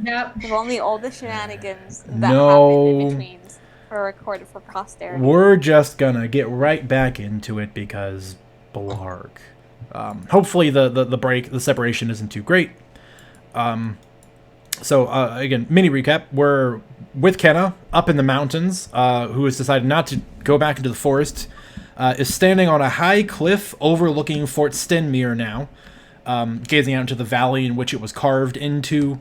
Yep. If only all the shenanigans that happened in No, between were recorded for posterity. we're just gonna get right back into it because blarg. Hopefully the separation isn't too great. So again, mini recap: we're with Kenna up in the mountains, who has decided not to go back into the forest. Is standing on a high cliff overlooking Fort Stenmere now, gazing out into the valley in which it was carved into,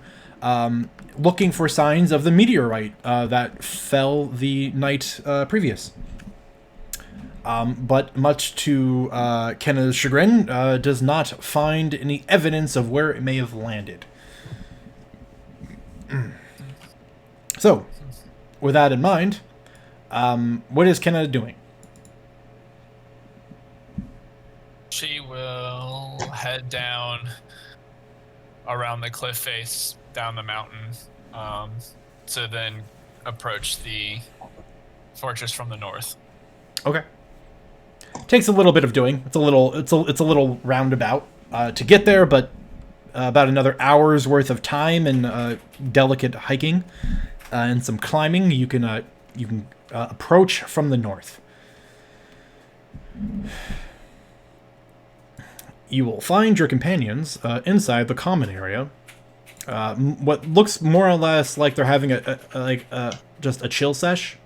looking for signs of the meteorite that fell the night previous. But much to Kenna's chagrin, does not find any evidence of where it may have landed. So, with that in mind, what is Kenna doing? She will head down around the cliff face, down the mountain, to then approach the fortress from the north. Okay. Takes a little bit of doing. It's a little roundabout to get there, but about another hour's worth of time and delicate hiking and some climbing. You can approach from the north. You will find your companions inside the common area. What looks more or less like they're having just a chill sesh.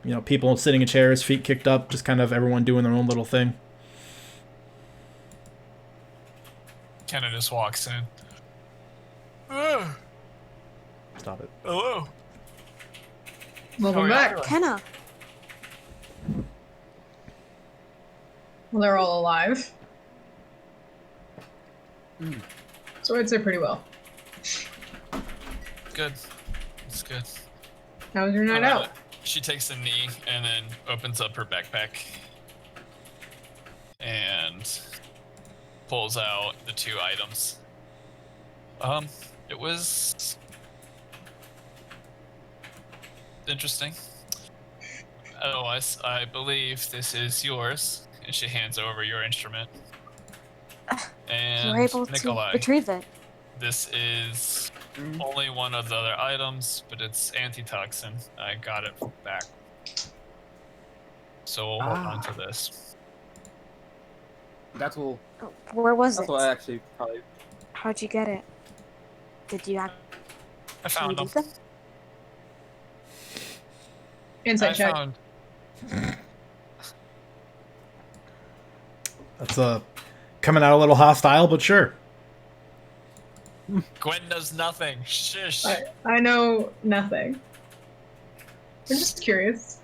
You know, people sitting in chairs, feet kicked up, just kind of everyone doing their own little thing. Kenna just walks in. Stop it. Hello. Welcome back. Kenna, Well, they're all alive. So I'd say pretty well. Good. It's good. How was your night out? She takes a knee and then opens up her backpack and pulls out the 2 items. It was interesting. Otherwise, I believe this is yours, and she hands over your instrument. And you were able Nikolai, to retrieve it. this is only one of the other items, but it's antitoxin. I got it back. So we'll hold on to this. That's all. Oh, where was That's it? what I actually probably. How'd you get it? Did you I found them. leave them? Insight I check. found. That's coming out a little hostile, but sure. Gwen does nothing. Shush. I know nothing. I'm just curious.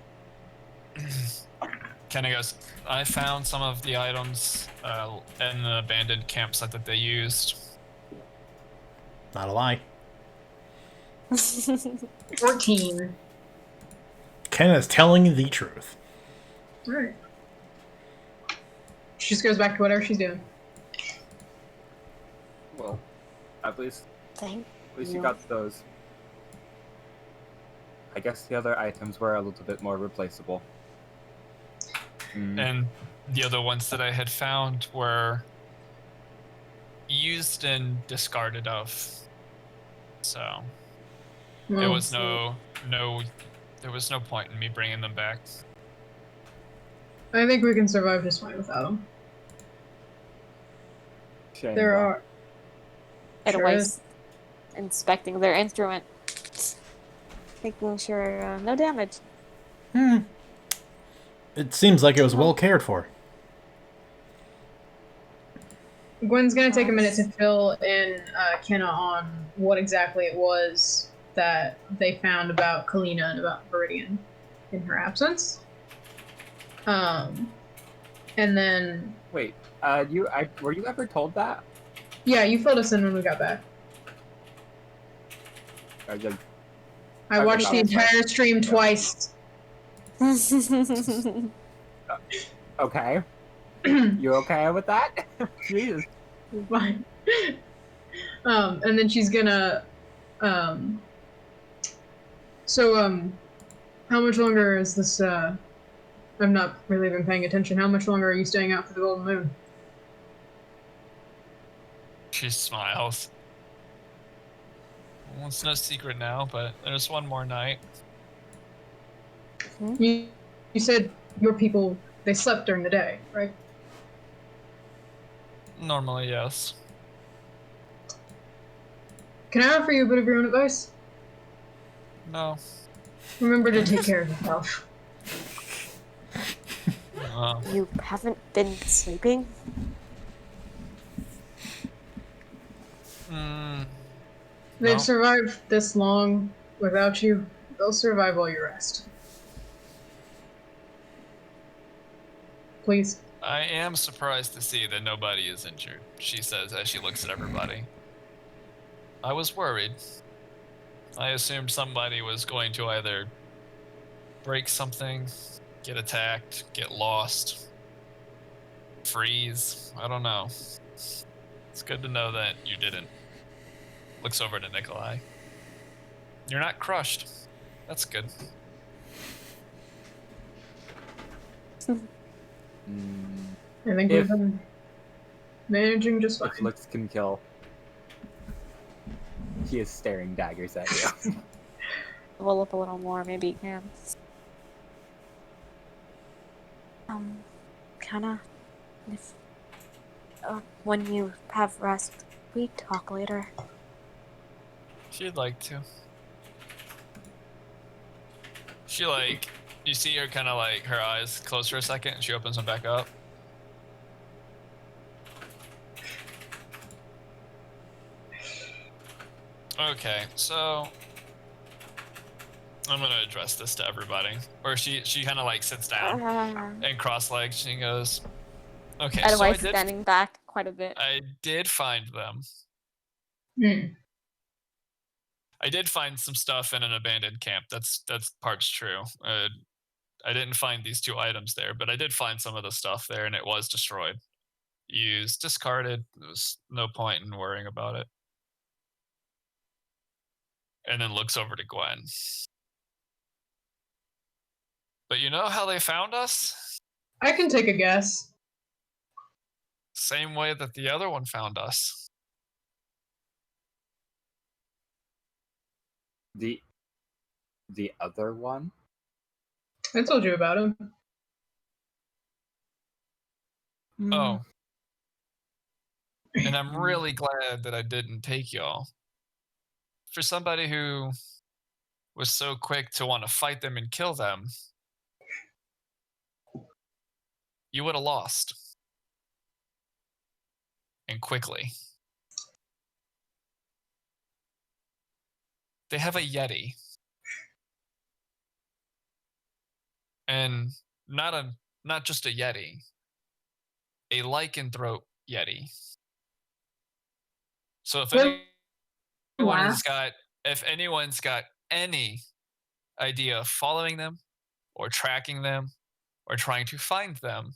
Kenny goes, I found some of the items in the abandoned campsite that they used. Not a lie. 14. Kenna's telling the truth. Alright. She just goes back to whatever she's doing. Well, at least Thank you got those. I guess the other items were a little bit more replaceable. And the other ones that I had found were used and discarded of. So there was no there was no point in me bringing them back. I think we can survive just fine without them. Shame, There though. are. Otherwise, inspecting their instrument, making sure no damage. It seems like it was well cared for. Gwen's gonna take a minute to fill in Kenna on what exactly it was that they found about Kalina and about Viridian in her absence. And then Wait, were you ever told that? yeah, you filled us in when we got back. I did. I watched the forgot. entire stream twice. Okay. You okay with that? Jesus. Fine. And then she's gonna how much longer is this I've not really been paying attention. How much longer are you staying out for the Golden Moon? She smiles. Well, it's no secret now, but there's one more night. You said your people, they slept during the day, right? Normally, yes. Can I offer you a bit of your own advice? No. Remember to take care of yourself. You haven't been sleeping? They've No. survived this long without you. They'll survive while you rest. Please. I am surprised to see that nobody is injured, she says as she looks at everybody. I was worried. I assumed somebody was going to either break something, get attacked, get lost, freeze. I don't know. It's good to know that you didn't. Looks over to Nikolai. You're not crushed. That's good. I think we've been managing just fine. If looks can kill. He is staring daggers at you. Level up a little more, maybe you can. Kinda. If when you have rest, we talk later. She'd like to. She you see her kind of her eyes close for a second and she opens them back up. Okay, so I'm gonna address this to everybody. Or she kind of sits down and cross-legged. She goes, "Okay, so Otherwise, standing back quite a bit. I did find them. I did find some stuff in an abandoned camp. That's part's true. I didn't find these 2 items there, but I did find some of the stuff there, and it was destroyed, used, discarded. There was no point in worrying about it." And then looks over to Gwen. "But you know how they found us? I can take a guess. Same way that the other one found us." The other one? I told you about him. Oh. And I'm really glad that I didn't take y'all. For somebody who was so quick to want to fight them and kill them, you would have lost. And quickly. They have a Yeti. And not just a Yeti. A lycanthrope Yeti. So if anyone's got any idea of following them or tracking them or trying to find them,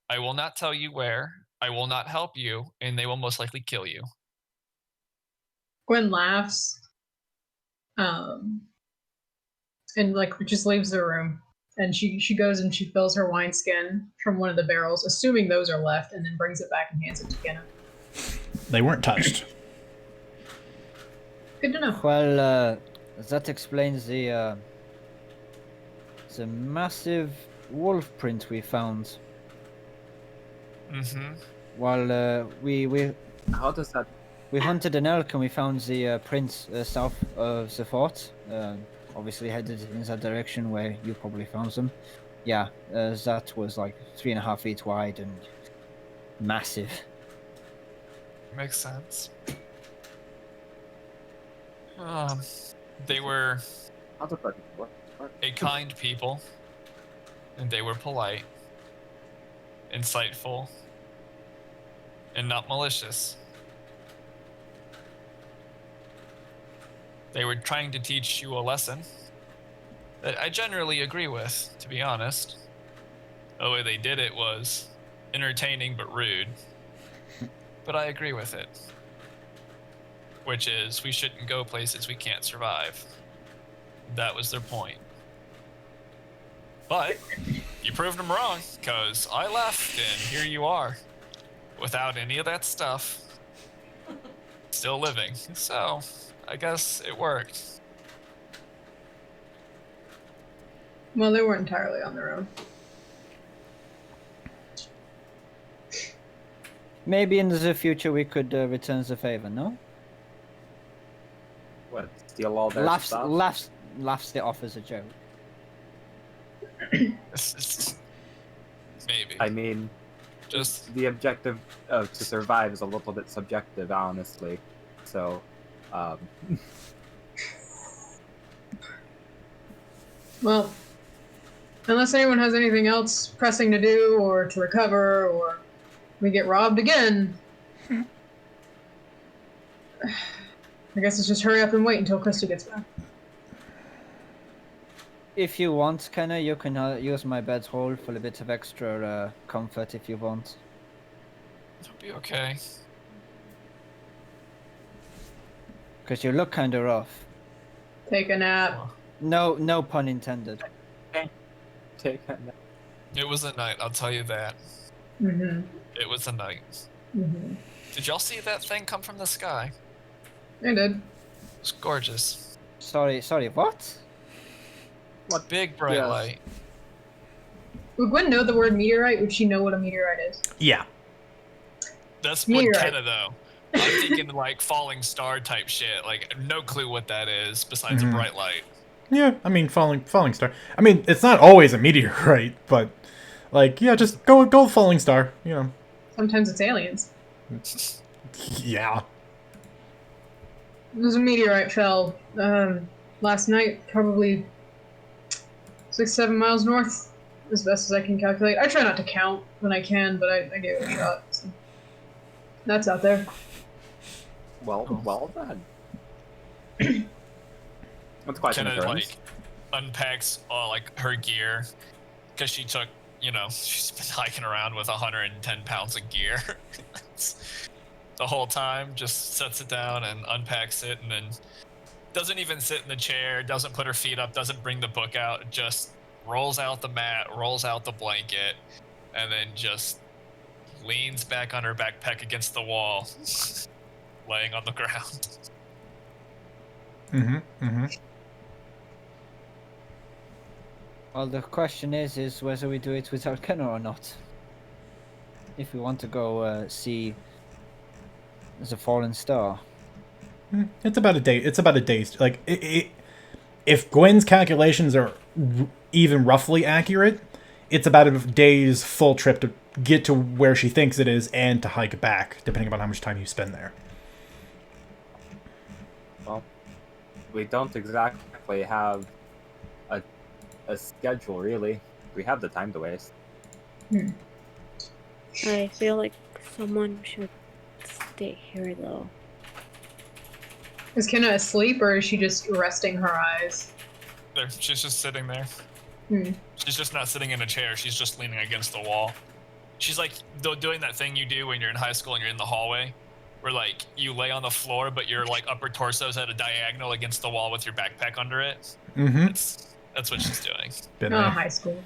I will not tell you where, I will not help you, and they will most likely kill you. Gwen laughs. And just leaves the room. And she goes and she fills her wineskin from one of the barrels, assuming those are left, and then brings it back and hands it to Kenna. They weren't touched. Good to know. Well, that explains the massive wolf print we found. Mm-hmm. While we How does that? we hunted an elk and we found the prints south of the fort. Obviously headed in that direction where you probably found them. Yeah, that was 3.5 feet wide and massive. Makes sense. They were How does that work? a kind people, and they were polite, insightful, and not malicious. They were trying to teach you a lesson that I generally agree with, to be honest. The way they did it was entertaining but rude. But I agree with it. Which is, we shouldn't go places we can't survive. That was their point. But you proved them wrong, because I left and here you are. Without any of that stuff. Still living. So, I guess it worked. Well, they weren't entirely on their own. Maybe in the future we could return the favor, no? What? Steal all their Laughs, stuff? laughs it off as a joke. Maybe. I mean, Just the objective to survive is a little bit subjective, honestly. So, Well, unless anyone has anything else pressing to do or to recover or we get robbed again, I guess it's just hurry up and wait until Krista gets back. If you want, Kenna, you can use my bedroll for a bit of extra comfort if you want. it'll be okay. Because you look kind of rough. Take a nap. No pun intended. take a nap. It was a night, I'll tell you that. Mm-hmm. It was a night. Mm-hmm. Did y'all see that thing come from the sky? I did. It was gorgeous. Sorry, what? What big bright Yes. light. Would Gwen know the word meteorite? Would she know what a meteorite is? Yeah. That's Meteorite. what Kenna though. I'm thinking like falling star type shit. Like no clue what that is besides a bright light. Yeah, I mean, falling star. I mean, it's not always a meteorite, but like, yeah, just go with falling star. You know. Sometimes it's aliens. Yeah. There's a meteorite fell last night, probably 6-7 miles north, as best as I can calculate. I try not to count when I can, but I gave it a shot. So. That's out there. Well then. That's quite an Kenna occurrence. like unpacks all like her gear because she took, she's been hiking around with 110 pounds of gear the whole time. Just sets it down and unpacks it, and then doesn't even sit in the chair, doesn't put her feet up, doesn't bring the book out, just rolls out the mat, rolls out the blanket, and then just leans back on her backpack against the wall, laying on the ground. Mm-hmm. Well, the question is whether we do it without Kenna or not. If we want to go see the fallen star. It's about a day. It's about a day's. Like, if Gwen's calculations are even roughly accurate, it's about a day's full trip to get to where she thinks it is and to hike back, depending upon how much time you spend there. Well, we don't exactly have a schedule, really. We have the time to waste. I feel like someone should stay here, though. Is Kenna asleep, or is she just resting her eyes? There, she's just sitting there. Hmm. She's just not sitting in a chair. She's just leaning against the wall. She's like doing that thing you do when you're in high school and you're in the hallway, where like you lay on the floor, but your like upper torso's at a diagonal against the wall with your backpack under it. Mm-hmm. That's what she's doing. Been Oh, there. high school.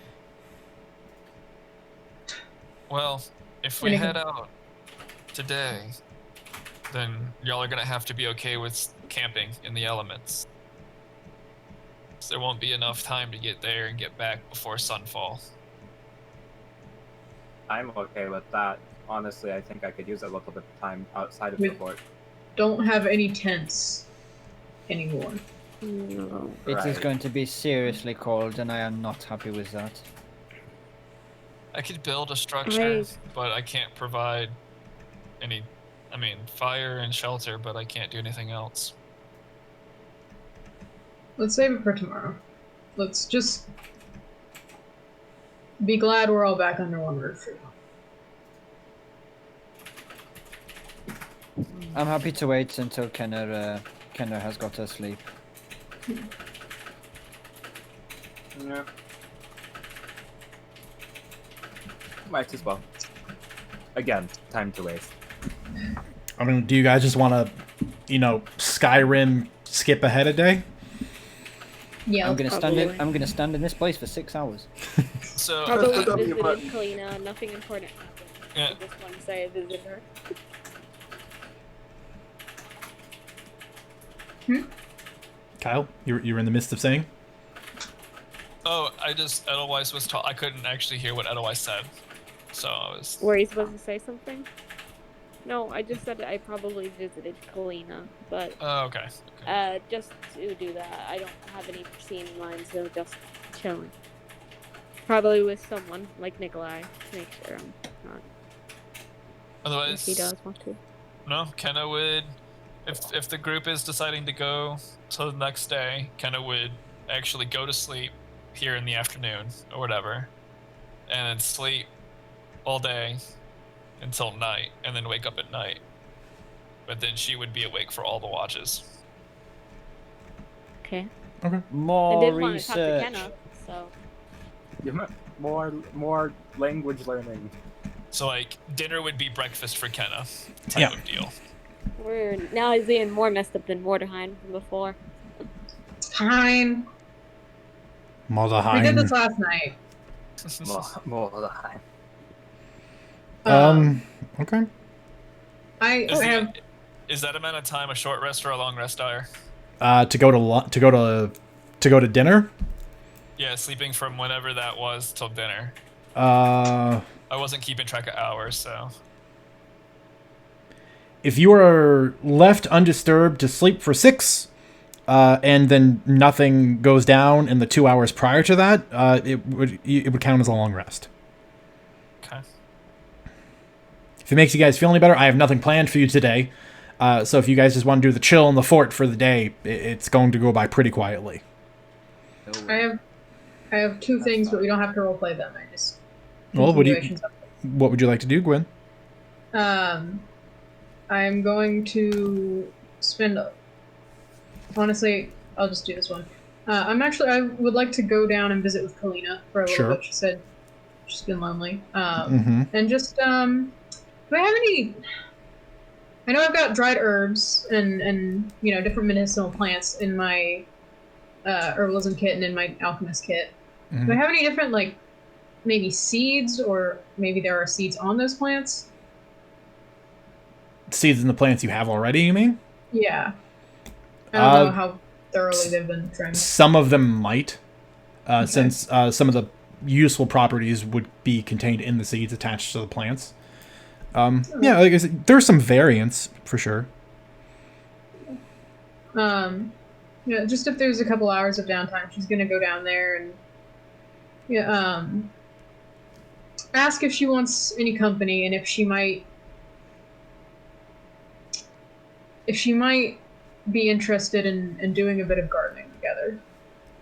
Well, if we head out today, then y'all are gonna have to be okay with camping in the elements. There won't be enough time to get there and get back before sunfall. I'm okay with that. Honestly, I think I could use a little bit of time outside of We- the fort. Don't have any tents anymore. No. It is Right. going to be seriously cold, and I am not happy with that. I could build a structure, Right. but I can't provide fire and shelter, but I can't do anything else. Let's save it for tomorrow. Let's just be glad we're all back under one roof. I'm happy to wait until Kenna has got her sleep. Yeah. Might as well. Again, time to waste. I mean, do you guys just want to, Skyrim skip ahead a day? Yeah. I'm Probably. gonna stand in this place for 6 hours. So Although we W visited button. Kalina, nothing important happened. Yeah. I just want to say I visited her. Kyle, you're in the midst of saying? Oh, Edelweiss was I couldn't actually hear what Edelweiss said. So I was... Were you supposed to say something? No, I just said I probably visited Kalina, but Oh, okay. just to do that, I don't have any scene in mind, so just chilling. Probably with someone like Nikolai to make sure I'm not. Otherwise, If he does want to. No, Kenna would, if the group is deciding to go till the next day, Kenna would actually go to sleep here in the afternoon or whatever, and then sleep all day until night, and then wake up at night. But then she would be awake for all the watches. Okay. Okay. I More did want to talk to research. Kenna, so. More language learning. So like dinner would be breakfast for Kenna, type Yeah. of deal. We're now he's even more messed up than Morderheim from before. Fine. We did Motherheim. this last night. More of the time. Okay. Is that amount of time a short rest or a long rest, Dyer? To go to dinner. Yeah, sleeping from whenever that was till dinner. Uh, I wasn't keeping track of hours, so. if you are left undisturbed to sleep for 6, and then nothing goes down in the 2 hours prior to that, it would count as a long rest. Okay. If it makes you guys feel any better, I have nothing planned for you today. So if you guys just want to do the chill in the fort for the day, it's going to go by pretty quietly. I have 2 things, but we don't have to roleplay them. I just. Well, what continuations of would you like to do, Gwen? I'm going to spend. Honestly, I'll just do this one. I would like to go down and visit with Kalina for a little Sure. bit. She said she's been lonely. Mhm. And just, do I have any. I know I've got dried herbs and different medicinal plants in my herbalism kit and in my alchemist kit. Mhm. Do I have any different, like, maybe seeds, or maybe there are seeds on those plants? Seeds in the plants you have already, you mean? Yeah. I don't know how thoroughly they've been trimmed. Some of them might, since some of the useful properties would be contained in the seeds attached to the plants. Yeah, like I said, there's some variance for sure. Yeah, just if there's a couple hours of downtime, she's gonna go down there and ask if she wants any company and if she might be interested in doing a bit of gardening together.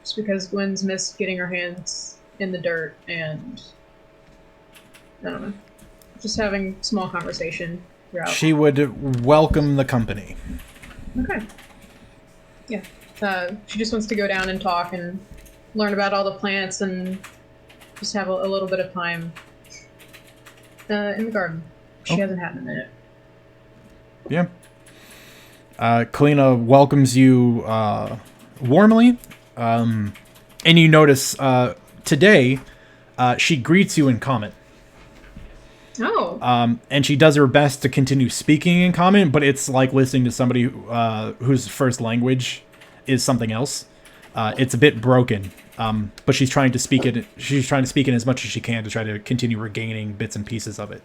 Just because Gwen's missed getting her hands in the dirt and I don't know. Just having small conversation throughout. She would welcome the company. Okay. Yeah. She just wants to go down and talk and learn about all the plants and just have a little bit of time in the garden. She hasn't had in a minute. Yeah. Kalina welcomes you warmly, and you notice today she greets you in common. Oh. And she does her best to continue speaking in common, but it's like listening to somebody whose first language is something else. It's a bit broken, but she's trying to speak it. She's trying to speak it as much as she can to try to continue regaining bits and pieces of it.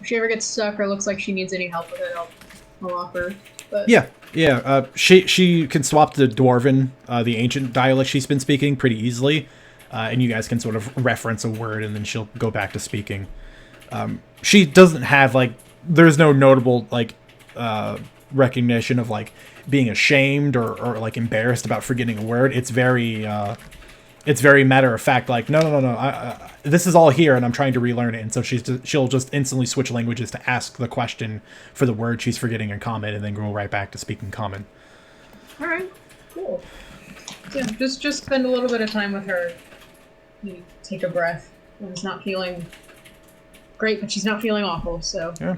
If she ever gets stuck or looks like she needs any help with it, I'll offer. But Yeah. She can swap the Dwarven, the ancient dialect she's been speaking pretty easily, and you guys can sort of reference a word, and then she'll go back to speaking. She doesn't have there's no notable recognition of being ashamed or like embarrassed about forgetting a word. It's very matter of fact. No. This is all here, and I'm trying to relearn it. And so she'll just instantly switch languages to ask the question for the word she's forgetting in common, and then go right back to speaking common. all right, cool. Yeah, just spend a little bit of time with her. You take a breath. One's not feeling great, but she's not feeling awful. So Yeah.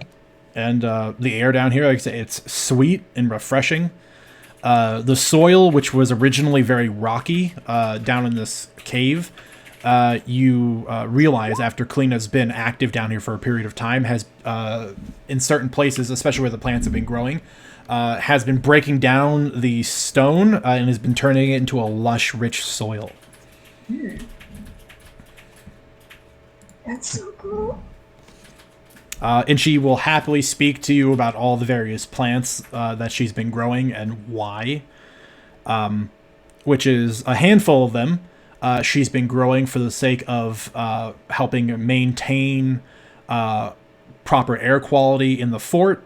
And the air down here, like I say, it's sweet and refreshing. The soil, which was originally very rocky down in this cave, you realize after Kalina's been active down here for a period of time, has in certain places, especially where the plants have been growing, has been breaking down the stone and has been turning it into a lush, rich soil. That's so cool. And she will happily speak to you about all the various plants that she's been growing and why, which is a handful of them. She's been growing for the sake of helping maintain proper air quality in the fort,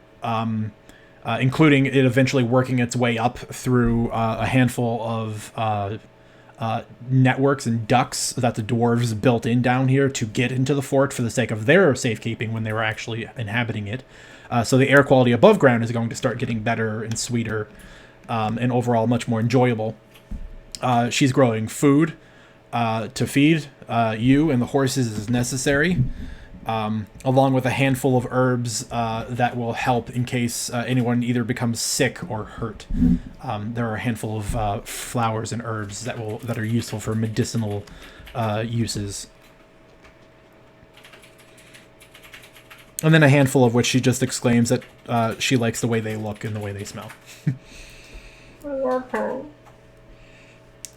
including it eventually working its way up through a handful of networks and ducts that the dwarves built in down here to get into the fort for the sake of their safekeeping when they were actually inhabiting it. So the air quality above ground is going to start getting better and sweeter, and overall much more enjoyable. She's growing food to feed you and the horses as necessary, along with a handful of herbs that will help in case anyone either becomes sick or hurt. There are a handful of flowers and herbs that are useful for medicinal uses. And then a handful of which she just exclaims that she likes the way they look and the way they smell. I love her.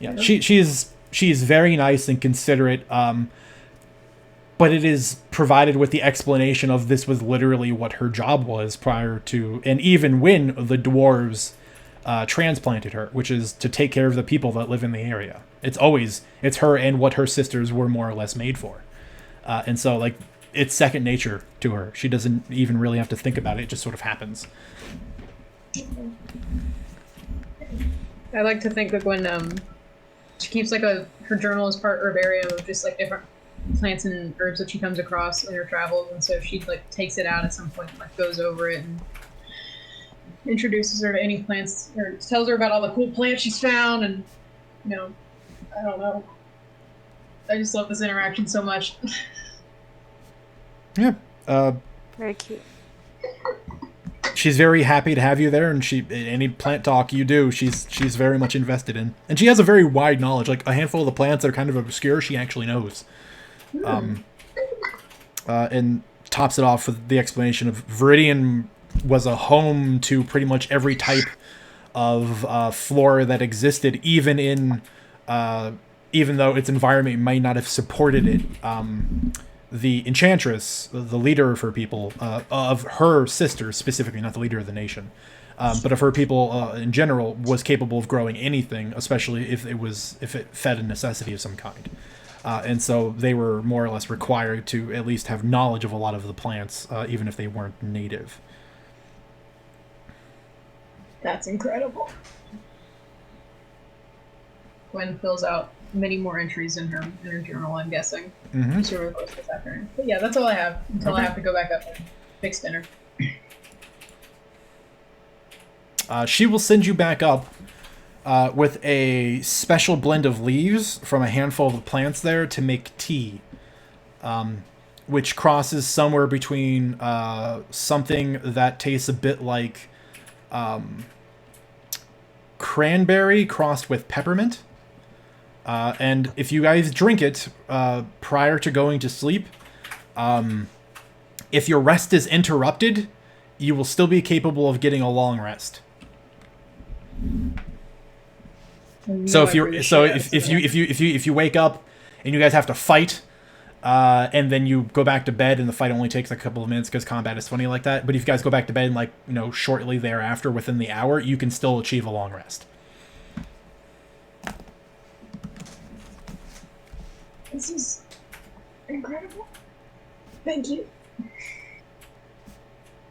Yeah, she's very nice and considerate, but it is provided with the explanation of this was literally what her job was prior to, and even when the dwarves transplanted her, which is to take care of the people that live in the area. It's her and what her sisters were more or less made for. And so, like, it's second nature to her. She doesn't even really have to think about it. It just sort of happens. I like to think that when she keeps like her journal as part herbarium of just like different plants and herbs that she comes across in her travels, and so she like takes it out at some point, like goes over it and introduces her to any plants, or tells her about all the cool plants she's found, and I don't know. I just love this interaction so much. Yeah. Very cute. She's very happy to have you there, and any plant talk you do, she's very much invested in. And she has a very wide knowledge. Like, a handful of the plants that are kind of obscure, she actually knows. And tops it off with the explanation of Viridian was a home to pretty much every type of flora that existed, even though its environment might not have supported it. The enchantress, the leader of her people, of her sisters specifically, not the leader of the nation, but of her people in general, was capable of growing anything, especially if it fed a necessity of some kind. And so they were more or less required to at least have knowledge of a lot of the plants, even if they weren't native. That's incredible. Gwen fills out many more entries in her journal, I'm guessing. Mm-hmm. She's really close this afternoon. But yeah, that's all I have until I have to go back up and fix dinner. She will send you back up with a special blend of leaves from a handful of the plants there to make tea, which crosses somewhere between something that tastes a bit like cranberry crossed with peppermint. And if you guys drink it prior to going to sleep, if your rest is interrupted, you will still be capable of getting a long rest. So if you wake up and you guys have to fight, and then you go back to bed and the fight only takes a couple of minutes because combat is funny like that. But if you guys go back to bed and shortly thereafter within the hour, you can still achieve a long rest. This is incredible. Thank you.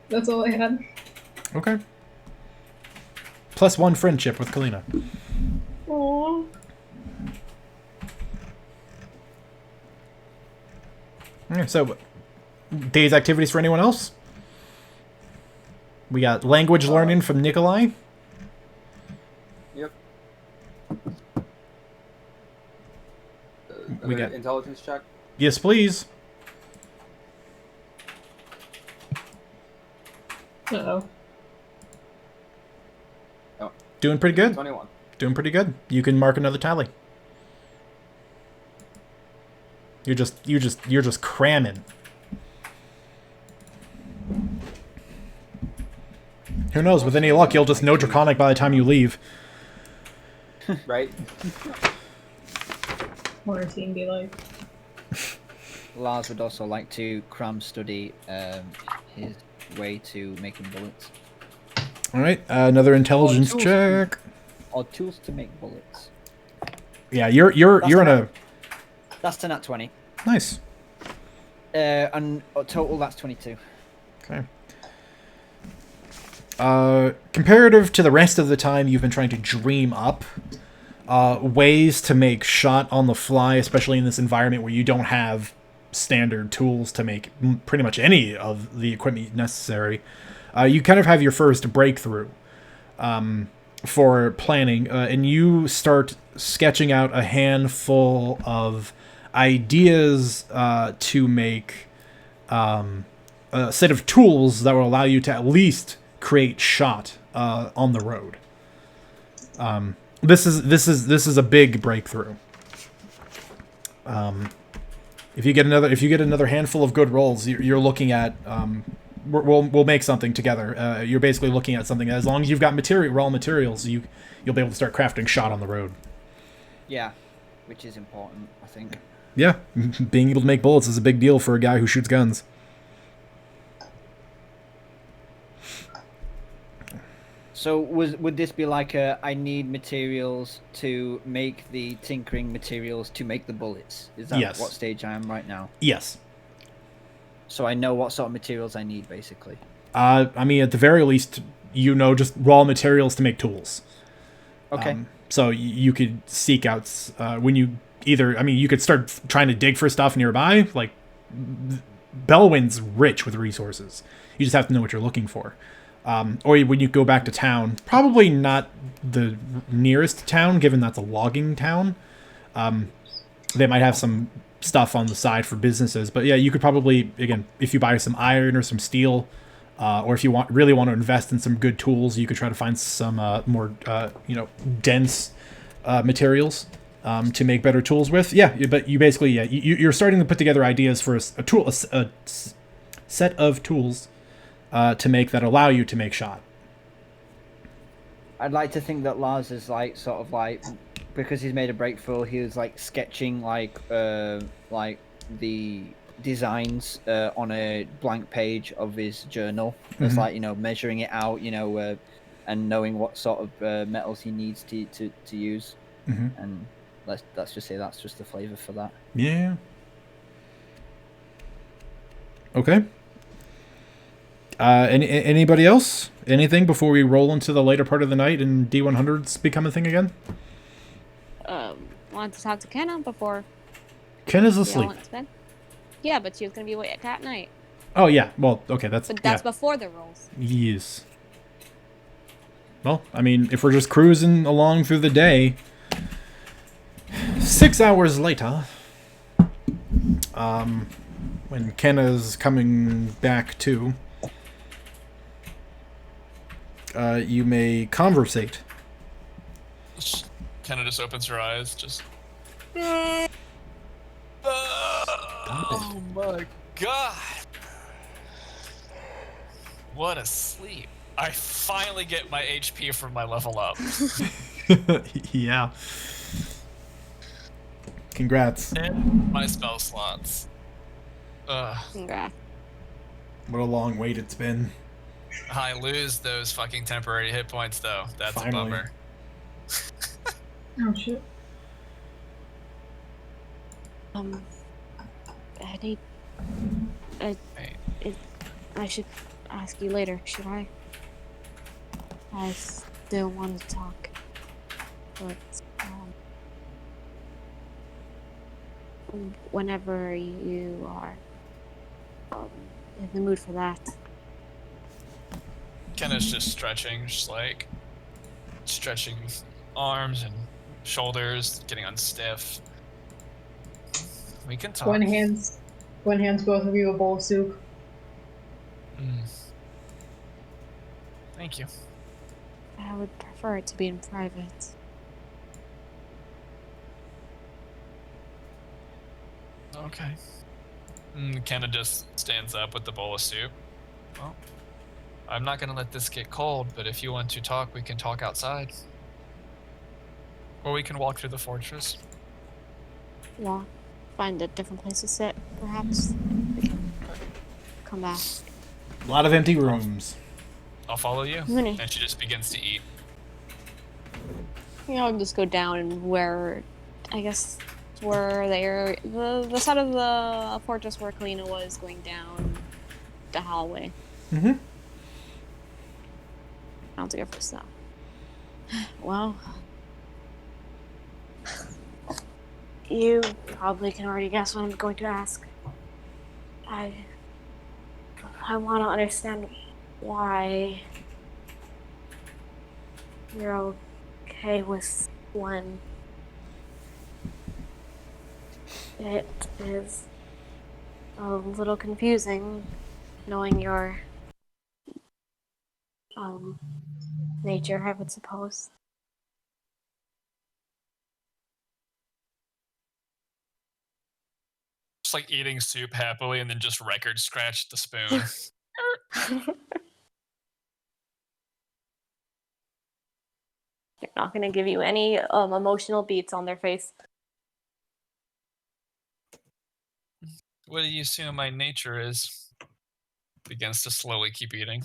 That's all I had. Okay. +1 friendship with Kalina. Aww. Okay, so, day's activities for anyone else? We got language learning from Nikolai. Yep. We got intelligence check. Yes, please. Uh-oh. Oh. Doing pretty good. 21. Doing pretty good. You can mark another tally. You're just cramming. Who knows? With any luck, you'll just know Draconic by the time you leave. Right? What our team be like? Lars would also like to cram study his way to making bullets. All right, another intelligence tools. check. Or tools to make bullets. Yeah, you're in a That's a nat 20. nice. And total, that's 22. Okay. Comparative to the rest of the time, you've been trying to dream up ways to make shot on the fly, especially in this environment where you don't have standard tools to make pretty much any of the equipment necessary. You kind of have your first breakthrough for planning, and you start sketching out a handful of ideas to make a set of tools that will allow you to at least create shot on the road. This is a big breakthrough. If you get another handful of good rolls, you're looking at we'll make something together. You're basically looking at something. As long as you've got raw materials, you'll be able to start crafting shot on the road. Yeah, which is important, I think. Yeah, being able to make bullets is a big deal for a guy who shoots guns. So would this be like I need materials to make the tinkering materials to make the bullets? Is that Yes. what stage I am right now? Yes. So I know what sort of materials I need, basically. I mean, at the very least, you know just raw materials to make tools. Okay. So you could seek out when you either. I mean, you could start trying to dig for stuff nearby. Like Bellwyn's rich with resources. You just have to know what you're looking for. Or when you go back to town, probably not the nearest town, given that's a logging town. They might have some stuff on the side for businesses, but yeah, you could probably, again, if you buy some iron or some steel, or if you really want to invest in some good tools, you could try to find some more dense materials to make better tools with. Yeah, but you basically, you're starting to put together ideas for a set of tools to make that allow you to make shot. I'd like to think that Lars is because he's made a breakthrough, he was like sketching like the designs on a blank page of his journal. It's like, measuring it out, and knowing what sort of metals he needs to use. And let's just say that's just the flavor for that. Yeah. Okay. Anybody else? Anything before we roll into the later part of the night and D100s become a thing again? Wanted to talk to Kenna before. Kenna's we all asleep. went to bed. Yeah, but she was gonna be awake at night. Oh yeah. Well, okay. That's Before the rolls. Yes. Well, I mean, if we're just cruising along through the day, 6 hours later, when Kenna's coming back to, you may conversate. Kenna just opens her eyes, just. Stop Oh my god! What a sleep! I finally get my HP from my level up. Yeah. Congrats. And my spell slots. Congrats. What a long wait it's been. I lose those fucking temporary hit points though. That's Finally. a bummer. Oh shit. Eddie, I should ask you later, should I? I still want to talk, but whenever you are in the mood for that. Kenna's just stretching, stretching arms and shoulders, getting unstiff. We can talk. Gwen hands both of you a bowl of soup. Thank you. I would prefer it to be in private. Okay. Kenna just stands up with the bowl of soup. Well, I'm not going to let this get cold, but if you want to talk, we can talk outside. Or we can walk through the fortress. Yeah. Find a different place to sit, perhaps. We can come back. A lot of empty rooms. I'll follow you. Mini. And she just begins to eat. I'll just go down where, I guess, where the side of the fortress where Kalina was going down the hallway. Mm-hmm. I'll do it first now. Well, you probably can already guess what I'm going to ask. I want to understand why you're okay with when it is a little confusing knowing your nature, I would suppose. Just like eating soup happily and then just record scratch the spoon. They're not going to give you any emotional beats on their face. What do you assume my nature is? Begins to slowly keep eating.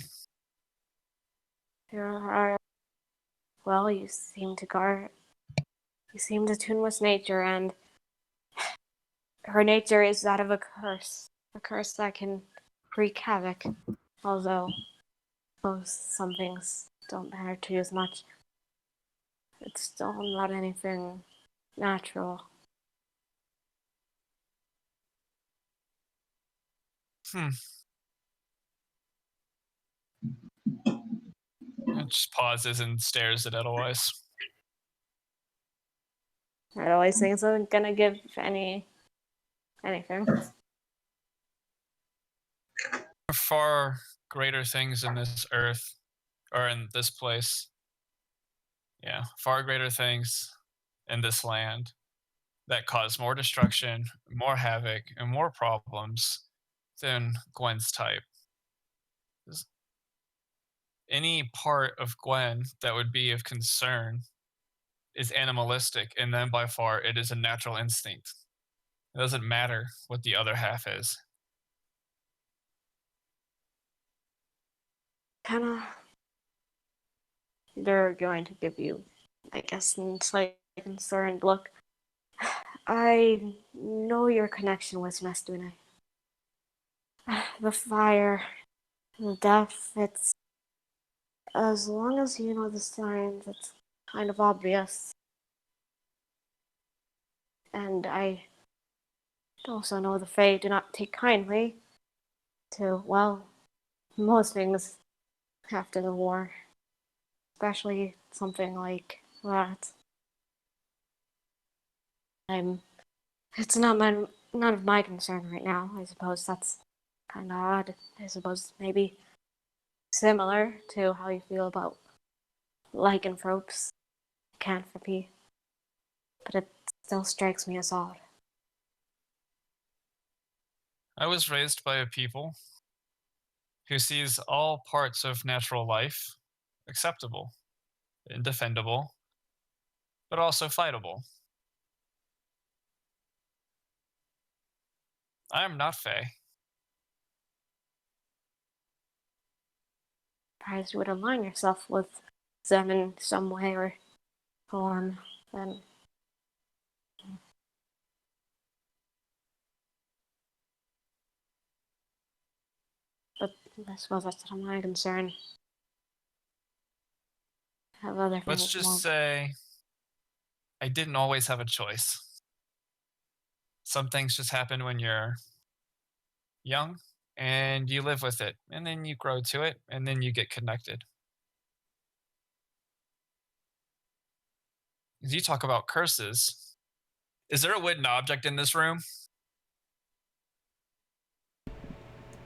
Well, you seem to tune with nature, and her nature is that of a curse that can wreak havoc. Although some things don't matter to you as much, it's still not anything natural. It just pauses and stares at Edelweiss. I always think isn't gonna give anything. Far greater things in this earth, or in this place. Yeah, far greater things in this land that cause more destruction, more havoc, and more problems than Gwen's type. Any part of Gwen that would be of concern is animalistic, and then by far it is a natural instinct. It doesn't matter what the other half is. They're going to give you, I guess, a slightly concerned look. I know your connection with Mestune. The fire, the death, it's... As long as you know the signs, it's kind of obvious. And I also know the Fae do not take kindly to, well, most things after the war. Especially something like that. It's none of my concern right now. I suppose that's kind of odd. I suppose maybe similar to how you feel about lycanthropes, lycanthropy. But it still strikes me as odd. I was raised by a people who sees all parts of natural life acceptable and defendable, but also fightable. I am not Fae. Surprised you would align yourself with them in some way or form, then. But I suppose that's not my concern. I have other things. Let's just say I didn't always have a choice. Some things just happen when you're young and you live with it, and then you grow to it, and then you get connected. As you talk about curses, is there a wooden object in this room?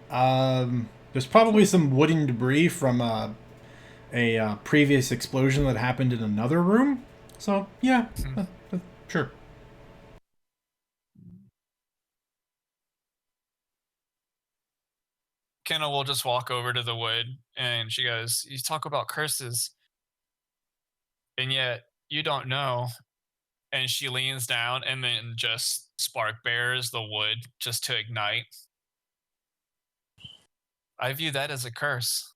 There's probably some wooden debris from a previous explosion that happened in another room. So, yeah, sure. Kenna will just walk over to the wood And she goes, "You talk about curses, and yet you don't know." And she leans down and then just spark bears the wood just to ignite. I view that as a curse,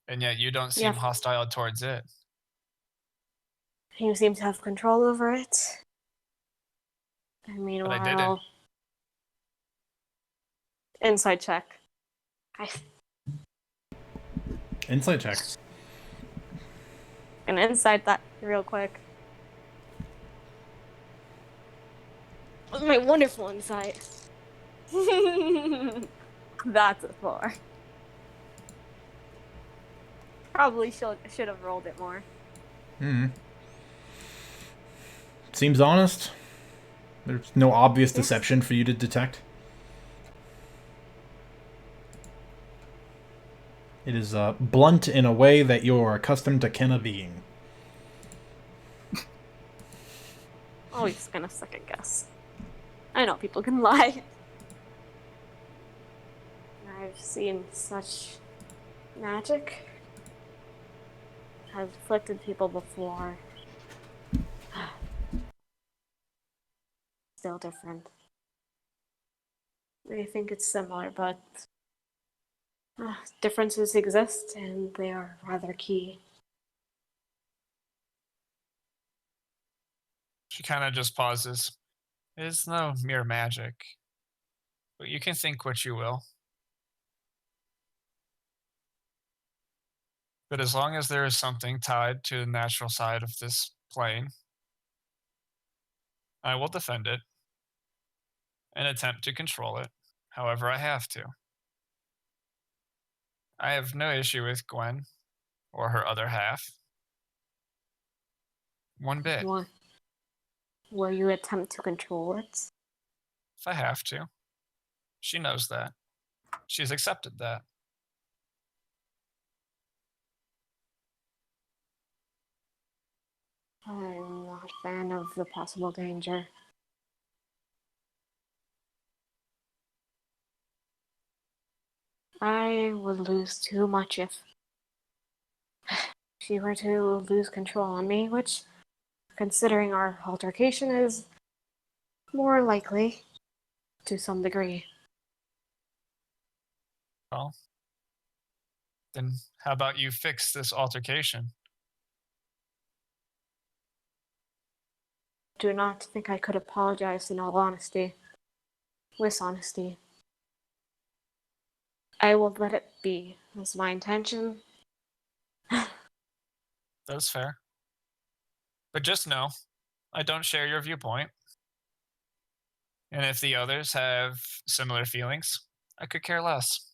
and yet you don't seem Yeah, hostile towards it. you seem to have control over it. And But I didn't. meanwhile, inside check. I Insight check. can inside that real quick. With my wonderful insight. That's a 4. Probably should have rolled it more. Seems honest. There's no obvious deception for you to detect. It is blunt in a way that you're accustomed to Kenna being. Always gonna second guess. I know people can lie. I've seen such magic. I've afflicted people before. Still different. I think it's similar, but differences exist, and they are rather key. She kind of just pauses. It is no mere magic, but you can think what you will. But as long as there is something tied to the natural side of this plane, I will defend it and attempt to control it however I have to. I have no issue with Gwen or her other half. One bit, What? Will you attempt to control it? if I have to. She knows that. She's accepted that. I'm not a fan of the possible danger. I would lose too much if she were to lose control on me, which, considering our altercation, is more likely to some degree. Well, then how about you fix this altercation? Do not think I could apologize in all honesty. With honesty. I will let it be. That's my intention. That's fair. But just know, I don't share your viewpoint. And if the others have similar feelings, I could care less.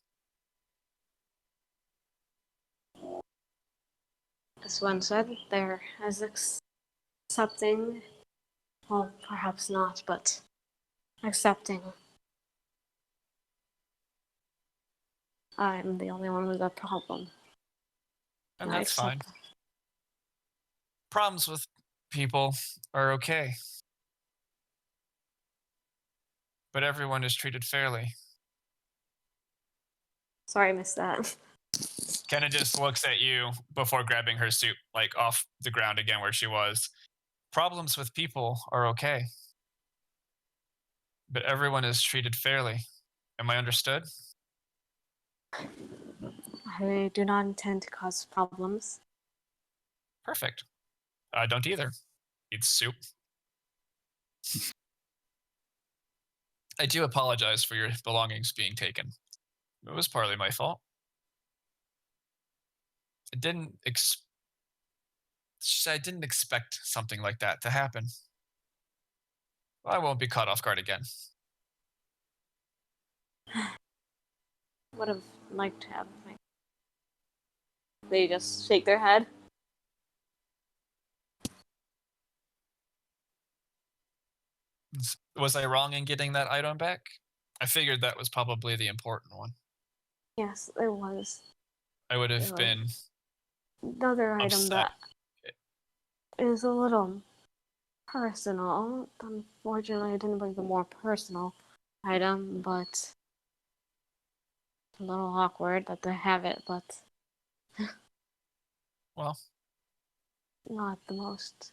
As one said, they're as accepting. Well, perhaps not, but accepting. I'm the only one with a problem. And I that's fine. accept that. Problems with people are okay. But everyone is treated fairly. Sorry, I missed that. Kenna just looks at you before grabbing her soup, like off the ground again where she was. Problems with people are okay. But everyone is treated fairly. Am I understood? I do not intend to cause problems. Perfect. I don't either. It's soup. I do apologize for your belongings being taken. It was partly my fault. I didn't expect something like that to happen. Well, I won't be caught off guard again. Would have liked to have. They just shake their head. Was I wrong in getting that item back? I figured that was probably the important one. Yes, it was. I would have been Another item upset. that is a little personal. Unfortunately, I didn't bring the more personal item, but a little awkward that they have it, but Well, Not the most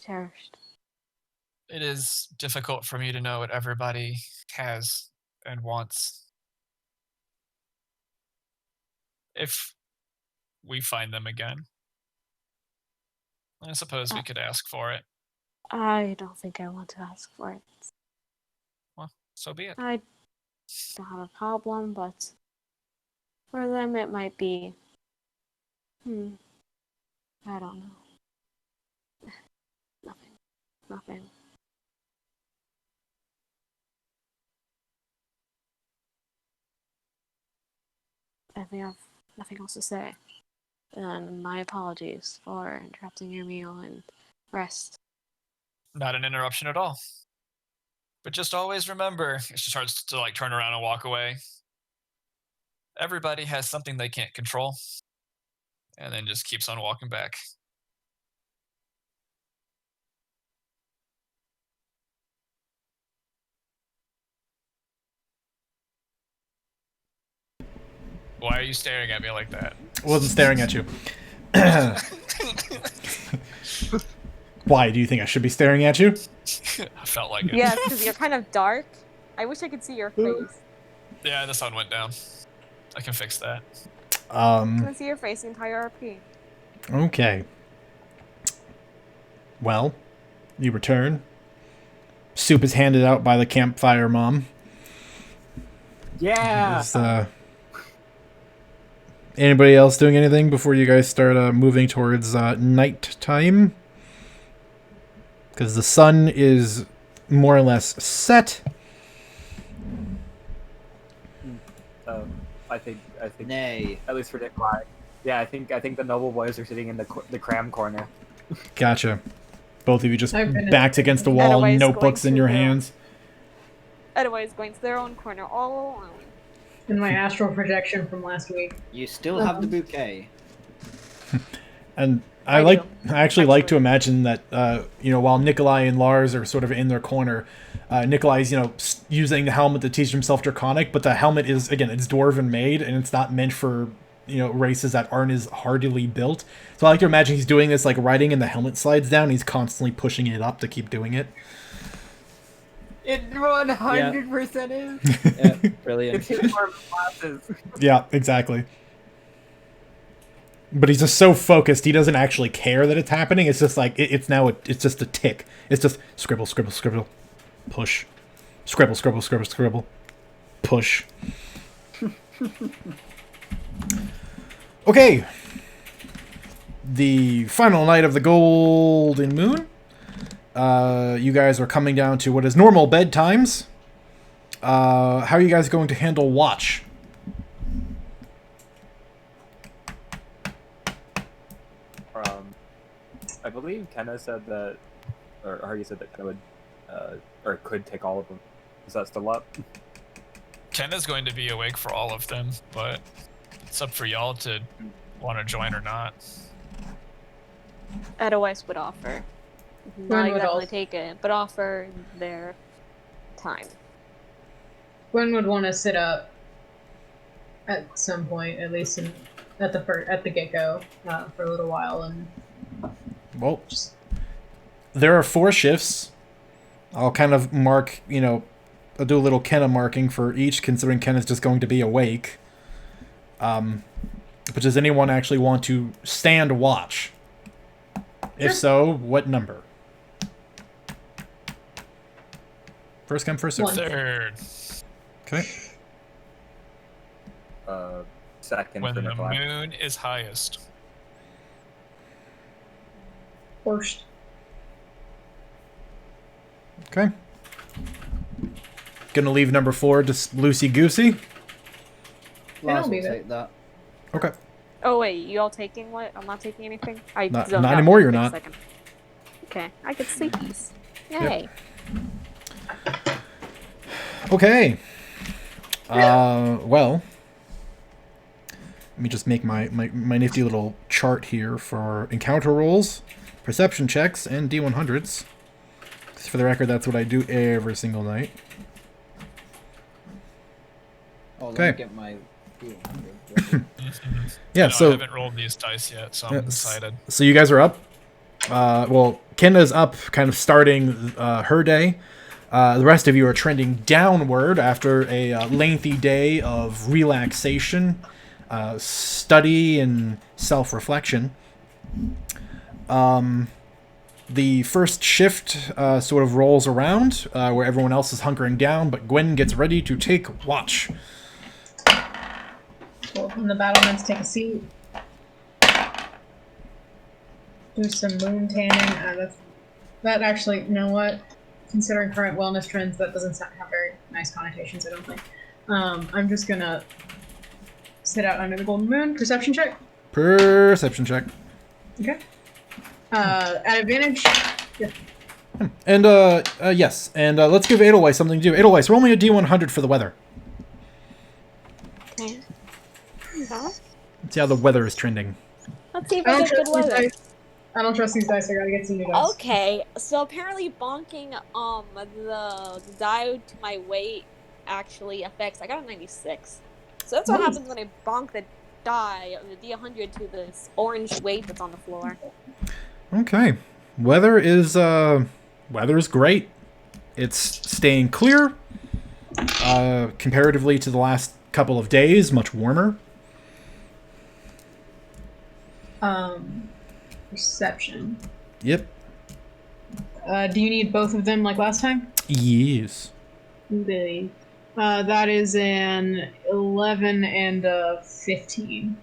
cherished. it is difficult for me to know what everybody has and wants. If we find them again, I suppose we could ask for it. I don't think I want to ask for it. Well, so be it. I don't have a problem, but for them it might be. I don't know. Nothing. I think I've nothing else to say. And my apologies for interrupting your meal and rest. Not an interruption at all. But just always remember, she starts to like turn around and walk away. Everybody has something they can't control. And then just keeps on walking back. Why are you staring at me like that? I wasn't staring at you. Why do you think I should be staring at you? I felt like it. Yes, because you're kind of dark. I wish I could see your face. Yeah, the sun went down. I can fix that. I can see your face the entire RP. Okay. Well, you return. Soup is handed out by the campfire mom. Yeah. Is, anybody else doing anything before you guys start moving towards night time? Because the sun is more or less set. I think. Nay. At least for Nikolai. Yeah, I think the noble boys are sitting in the cram corner. Gotcha. Both of you just I've been backed against the wall, Otherwise notebooks going in to your the- hands. Otherwise, going to their own corner all alone. In my astral projection from last week. You still have the bouquet. And I I do, actually like to actually. imagine that while Nikolai and Lars are sort of in their corner, Nikolai's using the helmet to teach himself Draconic, but the helmet is, again, it's dwarven made and it's not meant for races that aren't as hardily built. So I like to imagine he's doing this like riding and the helmet slides down. He's constantly pushing it up to keep doing it. It 100% is. Yeah, brilliant. It's his arm glasses. Yeah, exactly. But he's just so focused, he doesn't actually care that it's happening. It's just like, it's just a tick. It's just scribble, scribble, scribble, push. Scribble, scribble, scribble, scribble, push. Okay. The final night of the Golden Moon. You guys are coming down to what is normal bedtimes. How are you guys going to handle watch? I believe Kenna said that, or Hardy said that Kenna would, or could take all of them. Is that still up? Kenna's going to be awake for all of them, but it's up for y'all to want to join or not. Otherwise, would offer. When Not would exactly all- take it, but offer their time. Gwen would want to sit up at some point, at least at the get-go, for a little while, and Well, there are 4 shifts. I'll kind of mark, I'll do a little Kenna marking for each, considering Kenna's just going to be awake. But does anyone actually want to stand watch? If so, what number? First come, first serve. One. Third, Okay. Second when for the Nikolai. moon is highest. first. Okay. Gonna leave number 4 just loosey-goosey. Lars will leave it. take that. Okay. Oh wait, you all taking what? I'm not taking anything. I Not zoned out anymore, for you're a not. second. Okay, I could sleepies. Yay! Okay. Well, let me just make my nifty little chart here for encounter rolls, perception checks, and D100s. Just for the record, that's what I do every single night. Oh, let Okay. me get my Yeah, I so haven't rolled these dice yet, so I'm excited. So you guys are up. Well, Kenda's up, kind of starting her day. The rest of you are trending downward after a lengthy day of relaxation, study, and self-reflection. The first shift sort of rolls around, where everyone else is hunkering down, but Gwen gets ready to take watch. Well, from the battlements, take a seat. Do some moon tanning. That actually, you know what? Considering current wellness trends, that doesn't have very nice connotations, I don't think. I'm just gonna sit out under the golden moon. Perception check. Perception check. Okay. At advantage. Yeah. And, yes. And let's give Edelweiss something to do. Edelweiss, roll me a D100 for the weather. Okay. Huh? Let's see how the weather is trending. Let's see if I get good weather. I don't trust these dice. I gotta get some new dice. Okay, so apparently bonking the die to my weight actually affects. I got a 96. So that's what happens when I bonk the die of the D100 to this orange weight that's on the floor. Okay. Weather is great. It's staying clear. Comparatively to the last couple of days, much warmer. Perception. Yep. Do you need both of them like last time? Yes. That is an 11 and a 15.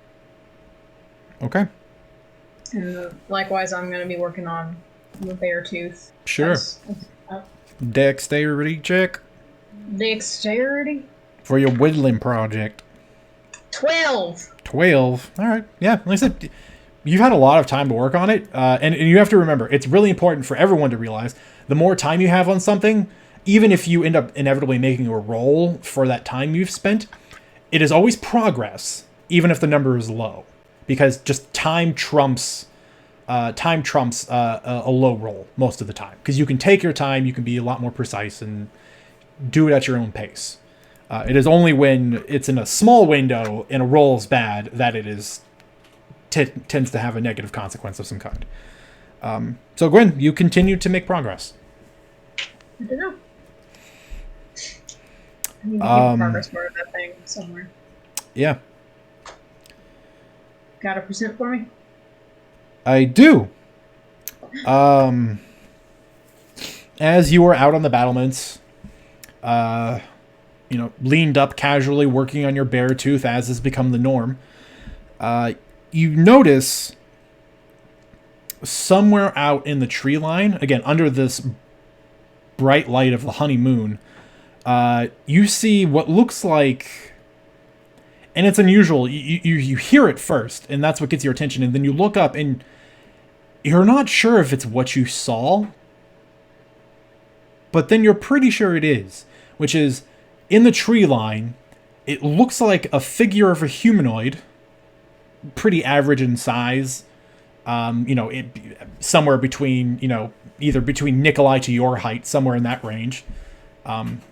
Okay. And likewise, I'm going to be working on the bear tooth. Sure. Dexterity check Dexterity? for your whittling project. 12! 12. All right. Yeah, like I said, you've had a lot of time to work on it. And you have to remember, it's really important for everyone to realize the more time you have on something, even if you end up inevitably making a roll for that time you've spent, it is always progress, even if the number is low. Because just time trumps a low roll most of the time. Because you can take your time, you can be a lot more precise, and do it at your own pace. It is only when it's in a small window and a roll is bad that it is tends to have a negative consequence of some kind. So Gwen, you continue to make progress. I don't know. I need to keep a progress bar of that thing somewhere. Yeah. Got a percent for me? I do. As you are out on the battlements, leaned up casually working on your bear tooth, as has become the norm, you notice somewhere out in the tree line, again, under this bright light of the honeymoon, you see what looks like, and it's unusual, you hear it first, and that's what gets your attention, and then you look up, and you're not sure if it's what you saw, but then you're pretty sure it is, which is, in the tree line, it looks like a figure of a humanoid, pretty average in size, somewhere between, either between Nikolai to your height, somewhere in that range.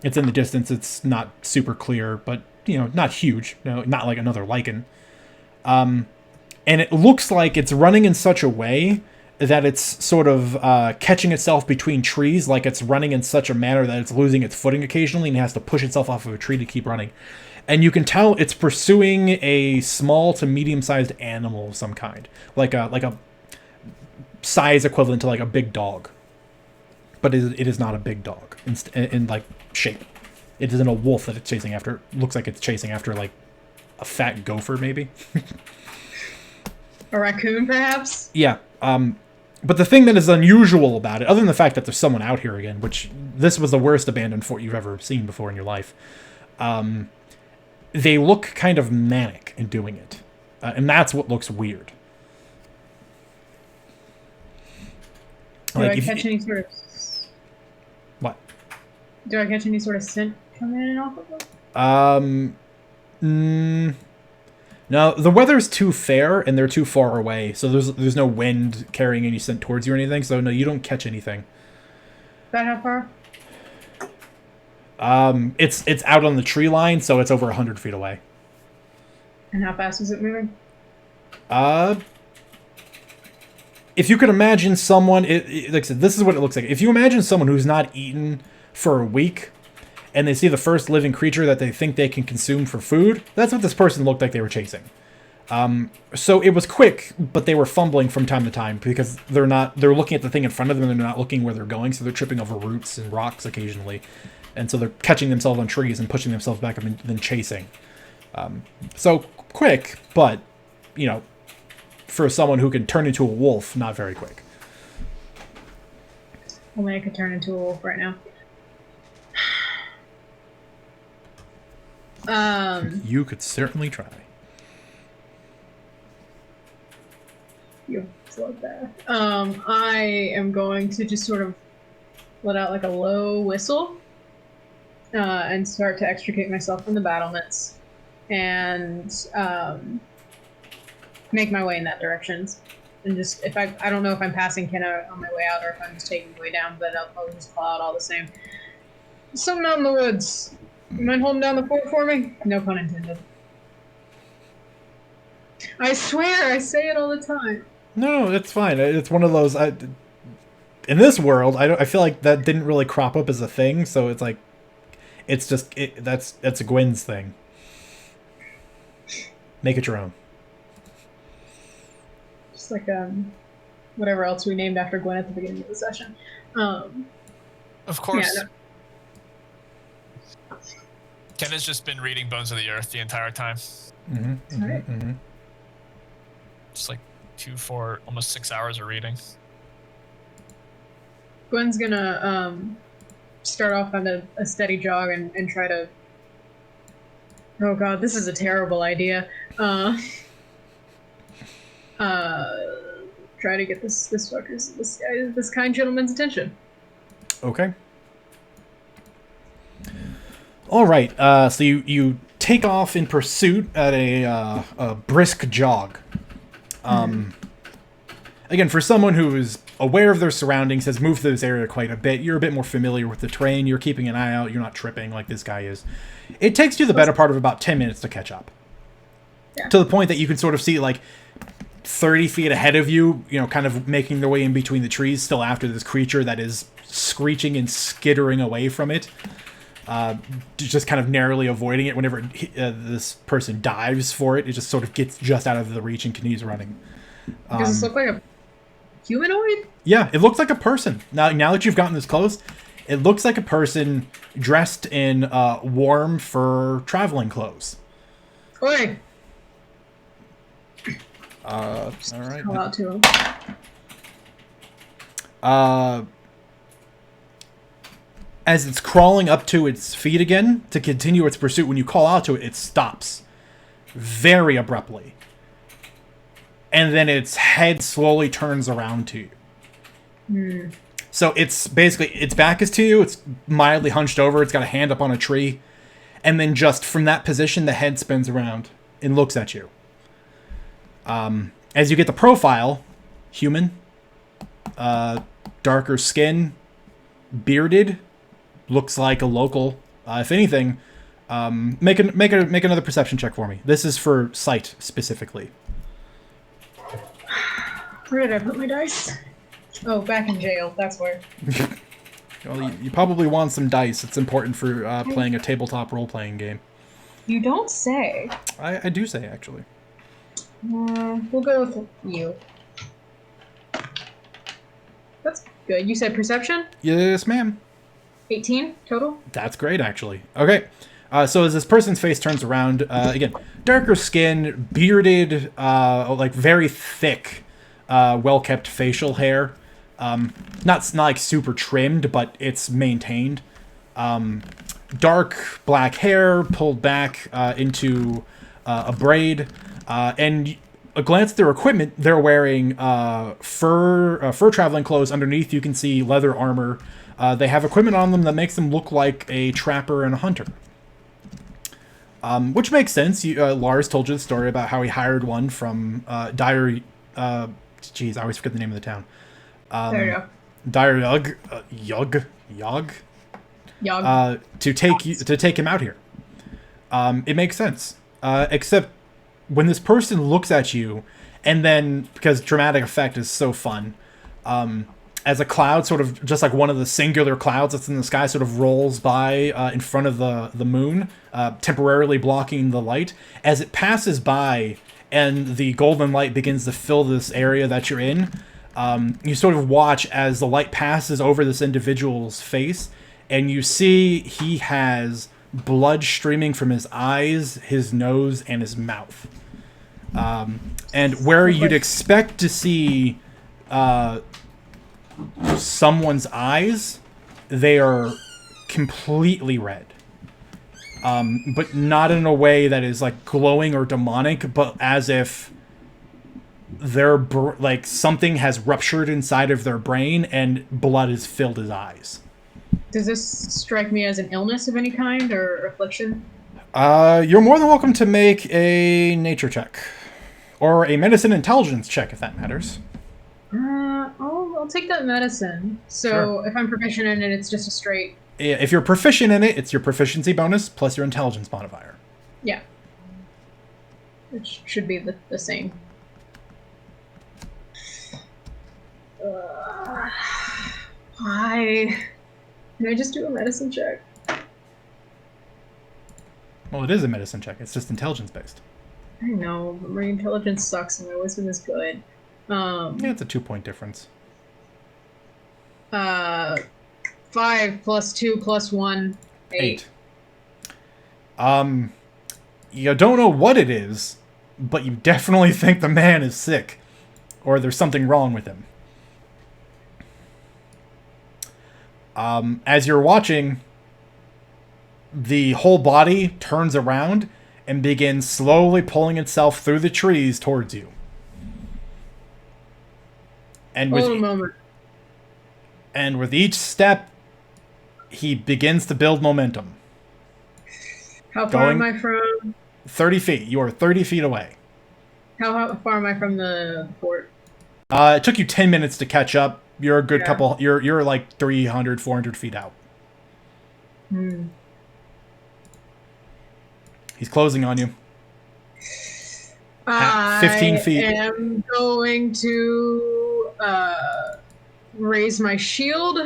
It's in the distance, it's not super clear, but, not huge, not like another lichen. And it looks like it's running in such a way that it's sort of catching itself between trees, like it's running in such a manner that it's losing its footing occasionally and has to push itself off of a tree to keep running. And you can tell it's pursuing a small to medium-sized animal of some kind, like a size equivalent to like a big dog. But it is not a big dog in like shape. It isn't a wolf that it's chasing after. It looks like it's chasing after like a fat gopher, maybe. A raccoon, perhaps? Yeah. But the thing that is unusual about it, other than the fact that there's someone out here again, which this was the worst abandoned fort you've ever seen before in your life, they look kind of manic in doing it. And that's what looks weird. Do I catch any sort of... What? Do I catch any sort of scent coming in off of them? No, the weather's too fair and they're too far away, so there's no wind carrying any scent towards you or anything, so no, you don't catch anything. About how far? It's out on the tree line, so it's over 100 feet away. And how fast is it moving? If you could imagine someone, like I said, this is what it looks like. If you imagine someone who's not eaten for a week, and they see the first living creature that they think they can consume for food, that's what this person looked like they were chasing. So it was quick, but they were fumbling from time to time because they're looking at the thing in front of them and they're not looking where they're going, so they're tripping over roots and rocks occasionally. And so they're catching themselves on trees and pushing themselves back up and then chasing. So quick, but, for someone who can turn into a wolf, not very quick. Only I could turn into a wolf right now. You could certainly try. You bloodbath. I am going to just sort of let out like a low whistle and start to extricate myself from the battlements and make my way in that direction. And just, if I don't know if I'm passing Kenna on my way out or if I'm just taking the way down, but I'll probably just call out all the same. Something out in the woods. You mind holding down the fort for me? No pun intended. I swear, I say it all the time. No, it's fine. It's one of those. In this world, I feel like that didn't really crop up as a thing, so it's like, it's just that's a Gwen's thing. Make it your own. Just like whatever else we named after Gwen at the beginning of the session. Of course. Yeah, no. Ken has just been reading Bones of the Earth the entire time. Just like 4 almost 6 hours of reading. Gwen's gonna start off on a steady jog and try to. Oh god, this is a terrible idea. Try to get this kind gentleman's attention. Okay. All right. So you take off in pursuit at a brisk jog. Again, for someone who is aware of their surroundings, has moved through this area quite a bit, you're a bit more familiar with the terrain, you're keeping an eye out, you're not tripping like this guy is. It takes you the better part of about 10 minutes to catch up. Yeah. To the point that you can sort of see, like, 30 feet ahead of you, kind of making their way in between the trees, still after this creature that is screeching and skittering away from it. Just kind of narrowly avoiding it whenever this person dives for it. It just sort of gets just out of the reach and continues running. Does this look like a humanoid? Yeah, it looks like a person. Now that you've gotten this close, it looks like a person dressed in warm fur traveling clothes. Oi! All right. Call out to him. As it's crawling up to its feet again to continue its pursuit, when you call out to it, it stops very abruptly. And then its head slowly turns around to you. So it's basically, its back is to you, it's mildly hunched over, it's got a hand up on a tree, and then just from that position, the head spins around and looks at you. As you get the profile, human, darker skin, bearded, looks like a local. If anything, make another perception check for me. This is for sight specifically. Where did I put my dice? Oh, back in jail. That's where. Well, you probably want some dice. It's important for playing a tabletop role-playing game. You don't say. I do say, actually. We'll go with you. That's good. You said perception? Yes, ma'am. 18 total? That's great, actually. Okay. So as this person's face turns around, again, darker skin, bearded, like very thick, well-kept facial hair. Not like super trimmed, but it's maintained. Dark black hair pulled back into a braid. And a glance at their equipment, they're wearing fur traveling clothes. Underneath, you can see leather armor. They have equipment on them that makes them look like a trapper and a hunter. Which makes sense. Lars told you the story about how he hired one from Dire... Jeez, I always forget the name of the town. There you go. Dire Yog? To take him out here. It makes sense. Except when this person looks at you, and then, because dramatic effect is so fun, as a cloud sort of, just like one of the singular clouds that's in the sky, sort of rolls by in front of the moon, temporarily blocking the light. As it passes by and the golden light begins to fill this area that you're in, you sort of watch as the light passes over this individual's face, and you see he has blood streaming from his eyes, his nose, and his mouth. And where you'd expect to see someone's eyes, they are completely red. But not in a way that is like glowing or demonic, but as if their like something has ruptured inside of their brain and blood has filled his eyes. Does this strike me as an illness of any kind or affliction? You're more than welcome to make a nature check. Or a medicine intelligence check, if that matters. I'll take that medicine. So Sure. if I'm proficient in it, it's just a straight... If you're proficient in it, it's your proficiency bonus plus your intelligence modifier. Yeah. Which should be the same. Why? Can I just do a medicine check? Well, it is a medicine check. It's just intelligence-based. I know, but my intelligence sucks and my wisdom is good. Yeah, it's a 2-point difference. 5 plus 2 plus 1, 8. You don't know what it is, but you definitely think the man is sick. Or there's something wrong with him. As you're watching, the whole body turns around and begins slowly pulling itself through the trees towards you. And Hold a moment. And with each step, he begins to build momentum. How far am I from... 30 feet. You are 30 feet away. How far am I from the fort? It took you 10 minutes to catch up. You're a good couple... You're like 300, 400 feet out. He's closing on you. At 15 feet. I am going to raise my shield.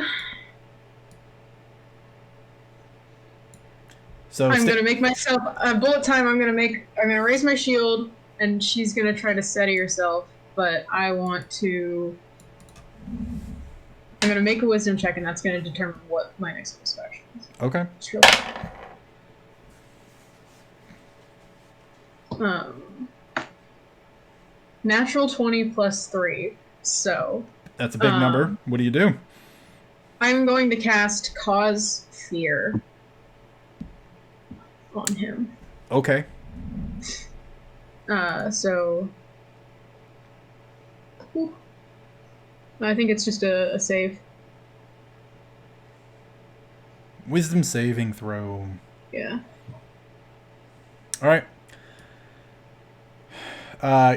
So I'm gonna make myself bullet time. I'm gonna raise my shield, and she's gonna try to steady herself. But I want to. I'm gonna make a wisdom check, and that's gonna determine what my next course of action is. Okay. Sure. Natural 20 plus 3. So. That's a big number. What do you do? I'm going to cast Cause Fear on him. Okay. So. Whew. I think it's just a save. Wisdom saving throw. Yeah. All right.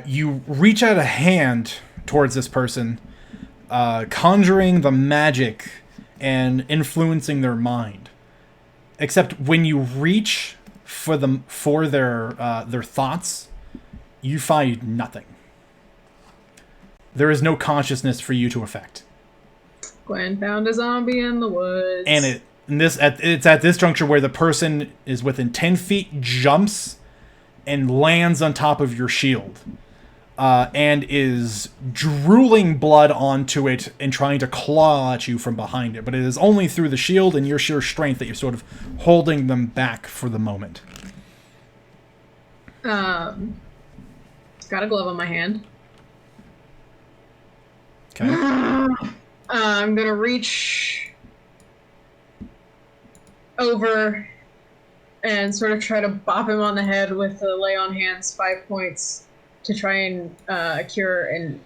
You reach out a hand towards this person, conjuring the magic and influencing their mind. Except when you reach for their thoughts, you find nothing. There is no consciousness for you to affect. Gwen found a zombie in the woods. And it's at this juncture where the person is within 10 feet, jumps, and lands on top of your shield. And is drooling blood onto it and trying to claw at you from behind it. But it is only through the shield and your sheer strength that you're sort of holding them back for the moment. Got a glove on my hand. Okay. I'm gonna reach over and sort of try to bop him on the head with the lay on hands 5 points to try and cure an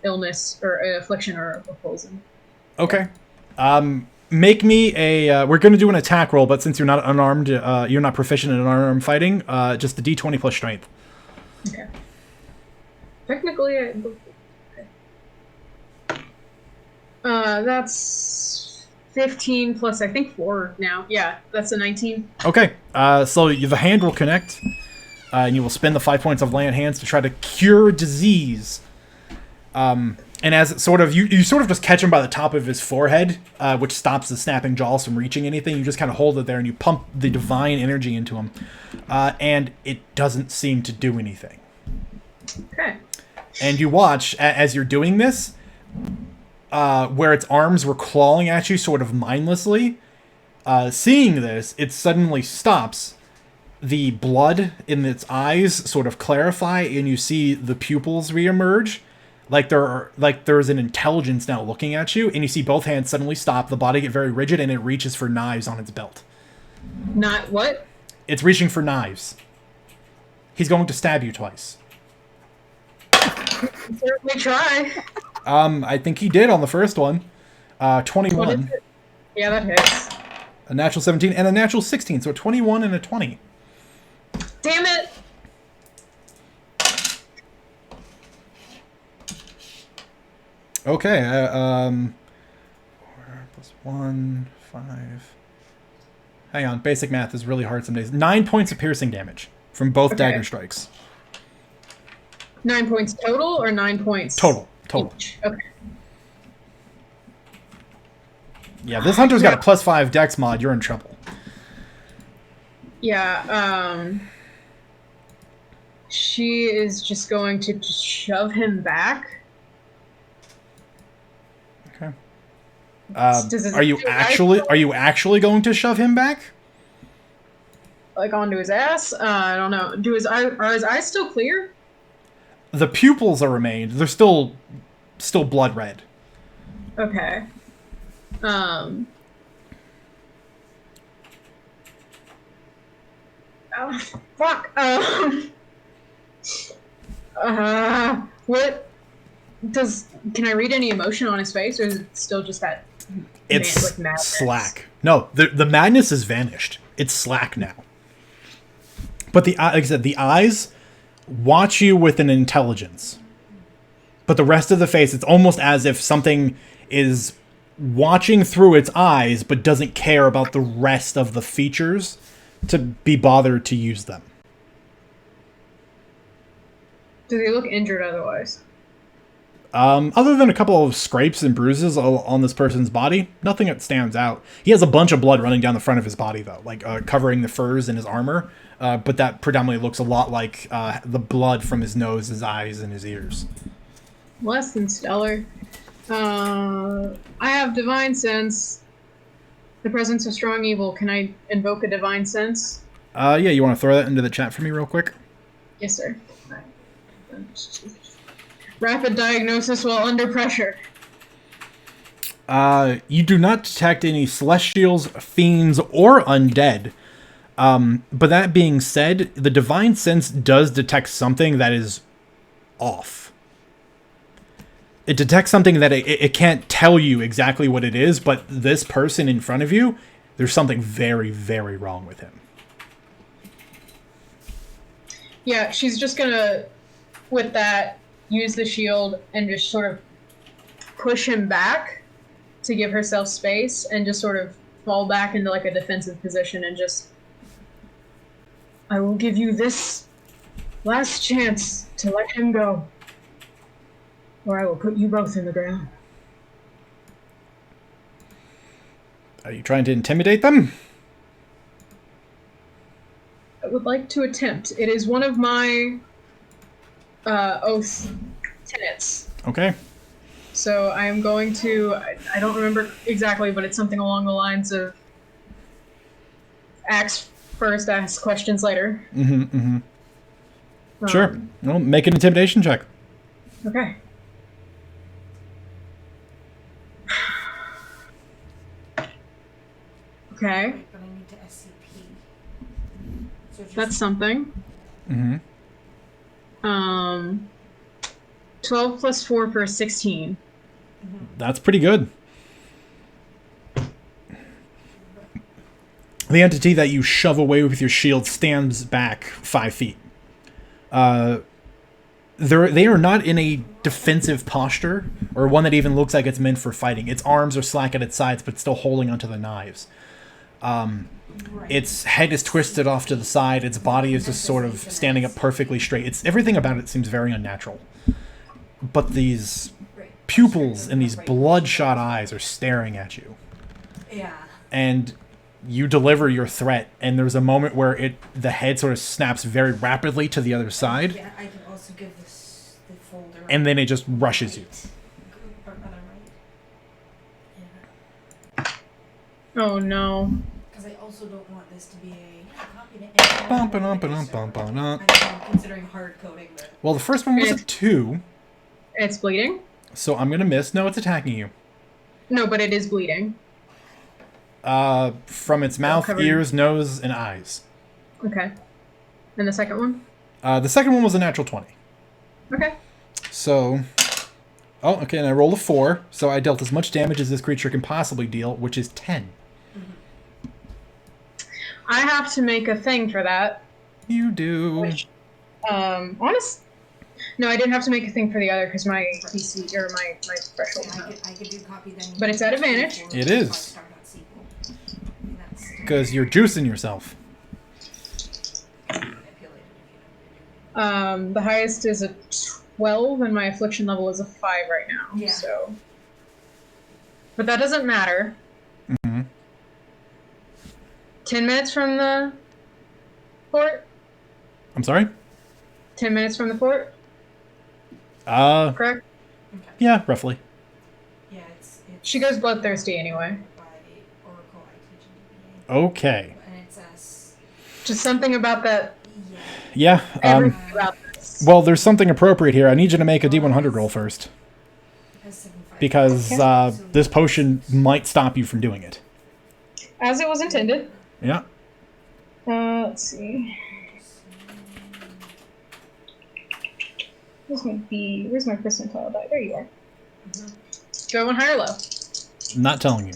illness or an affliction or a poison. Okay. Make me a... we're going to do an attack roll, but since you're not unarmed, you're not proficient in unarmed fighting, just a d20 plus strength. Okay. Technically, that's 15 plus, I think, 4 now. Yeah, that's a 19. Okay. So the hand will connect. and you will spend the 5 points of lay on hands to try to cure disease. And as it sort of, you sort of just catch him by the top of his forehead, which stops the snapping jaws from reaching anything. You just kind of hold it there and you pump the divine energy into him. And it doesn't seem to do anything. Okay. And you watch, as you're doing this, where its arms were clawing at you sort of mindlessly. Seeing this, it suddenly stops. The blood in its eyes sort of clarify, and you see the pupils reemerge. Like there's an intelligence now looking at you, and you see both hands suddenly stop, the body get very rigid, and it reaches for knives on its belt. Not what? It's reaching for knives. He's going to stab you twice. Certainly try. I think he did on the first one. 21. Yeah, that hits. A natural 17 and a natural 16, so a 21 and a 20. Damn it! Okay, 4 plus 1, 5. Hang on, basic math is really hard some days. 9 points of piercing damage from both dagger strikes. 9 points total or 9 points? Total. Each? Okay. Yeah, this hunter's got a +5 dex mod. You're in trouble. Yeah, she is just going to shove him back. Okay. Are you actually going to shove him back? Like onto his ass? I don't know. Are his eyes still clear? The pupils are remained. They're still blood red. Okay. Oh, fuck. What does? Can I read any emotion on his face, or is it still just that? It's madness? slack. No, the madness has vanished. It's slack now. But like I said, the eyes watch you with an intelligence. But the rest of the face, it's almost as if something is watching through its eyes, but doesn't care about the rest of the features to be bothered to use them. Do they look injured otherwise? Other than a couple of scrapes and bruises on this person's body, nothing that stands out. He has a bunch of blood running down the front of his body, though, like covering the furs in his armor. But that predominantly looks a lot like the blood from his nose, his eyes, and his ears. Less than stellar. I have divine sense. The presence of strong evil. Can I invoke a divine sense? Yeah, you want to throw that into the chat for me real quick? Yes, sir. Rapid diagnosis while under pressure. You do not detect any celestials, fiends, or undead. But that being said, the divine sense does detect something that is off. It detects something that it can't tell you exactly what it is, but this person in front of you, there's something very, very wrong with him. Yeah, she's just gonna, with that, use the shield and just sort of push him back to give herself space and just sort of fall back into like a defensive position and just, I will give you this last chance to let him go, or I will put you both in the ground. Are you trying to intimidate them? I would like to attempt. It is one of my oath tenets. Okay. So I am going to, I don't remember exactly, but it's something along the lines of acts first, ask questions later. Sure. Well, make an intimidation check. Okay. Okay. But I need to SCP. So That's something. 12 plus 4 for a 16. That's pretty good. The entity that you shove away with your shield stands back 5 feet. They are not in a defensive posture, or one that even looks like it's meant for fighting. Its arms are slack at its sides, but still holding onto the knives. Its head is twisted off to the side. Its body is just sort of standing up perfectly straight. It's everything about it seems very unnatural. But these pupils and these bloodshot eyes are staring at you. Yeah. And you deliver your threat, and there's a moment where the head sort of snaps very rapidly to the other side. Yeah, I can also give this the folder. And then it just rushes you. Or other right. Oh no. Because I also don't want this to be a copy to Bum, ba-dum, ba-dum, bum, ba-dum. I'm considering hard coding, but Well, the first one was a 2, It's bleeding? so I'm gonna miss. No, it's attacking you. No, but it is bleeding. From its mouth, covered. ears, nose, and eyes. Okay. And the second one? The second one was a natural 20. Okay. So... Oh, okay, and I rolled a 4, so I dealt as much damage as this creature can possibly deal, which is 10. I have to make a thing for that. You do. Which, honest? No, I didn't have to make a thing for the other because my PC or my threshold is yeah, not. I could do copy then. But it's at advantage. It is. Because you're juicing yourself. The highest is a 12, and my affliction level is a 5 right now. Yeah. So, but that doesn't matter. Mm-hmm. 10 minutes from the fort. I'm sorry? 10 minutes from the fort. Correct. Yeah, roughly. Yeah, it's She goes bloodthirsty anyway. by Oracle I teach in DBA. Okay. And it's us. Just something about that. Yeah, Everything about this. well, there's something appropriate here. I need you to make a D100 roll first. Because, this potion might stop you from doing it. As it was intended. Yeah. Let's see. Where's my percentile die? There you are. Do I want high or low? Not telling you.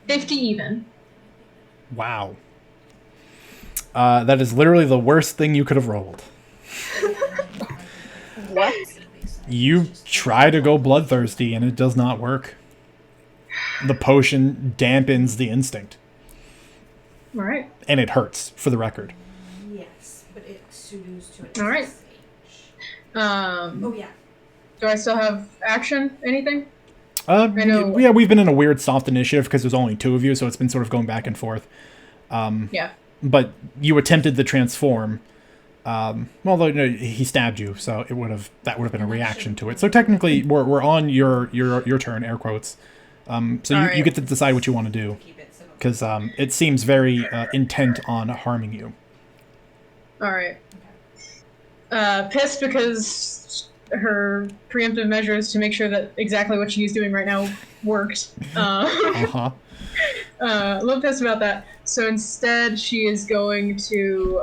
50 even. Wow. That is literally the worst thing you could have rolled. What? You try to go bloodthirsty, and it does not work. The potion dampens the instinct. Alright. And it hurts, for the record. Yes, but it sudos to it. Alright. Oh yeah. Do I still have action? Anything? Yeah, we've been in a weird soft initiative because there's only 2 of you, so it's been sort of going back and forth. Yeah. But you attempted the transform. Well, no, he stabbed you, so that would have been a reaction to it. So technically, we're on your turn, air quotes. So you get to decide what you want to do, because it seems very intent on harming you. All right. Pissed because her preemptive measures to make sure that exactly what she's doing right now worked. Uh-huh. A little pissed about that. So instead, she is going to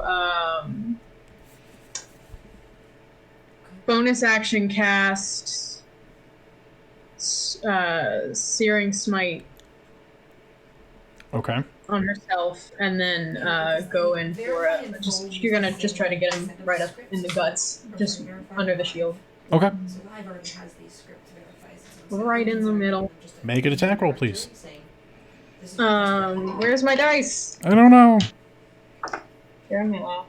bonus action cast Searing Smite Okay. on herself, and then go in for you're gonna just try to get him right up in the guts, just under the shield. Okay. So Live already has these scripts verified. Right in the middle. Make an attack roll, please. Where's my dice? I don't know. Here, in my lap.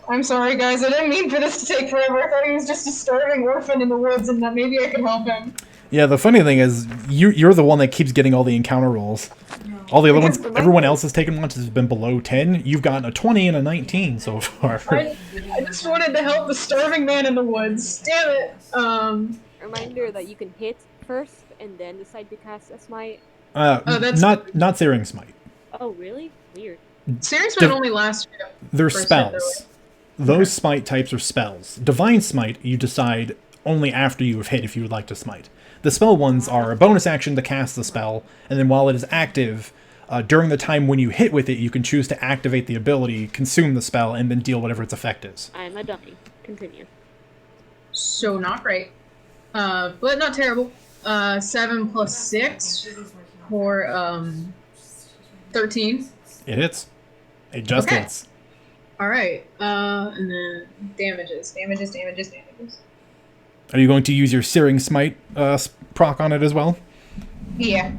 I'm sorry, guys. I didn't mean for this to take forever. I thought he was just a starving orphan in the woods, and that maybe I could help him. Yeah, the funny thing is, you're the one that keeps getting all the encounter rolls. All the other ones, everyone else has taken ones has been below 10. You've gotten a 20 and a 19 so far. I just wanted to help the starving man in the woods. Damn it. Reminder that you can hit first and then decide to cast a smite. That's not Searing Smite. Oh, really? Weird. Searing Smite only lasts. They're for a spells. Those smite types are spells. Divine Smite, you decide only after you have hit if you would like to smite. The spell ones are a bonus action to cast the spell, and then while it is active, during the time when you hit with it, you can choose to activate the ability, consume the spell, and then deal whatever its effect is. I'm a dummy. Continue. So not great. But not terrible. 7 plus 6 for 13. It hits. It just Okay. hits. Alright. And then damages. Are you going to use your Searing Smite proc on it as well? Yeah.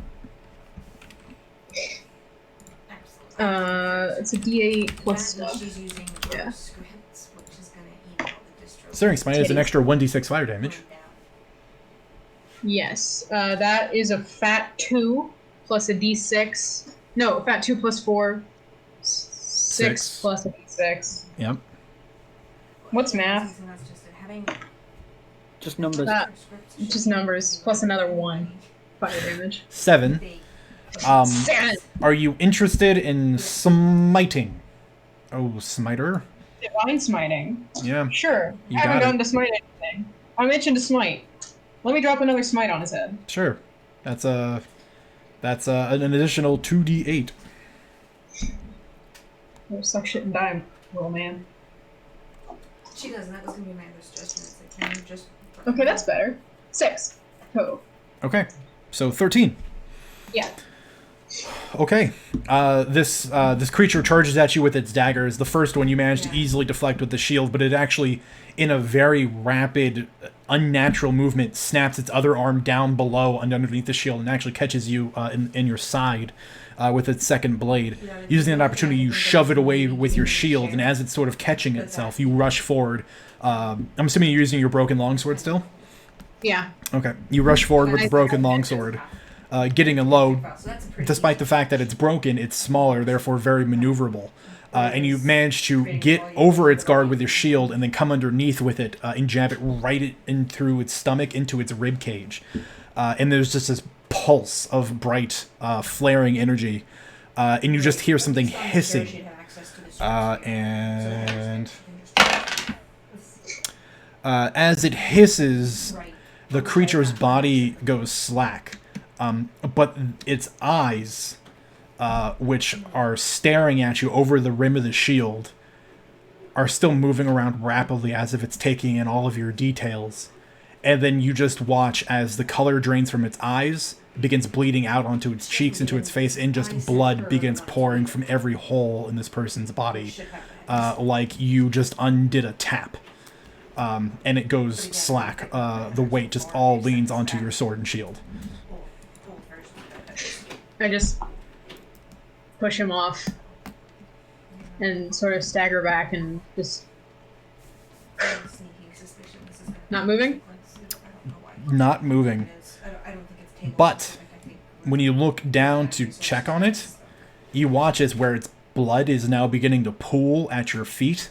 It's a D8 plus And stuff. she's using Yeah. our scripts, which is gonna eat all the distro. Searing Smite is an extra 1d6 fire damage. Yes. That is a fat 2 plus a D6. No, fat 2 plus 4. 6 plus a D6. Yep. What's math? Just numbers. Just numbers plus another 1 fire damage. 7. 7. Are you interested in smiting? Oh, smiter? Divine smiting. Yeah. Sure. You I haven't got gotten it. to smite anything. I'm itching to smite. Let me drop another smite on his head. Sure. That's an additional 2d8. Oh, suck shit and die, little man. She doesn't. That was gonna be my other suggestion. It's like, can you just... Okay, that's better. 6 total. Okay. So 13. Yeah. Okay. This creature charges at you with its daggers. The first one you managed to easily deflect with the shield, but it actually, in a very rapid, unnatural movement, snaps its other arm down below and underneath the shield and actually catches you in your side with its second blade. Using that opportunity, you shove it away with your shield, and as it's sort of catching itself, you rush forward. I'm assuming you're using your broken longsword still? Yeah. Okay. You rush forward with the broken longsword. Getting a low, despite the fact that it's broken, it's smaller, therefore very maneuverable. And you manage to get over its guard with your shield and then come underneath with it and jab it right in through its stomach into its rib cage. And there's just this pulse of bright, flaring energy. And you just hear something hissing. And as it hisses, the creature's body goes slack. But its eyes, which are staring at you over the rim of the shield, are still moving around rapidly as if it's taking in all of your details. And then you just watch as the color drains from its eyes, begins bleeding out onto its cheeks, into its face, and just blood begins pouring from every hole in this person's body, like you just undid a tap. And it goes slack. The weight just all leans onto your sword and shield. I just push him off and sort of stagger back and just not moving. Not moving. But when you look down to check on it, you watch as where its blood is now beginning to pool at your feet.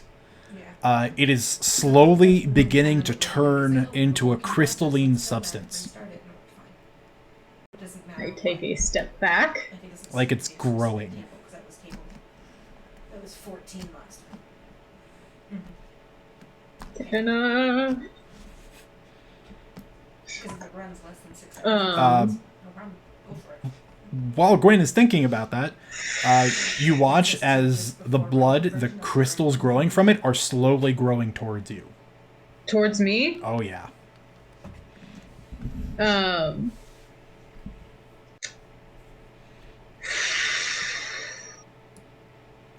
It is slowly beginning to turn into a crystalline substance. I take a step back. Like it's growing. That was 14 last time. And Because if it runs less than 6 seconds. um, No problem. Go for it. While Gwen is thinking about that, you watch as the blood, the crystals growing from it, are slowly growing towards you. towards me. Oh, yeah.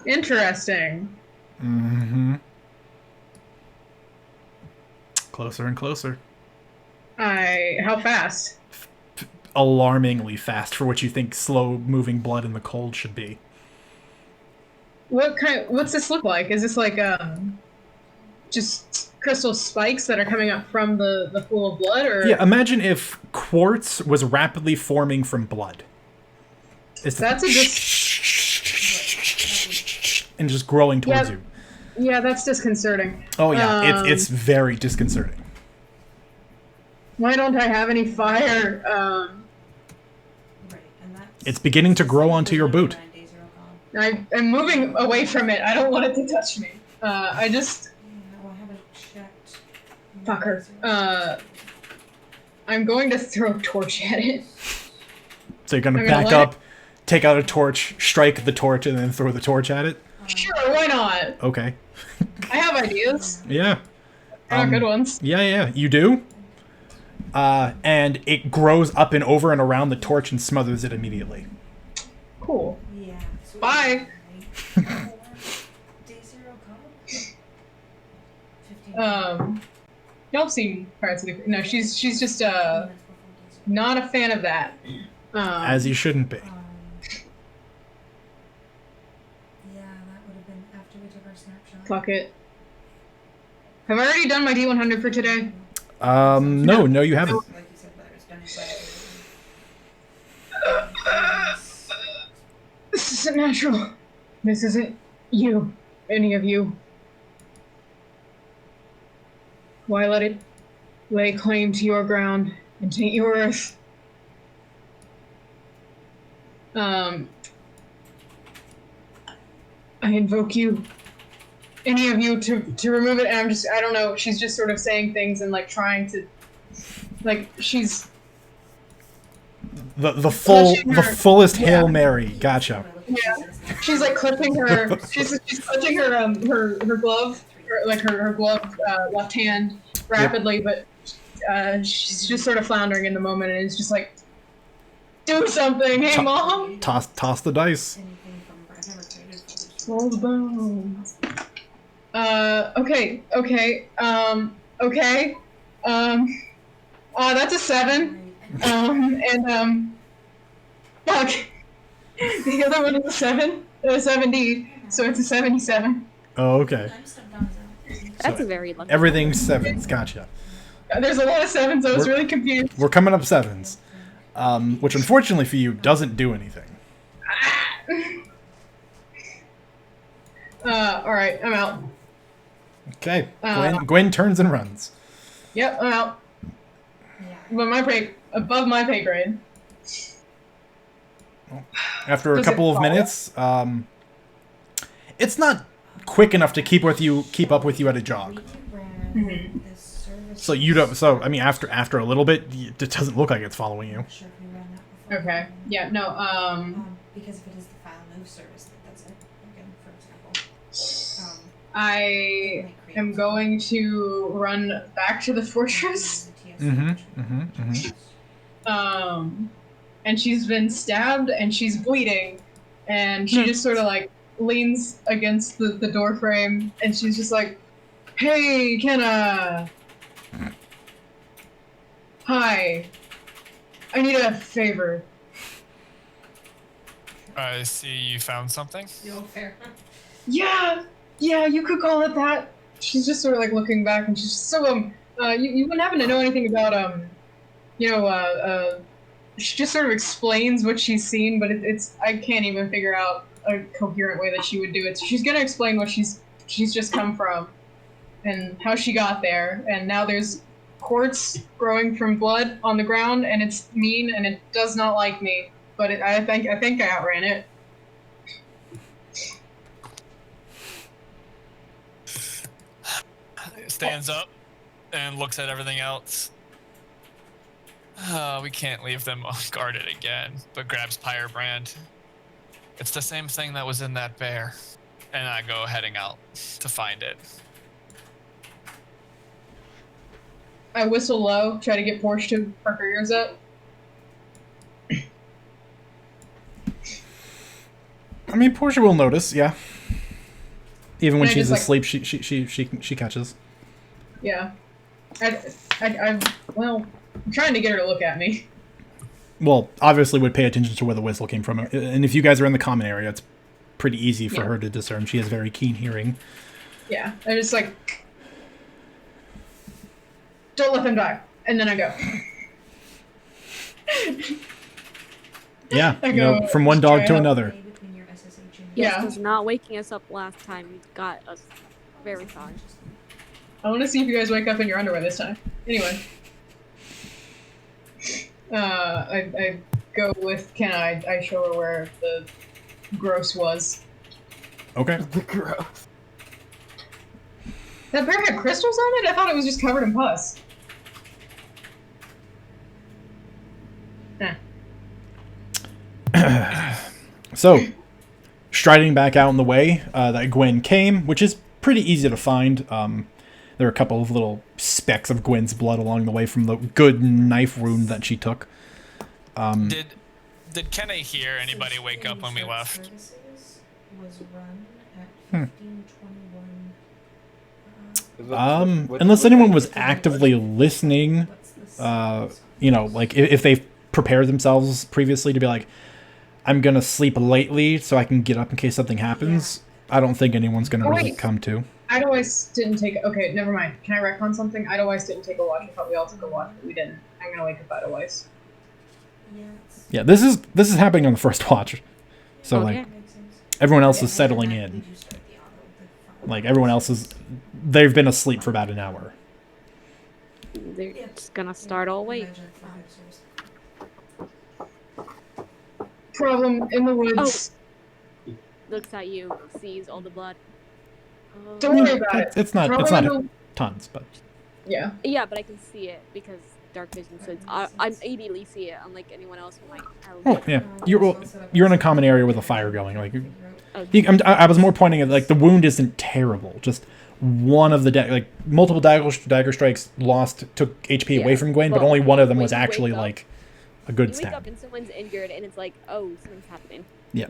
Interesting. Mm-hmm. Closer and closer. How fast? Alarmingly fast for what you think slow-moving blood in the cold should be. What's this look like? Is this like just crystal spikes that are coming up from the pool of blood, or Yeah, imagine if quartz was rapidly forming from blood. It's That's a and just growing towards you. Yeah, that's disconcerting. Oh yeah, it's very disconcerting. Why don't I have any fire? Right, and that's It's beginning to grow onto your boot. 9 days are all gone. I'm moving away from it. I don't want it to touch me. I just Yeah, well, I haven't checked. fucker. I'm going to throw a torch at it. So you're gonna I'm gonna back let up, take out a torch, strike the torch, and then throw the torch at it. Sure, why not? Okay. I have ideas. Yeah. They're not good ones. Yeah, you do. And it grows up and over and around the torch and smothers it immediately. Cool. Yeah. So Bye. 4 days are all gone. 15 Y'all have seen Pirates of the No, she's just minutes before days are not a fan of that. As you shouldn't be. fuck it. Have I already done my D100 for today? No, you haven't. Like you said, whether it's been by This isn't natural. This isn't you. Any of you. Why let it lay claim to your ground and taint your earth? I invoke you, any of you, to remove it. And I don't know, she's just sort of saying things and like trying to, like, she's The fullest yeah. Hail Mary. Gotcha. Yeah, she's like clutching her. She's clutching her glove, her glove left hand rapidly, but she's just sort of floundering in the moment, and it's just like, do something, hey mom. Toss the dice. Roll the bones. Okay. That's a 7. Fuck. The other one is a 7. 70, so it's a 77. Oh, okay. That's a very lucky. Everything's 7s. Gotcha. There's a lot of 7s, I was really confused. We're coming up 7s. Which unfortunately for you doesn't do anything. Alright, I'm out. Okay. Gwen turns and runs. Yep, I'm out. But above my pay grade. After a couple of minutes, it's not quick enough to keep up with you at a jog. Mm-hmm. So you don't. So I mean, after a little bit, it doesn't look like it's following you. Okay. Yeah. No. Because if it is the file move service, that's it. Again, for example. I am going to run back to the fortress. And she's been stabbed and she's bleeding, and she just sort of like leans against the door frame, and she's just like, "Hey, Kenna. Hi. I need a favor." I see you found something. Fair. Yeah, you could call it that. She's just sort of like looking back, and she's just so you wouldn't happen to know anything about she just sort of explains what she's seen, but it's I can't even figure out a coherent way that she would do it. So she's gonna explain what she's just come from, and how she got there, and now there's quartz growing from blood on the ground, and it's mean, and it does not like me. But I think I outran it. Stands up and looks at everything else. We can't leave them unguarded again, but grabs Pyrebrand. It's the same thing that was in that bear. And I go heading out to find it. I whistle low, try to get Porsche to perk her ears up. I mean, Portia will notice, yeah. Even when And I she's just, like- asleep, she catches. Yeah. Well, I'm trying to get her to look at me. Well, obviously would pay attention to where the whistle came from. And if you guys are in the common area, it's pretty easy for her to discern. She has very keen hearing. Yeah. I just like, don't let them die. And then I go. Yeah, I you know, go, from one dog to try out. another. Yes, Yeah. because not waking us up last time got us very far. I want to see if you guys wake up in your underwear this time. Anyway. I go with Kenna. I show her where the gross was. Okay. The gross. That bear had crystals on it? I thought it was just covered in pus. So, striding back out in the way that Gwen came, which is pretty easy to find. There are a couple of little specks of Gwen's blood along the way from the good knife wound that she took. Did Kenna hear anybody wake up when we left? Was run at 15:21. Unless anyone was actively listening, you know, like if they prepared themselves previously to be like, I'm gonna sleep lately so I can get up in case something happens. I don't think anyone's gonna really come to. Edelweiss didn't take. Okay, never mind. Can I retcon something? Edelweiss didn't take a watch. I thought we all took a watch, but we didn't. I'm gonna wake up Edelweiss. Yeah, Yeah, this is happening on the first watch. So Okay. like everyone else is settling in. Like everyone else they've been asleep for about an hour. They're just gonna start all wait. Problem in the woods. Looks at you, sees all the blood. Don't worry about it. It's not Problem in the- tons, but Yeah. Yeah, but I can see it because dark vision, so I immediately see it, unlike anyone else who might have. oh yeah, you're in a common area with a fire going. Like Okay. I was more pointing at like the wound isn't terrible. Just one of the multiple dagger strikes took HP away Yeah, from Gwen, but but only one of them when was you actually wake up- like a good You wake up stab. and someone's injured, and it's like, oh, something's happening. Yeah.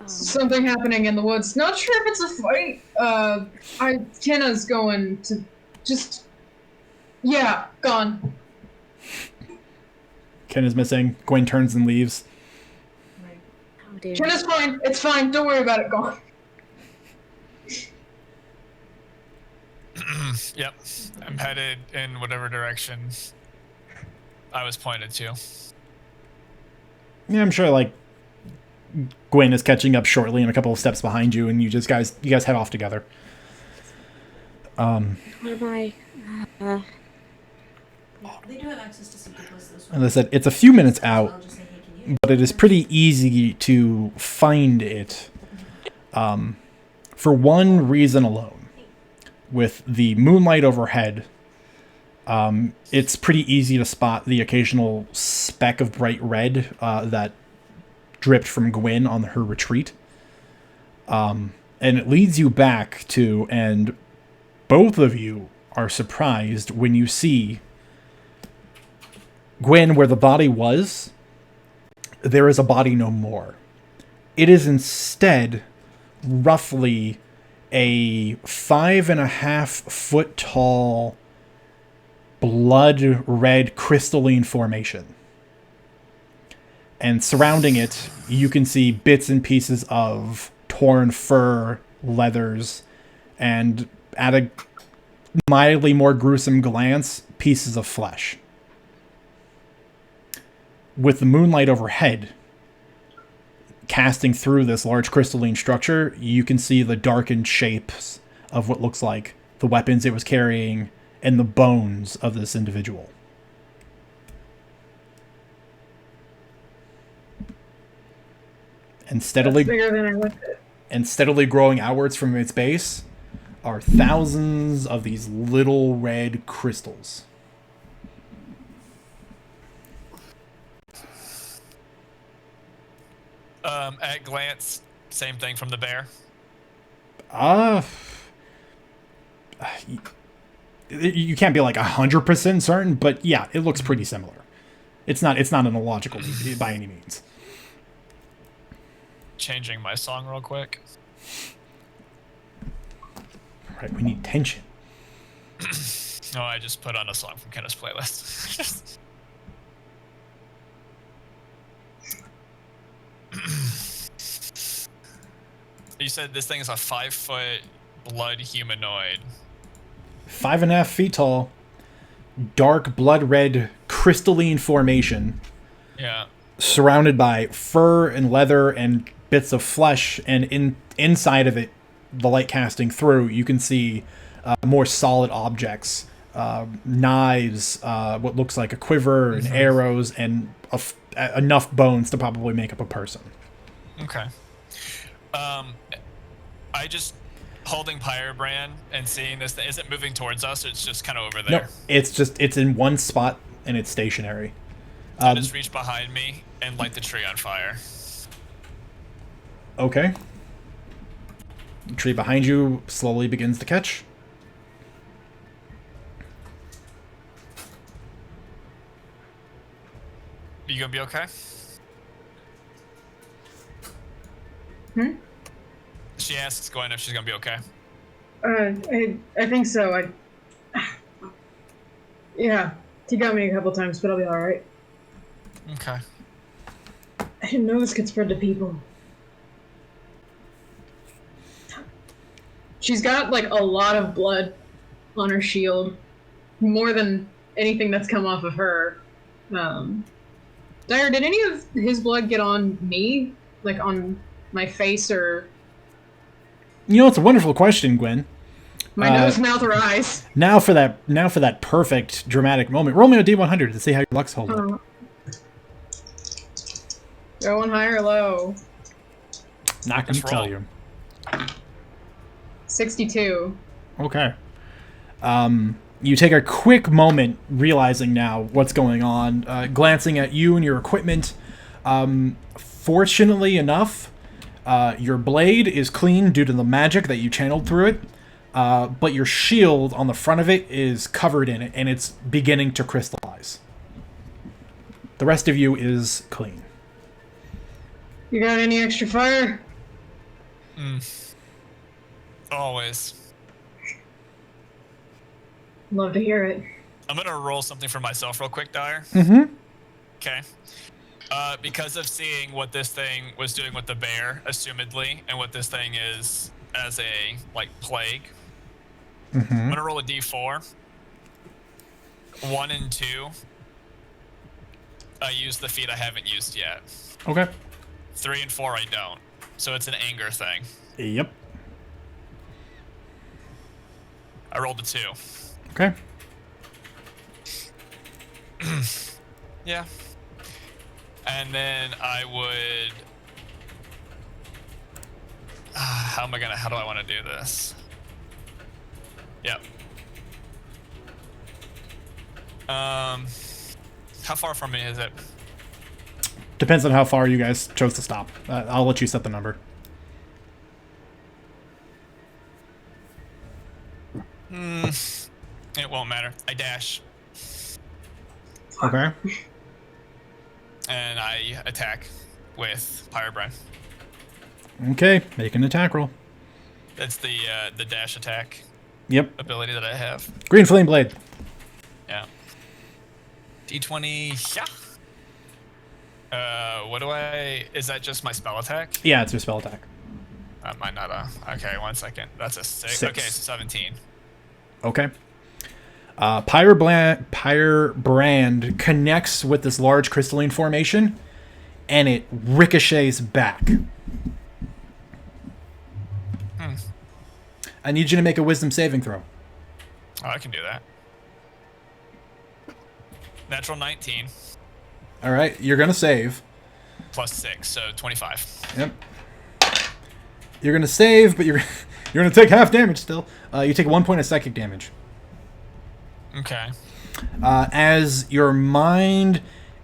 Something happening in the woods. Not sure if it's a fight. Kenna's going to just. Yeah, gone. Ken is missing. Gwen turns and leaves. Oh dear. Kenna's fine. It's fine. Don't worry about it. Gone. Yep. I'm headed in whatever direction I was pointed to. Yeah, I'm sure like Gwen is catching up shortly and a couple of steps behind you, and you guys head off together. What am I? They do have access to secret lists. As I said, it's a few minutes out, I'll just say, hey, can you? but it is pretty easy to find it for one reason alone. With the moonlight overhead, it's pretty easy to spot the occasional speck of bright red that dripped from Gwen on her retreat. And it leads you back to, and both of you are surprised when you see Gwen where the body was. There is a body no more. It is instead roughly a 5.5 foot tall blood red crystalline formation. And surrounding it, you can see bits and pieces of torn fur, leathers, and at a mildly more gruesome glance, pieces of flesh. With the moonlight overhead casting through this large crystalline structure, you can see the darkened shapes of what looks like the weapons it was carrying and the bones of this individual. And That's steadily bigger than I left it. and steadily growing outwards from its base are thousands of these little red crystals. At glance, same thing from the bear. You can't be like 100% certain, but yeah, it looks pretty similar. It's not an illogical by any means. Changing my song real quick. Right, we need tension. No, I just put on a song from Kenna's playlist. You said this thing is a 5-foot blood humanoid. 5.5 feet tall, dark blood red crystalline formation, Yeah. surrounded by fur and leather and bits of flesh, and inside of it, the light casting through, you can see more solid objects, knives, what looks like a quiver, and arrows, and enough bones to probably make up a person. Okay. I just holding Pyrebrand and seeing this thing. Is it moving towards us, or it's just kind of over there? No, it's in one spot and it's stationary. I just reach behind me and light the tree on fire. Okay. The tree behind you slowly begins to catch. You gonna be okay? She asks Gwen if she's gonna be okay. I think so. Yeah, he got me a couple times, but I'll be alright. Okay. I didn't know this could spread to people. She's got like a lot of blood on her shield, more than anything that's come off of her. Dyer, did any of his blood get on me, like on my face or You know, it's a wonderful question, Gwen. my nose, mouth, or eyes? Now for that perfect dramatic moment. Roll me a D100 to see how your luck's holding. Going high or low? Not gonna Just tell roll. you. 62. Okay. You take a quick moment realizing now what's going on, glancing at you and your equipment. Fortunately enough, your blade is clean due to the magic that you channeled through it, but your shield on the front of it is covered in it, and it's beginning to crystallize. The rest of you is clean. You got any extra fire? Always. Love to hear it. I'm gonna roll something for myself real quick, Dyer. Mm-hmm. Okay. Because of seeing what this thing was doing with the bear, assumedly, and what this thing is as a, like, plague, I'm gonna roll a d4. 1 and 2. I use the feat I haven't used yet. Okay. 3 and 4 I don't. So it's an anger thing. Yep. I rolled a 2. Okay. Yeah. And then I would... how do I want to do this? Yep. How far from me is it? Depends on how far you guys chose to stop. I'll let you set the number. It won't matter. I dash. Okay. And I attack with Pyrobrine. Okay, make an attack roll. That's the dash attack Yep. ability that I have. Green Flame Blade. Yeah. D20. Yeah. What do I... Is that just my spell attack? Yeah, it's your spell attack. That might not... Okay, 1 second. That's a 6. 6. Okay, so 17. Okay. Pyrebrand connects with this large crystalline formation, and it ricochets back. I need you to make a wisdom saving throw. Oh, I can do that. Natural 19 All right, you're gonna save. plus 6, so 25. Yep. You're gonna save, but you're gonna take half damage still. You take 1 point of psychic damage. Okay. As your mind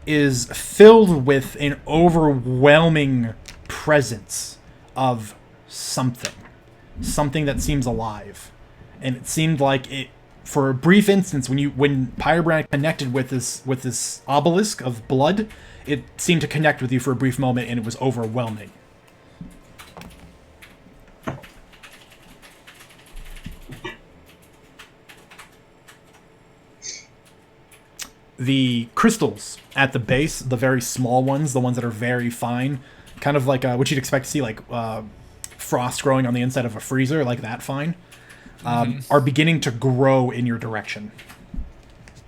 is filled with an overwhelming presence of something that seems alive, and it seemed like it for a brief instance when Pyrebrand connected with this obelisk of blood, it seemed to connect with you for a brief moment, and it was overwhelming. The crystals at the base, the very small ones, the ones that are very fine, kind of like what you'd expect to see, like frost growing on the inside of a freezer, like that fine, are beginning to grow in your direction.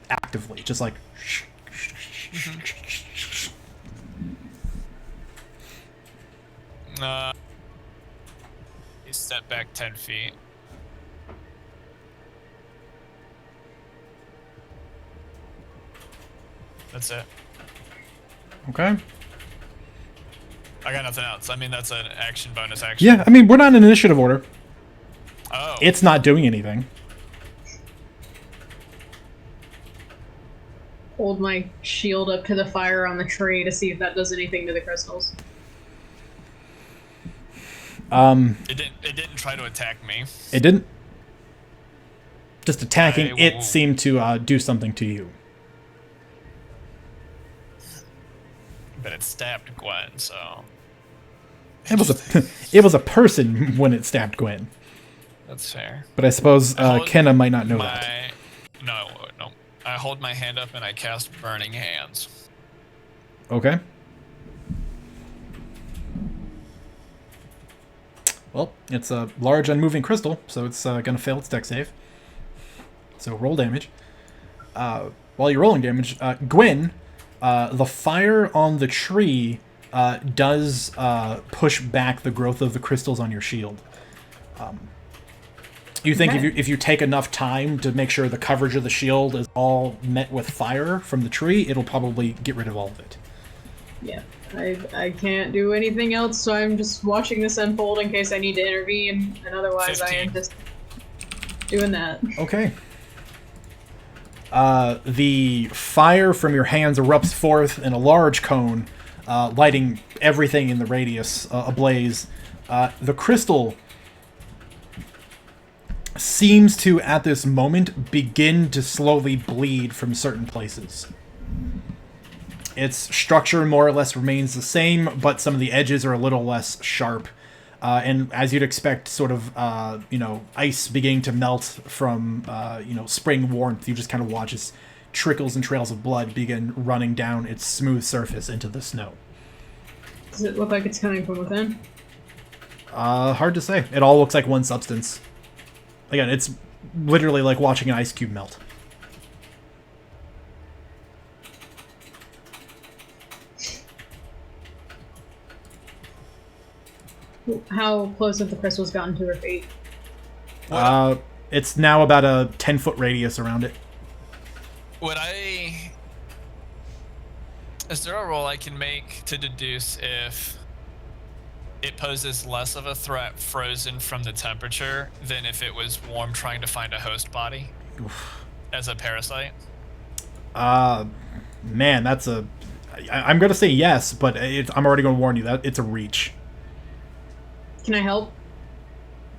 Actively, just like... You step back 10 feet. That's it. Okay. I got nothing else. I mean, that's an action bonus action. Yeah, I mean, we're not in initiative order. Oh. It's not doing anything. Hold my shield up to the fire on the tree to see if that does anything to the crystals. It didn't try to attack me. It didn't. Just attacking it seemed to do something to you. But it stabbed Gwen, so... It was a person when it stabbed Gwen. That's fair. But I suppose Kenna might not know that. No. I hold my hand up and I cast Burning Hands. Okay. Well, it's a large unmoving crystal, so it's going to fail its dex save. So roll damage. While you're rolling damage, Gwyn, the fire on the tree does push back the growth of the crystals on your shield. You think if you take enough time to make sure the coverage of the shield is all met with fire from the tree, it'll probably get rid of all of it. Yeah, I can't do anything else, so I'm just watching this unfold in case I need to intervene, and otherwise 15. I am just doing that. Okay. The fire from your hands erupts forth in a large cone, lighting everything in the radius ablaze. The crystal seems to, at this moment, begin to slowly bleed from certain places. Its structure more or less remains the same, but some of the edges are a little less sharp. And as you'd expect, sort of, ice beginning to melt from, spring warmth, you just kind of watch as trickles and trails of blood begin running down its smooth surface into the snow. Does it look like it's coming from within? Hard to say. It all looks like one substance. Again, it's literally like watching an ice cube melt. How close have the crystals gotten to her feet? It's now about a 10-foot radius around it. Is there a roll I can make to deduce if it poses less of a threat frozen from the temperature than if it was warm trying to find a host body? Oof. As a parasite? Man, that's a... I'm going to say yes, but I'm already going to warn you that it's a reach. Can I help?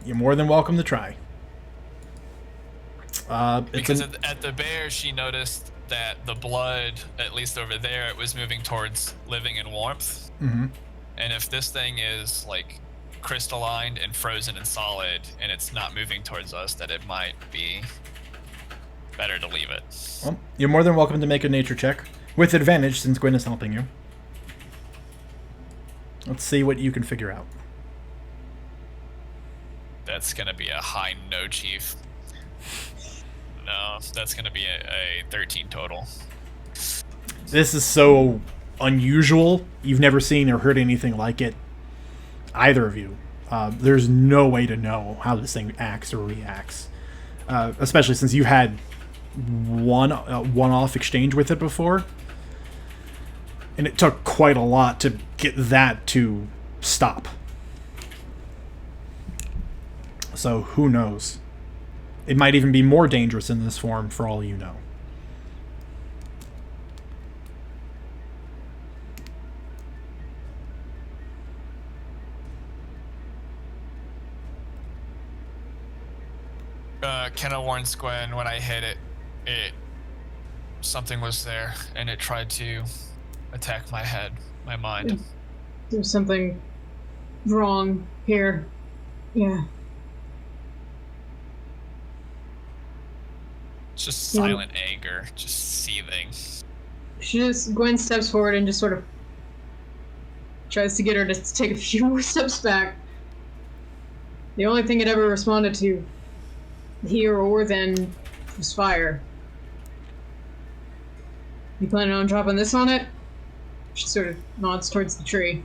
You're more than welcome to try. Because at the bear, she noticed that the blood, at least over there, it was moving towards living in warmth. Mm-hmm. And if this thing is like crystalline and frozen and solid, and it's not moving towards us, that it might be better to leave it. Well, you're more than welcome to make a nature check. With advantage, since Gwyn is helping you. Let's see what you can figure out. That's gonna be a high no, Chief. No, that's gonna be a 13 total. This is so unusual. You've never seen or heard anything like it. Either of you. There's no way to know how this thing acts or reacts. Especially since you had one-off exchange with it before. And it took quite a lot to get that to stop. So who knows? It might even be more dangerous in this form for all you know. Kenna warns Gwen when I hit it, something was there, and it tried to attack my head, my mind. There's something wrong here. Yeah. It's just silent anger, just seething. Gwen steps forward and just sort of tries to get her to take a few more steps back. The only thing it ever responded to here or then was fire. You planning on dropping this on it? She sort of nods towards the tree.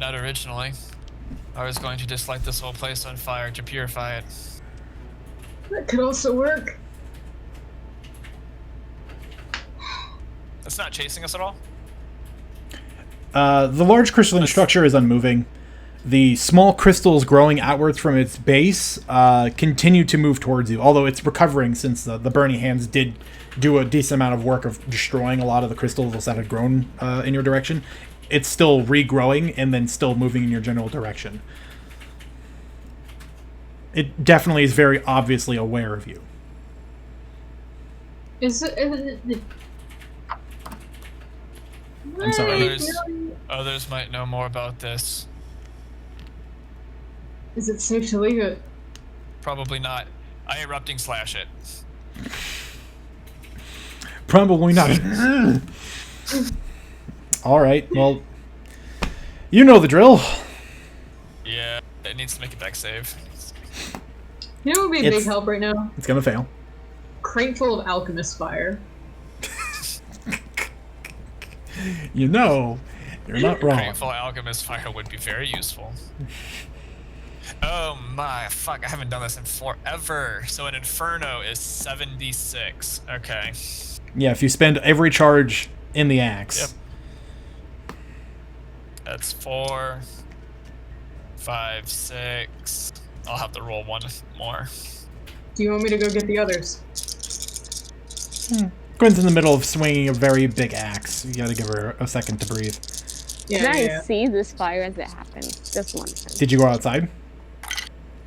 Not originally. I was going to just light this whole place on fire to purify it. That could also work. It's not chasing us at all? The large crystalline structure is unmoving. The small crystals growing outwards from its base continue to move towards you, although it's recovering since the burning hands did do a decent amount of work of destroying a lot of the crystals that had grown in your direction. It's still regrowing and then still moving in your general direction. It definitely is very obviously aware of you. I'm sorry. Others might know more about this. Is it safe to leave it? Probably not. I erupting slash it. Probably not. All right. Well, you know the drill. Yeah, it needs to make a deck save. You know what would be a big help right now? It's gonna fail. Crate full of alchemist fire. You know, you're not wrong. Grateful Alchemist Fire would be very useful. Oh my, fuck, I haven't done this in forever. So an Inferno is 76. Okay. Yeah, if you spend every charge in the axe. Yep. That's 4, 5, 6. I'll have to roll one more. Do you want me to go get the others? Gwen's in the middle of swinging a very big axe. You gotta give her a second to breathe. Can I see this fire as it happens? Just one second. Did you go outside?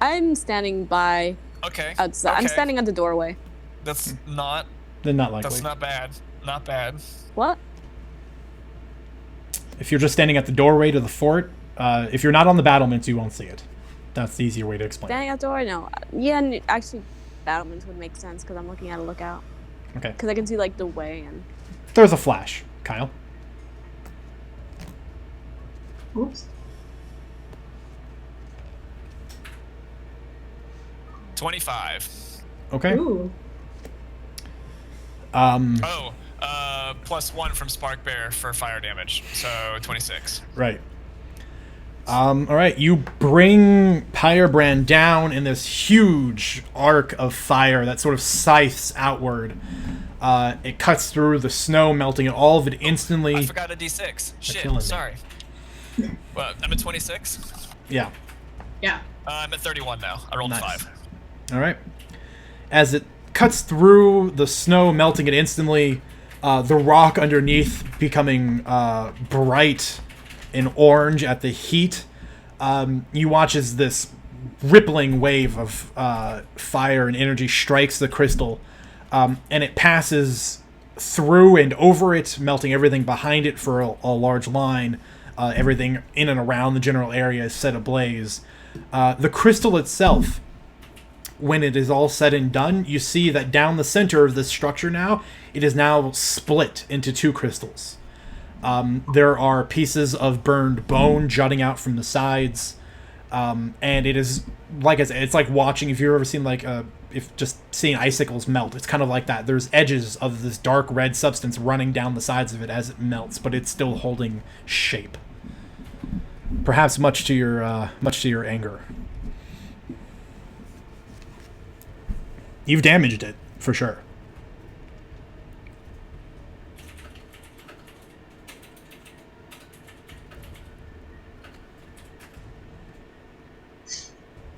I'm standing by. Okay. Outside. Okay. I'm standing at the doorway. That's not. Then not likely. That's not bad. Not bad. What? If you're just standing at the doorway to the fort, if you're not on the battlements, you won't see it. That's the easier way to explain. Standing at the door? No. Yeah, actually, battlements would make sense because I'm looking at a lookout. Okay. Because I can see like the way and. There's a flash, Kyle. Oops. 25. Okay. Ooh. Plus 1 from Spark Bear for fire damage, so 26. Right. All right, you bring Pyrebrand down in this huge arc of fire that sort of scythes outward. It cuts through the snow, melting all of it instantly. I forgot a d6. Shit, sorry. Well, I'm at 26? Yeah. Yeah. I'm at 31 now. I rolled a 5. All right. As it cuts through the snow, melting it instantly, the rock underneath becoming bright and orange at the heat. You watch as this rippling wave of fire and energy strikes the crystal, and it passes through and over it, melting everything behind it for a large line. Everything in and around the general area is set ablaze. The crystal itself, when it is all said and done, you see that down the center of this structure now, it is now split into 2 crystals. There are pieces of burned bone jutting out from the sides, and it is, like I said, it's like watching, if you've ever seen if just seeing icicles melt, it's kind of like that. There's edges of this dark red substance running down the sides of it as it melts, but it's still holding shape. Perhaps much to your anger. You've damaged it, for sure.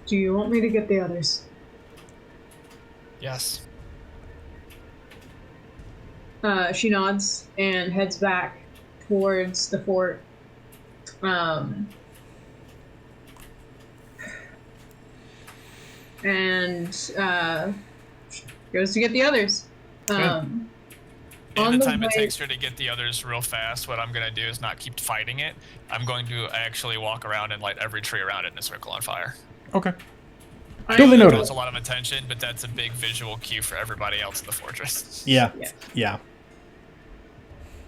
Do you want me to get the others? Yes. She nods and heads back towards the fort. And goes to get the others. In the time it takes her to get the others real fast, what I'm going to do is not keep fighting it. I'm going to actually walk around and light every tree around it in a circle on fire. Okay. Duly noted. Draws a lot of attention, but that's a big visual cue for everybody else in the fortress. Yeah. It's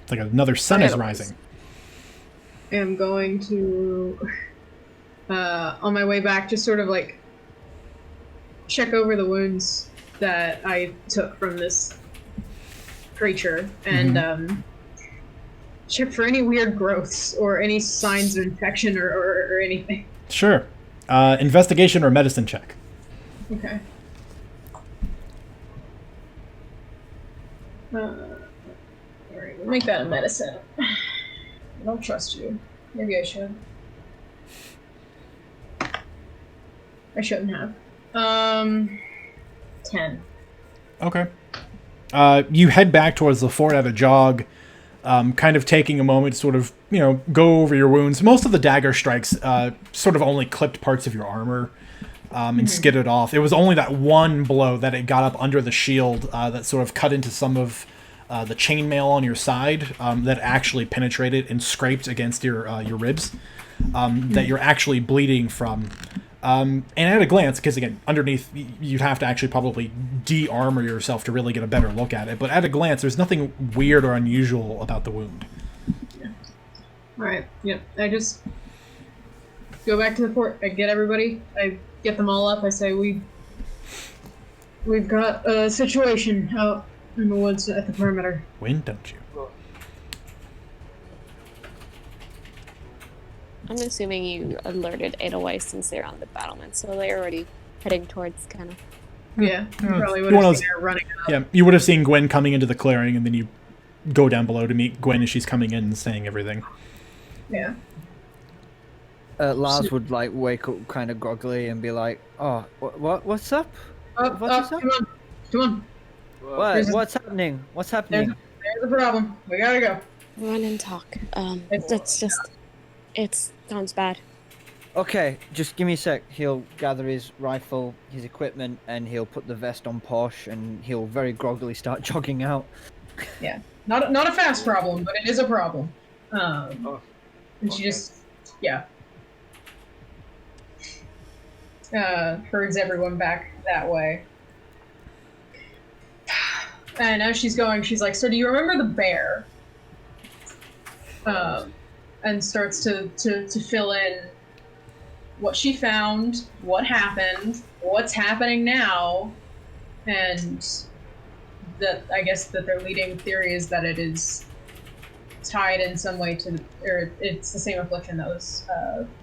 like another sun is rising. I am going to, on my way back, just sort of like check over the wounds that I took from this creature and check for any weird growths or any signs of infection or anything. Sure. Investigation or medicine check. Okay. Alright, we'll make that a medicine. I don't trust you. Maybe I should. I shouldn't have. 10. Okay. You head back towards the fort at a jog, kind of taking a moment to sort of, go over your wounds. Most of the dagger strikes sort of only clipped parts of your armor and skidded off. It was only that one blow that it got up under the shield that sort of cut into some of the chainmail on your side that actually penetrated and scraped against your ribs that you're actually bleeding from. And at a glance, because again, underneath, you'd have to actually probably de-armor yourself to really get a better look at it. But at a glance, there's nothing weird or unusual about the wound. Alright, yep. I just go back to the fort. I get everybody. I get them all up. I say, we've got a situation out in the woods at the perimeter. Gwyn, don't you? I'm assuming you alerted 808 since they're on the battlement, so they're already heading towards kind of. Yeah, you probably would have seen her running up. Yeah, you would have seen Gwyn coming into the clearing, and then you go down below to meet Gwyn as she's coming in and saying everything. Yeah. Lars would like wake up kind of groggily and be like, "Oh, what's up? Up, What's up, up? come on. What's happening? What's happening?" There's a problem. We gotta go. Run and talk. It sounds bad. Okay, just give me a sec. He'll gather his rifle, his equipment, and he'll put the vest on Porsche, and he'll very groggily start jogging out. Yeah. Not a fast problem, but it is a problem. And she just, yeah. Herds everyone back that way. And as she's going, she's like, "So do you remember the bear?" And starts to fill in what she found, what happened, what's happening now, and that I guess that their leading theory is that it is tied in some way to, or it's the same affliction that was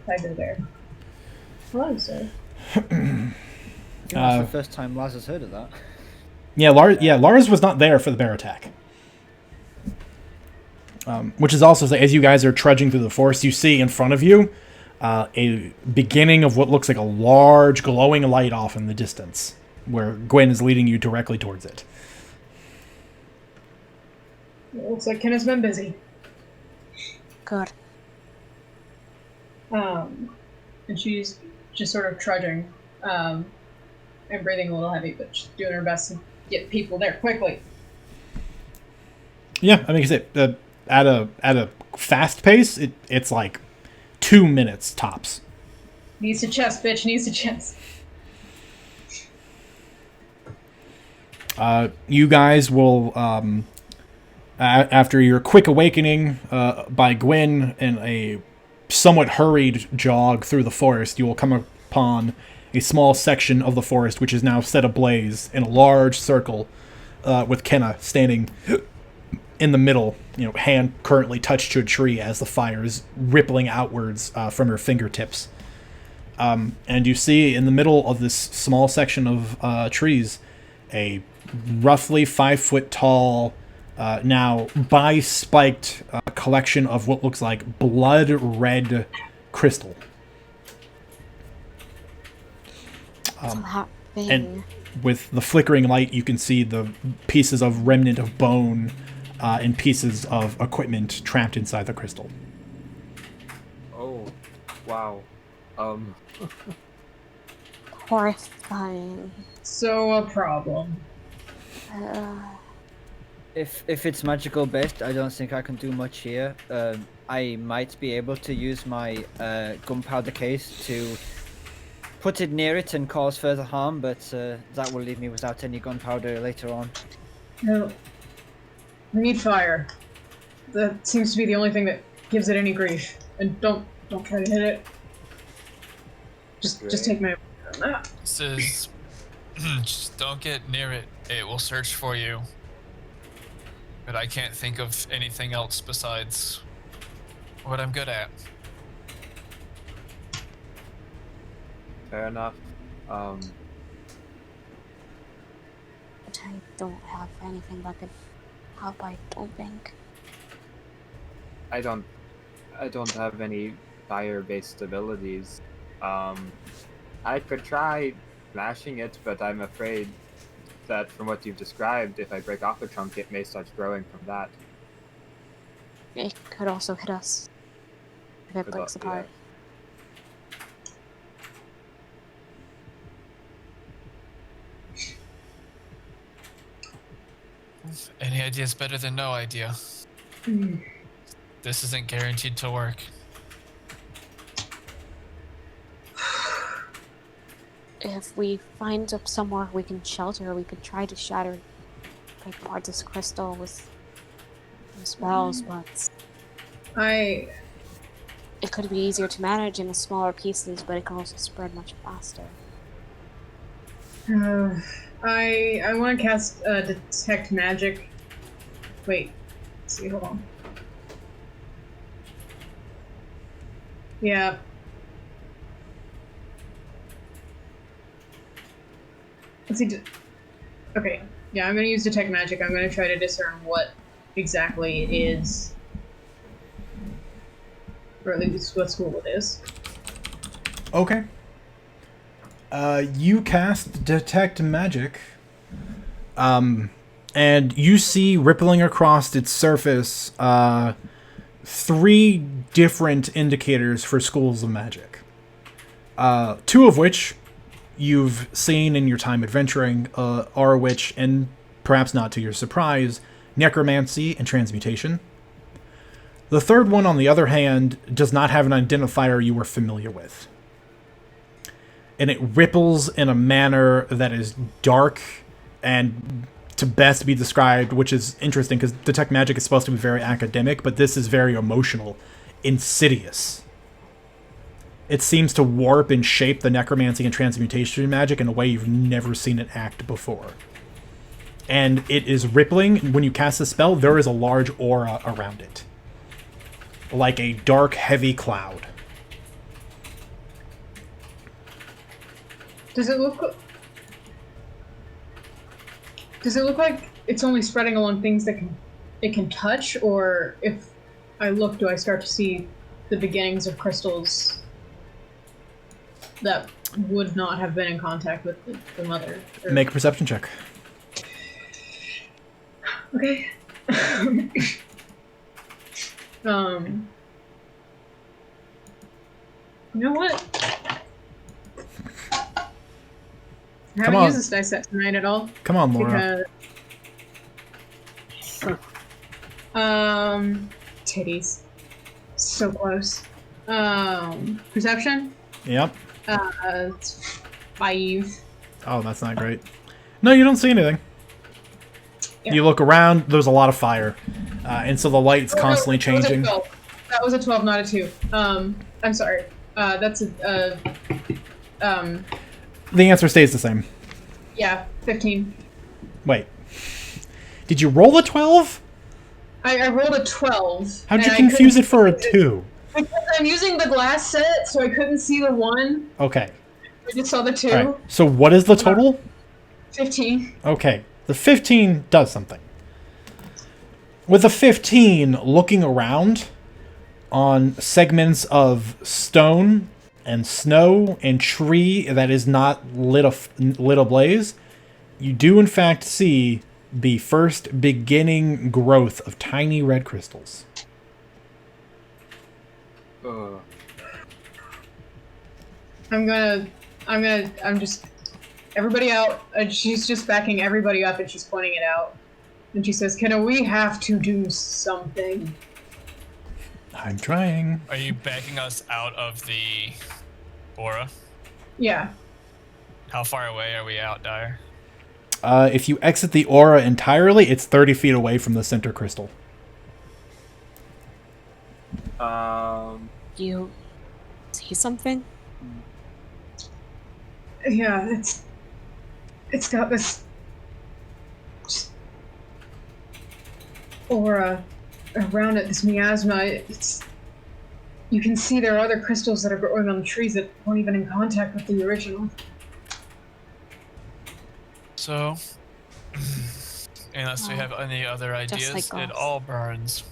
tied to the bear. Hello, sir. That's the first time Lars has heard of that. Yeah, Lars was not there for the bear attack. Which is also, as you guys are trudging through the forest, you see in front of you a beginning of what looks like a large glowing light off in the distance, where Gwyn is leading you directly towards it. It looks like Ken has been busy. Good. And she's just sort of trudging, and breathing a little heavy, but she's doing her best to get people there quickly. Yeah, I mean, at a fast pace, it's like 2 minutes tops. Needs to chest, bitch. Needs to chest. You guys will, after your quick awakening by Gwyn and a somewhat hurried jog through the forest, you will come upon a small section of the forest which is now set ablaze in a large circle, with Kenna standing in the middle, hand currently touched to a tree as the fire is rippling outwards from her fingertips. And you see in the middle of this small section of trees a roughly 5 foot tall, now bi-spiked collection of what looks like blood red crystal. It's a hot thing. And with the flickering light, you can see the pieces of remnant of bone and pieces of equipment trapped inside the crystal. Oh, wow. Horrifying. So a problem. If it's magical based, I don't think I can do much here. I might be able to use my gunpowder case to put it near it and cause further harm, but that will leave me without any gunpowder later on. No. We need fire. That seems to be the only thing that gives it any grief. And don't try to hit it. Just take my word on that. This is... just don't get near it. It will search for you. But I can't think of anything else besides what I'm good at. Fair enough. But I don't have anything that could help, I don't think. I don't have any fire-based abilities. I could try smashing it, but I'm afraid that from what you've described, if I break off a chunk, it may start growing from that. It could also hit us if it Good breaks luck, apart. Any idea is better than no idea. This isn't guaranteed to work. if we find somewhere we can shelter, we could try to shatter big parts of this crystal with spells, but I it could be easier to manage in smaller pieces, but it can also spread much faster. I want to cast detect magic. Wait, let's see, hold on. Yeah. Let's see. Okay. Yeah, I'm gonna use detect magic. I'm gonna try to discern what exactly it is, or at least what school it is. Okay. You cast detect magic, and you see rippling across its surface 3 different indicators for schools of magic. 2 of which you've seen in your time adventuring, are which, and perhaps not to your surprise, necromancy and transmutation. The third one, on the other hand, does not have an identifier you are familiar with. And it ripples in a manner that is dark and to best be described, which is interesting because detect magic is supposed to be very academic, but this is very emotional, insidious. It seems to warp and shape the necromancy and transmutation magic in a way you've never seen it act before. And it is rippling. When you cast the spell, there is a large aura around it, like a dark, heavy cloud. Does it look like it's only spreading along things that it can touch, or if I look, do I start to see the beginnings of crystals that would not have been in contact with the mother? Or... Make a perception check. Okay. You know what? I haven't used this dice set tonight at all. Come on, Laura. Because... titties. So close. Perception? Yep. It's 5. Oh, that's not great. No, you don't see anything. Yeah. You look around, there's a lot of fire. And so the light's constantly changing. That was a 12, not a 2. I'm sorry. That's a, The answer stays the same. yeah, 15. Wait. Did you roll a 12? I rolled a 12. How'd you confuse it for a 2? Because I'm using the glass set, so I couldn't see the 1. Okay. I just saw the 2. All right. So what is the total? 15. Okay. The 15 does something. With the 15, looking around on segments of stone and snow and tree that is not lit ablaze, you do in fact see the first beginning growth of tiny red crystals. I'm just, everybody out. She's just backing everybody up and she's pointing it out. And she says, we have to do something. I'm trying. Are you backing us out of the aura? Yeah. How far away are we out, Dyer? If you exit the aura entirely, it's 30 feet away from the center crystal. You see something? Yeah, it's got this aura around it, this miasma. You can see there are other crystals that are growing on the trees that weren't even in contact with the original. So, unless we have any other ideas, like it all burns.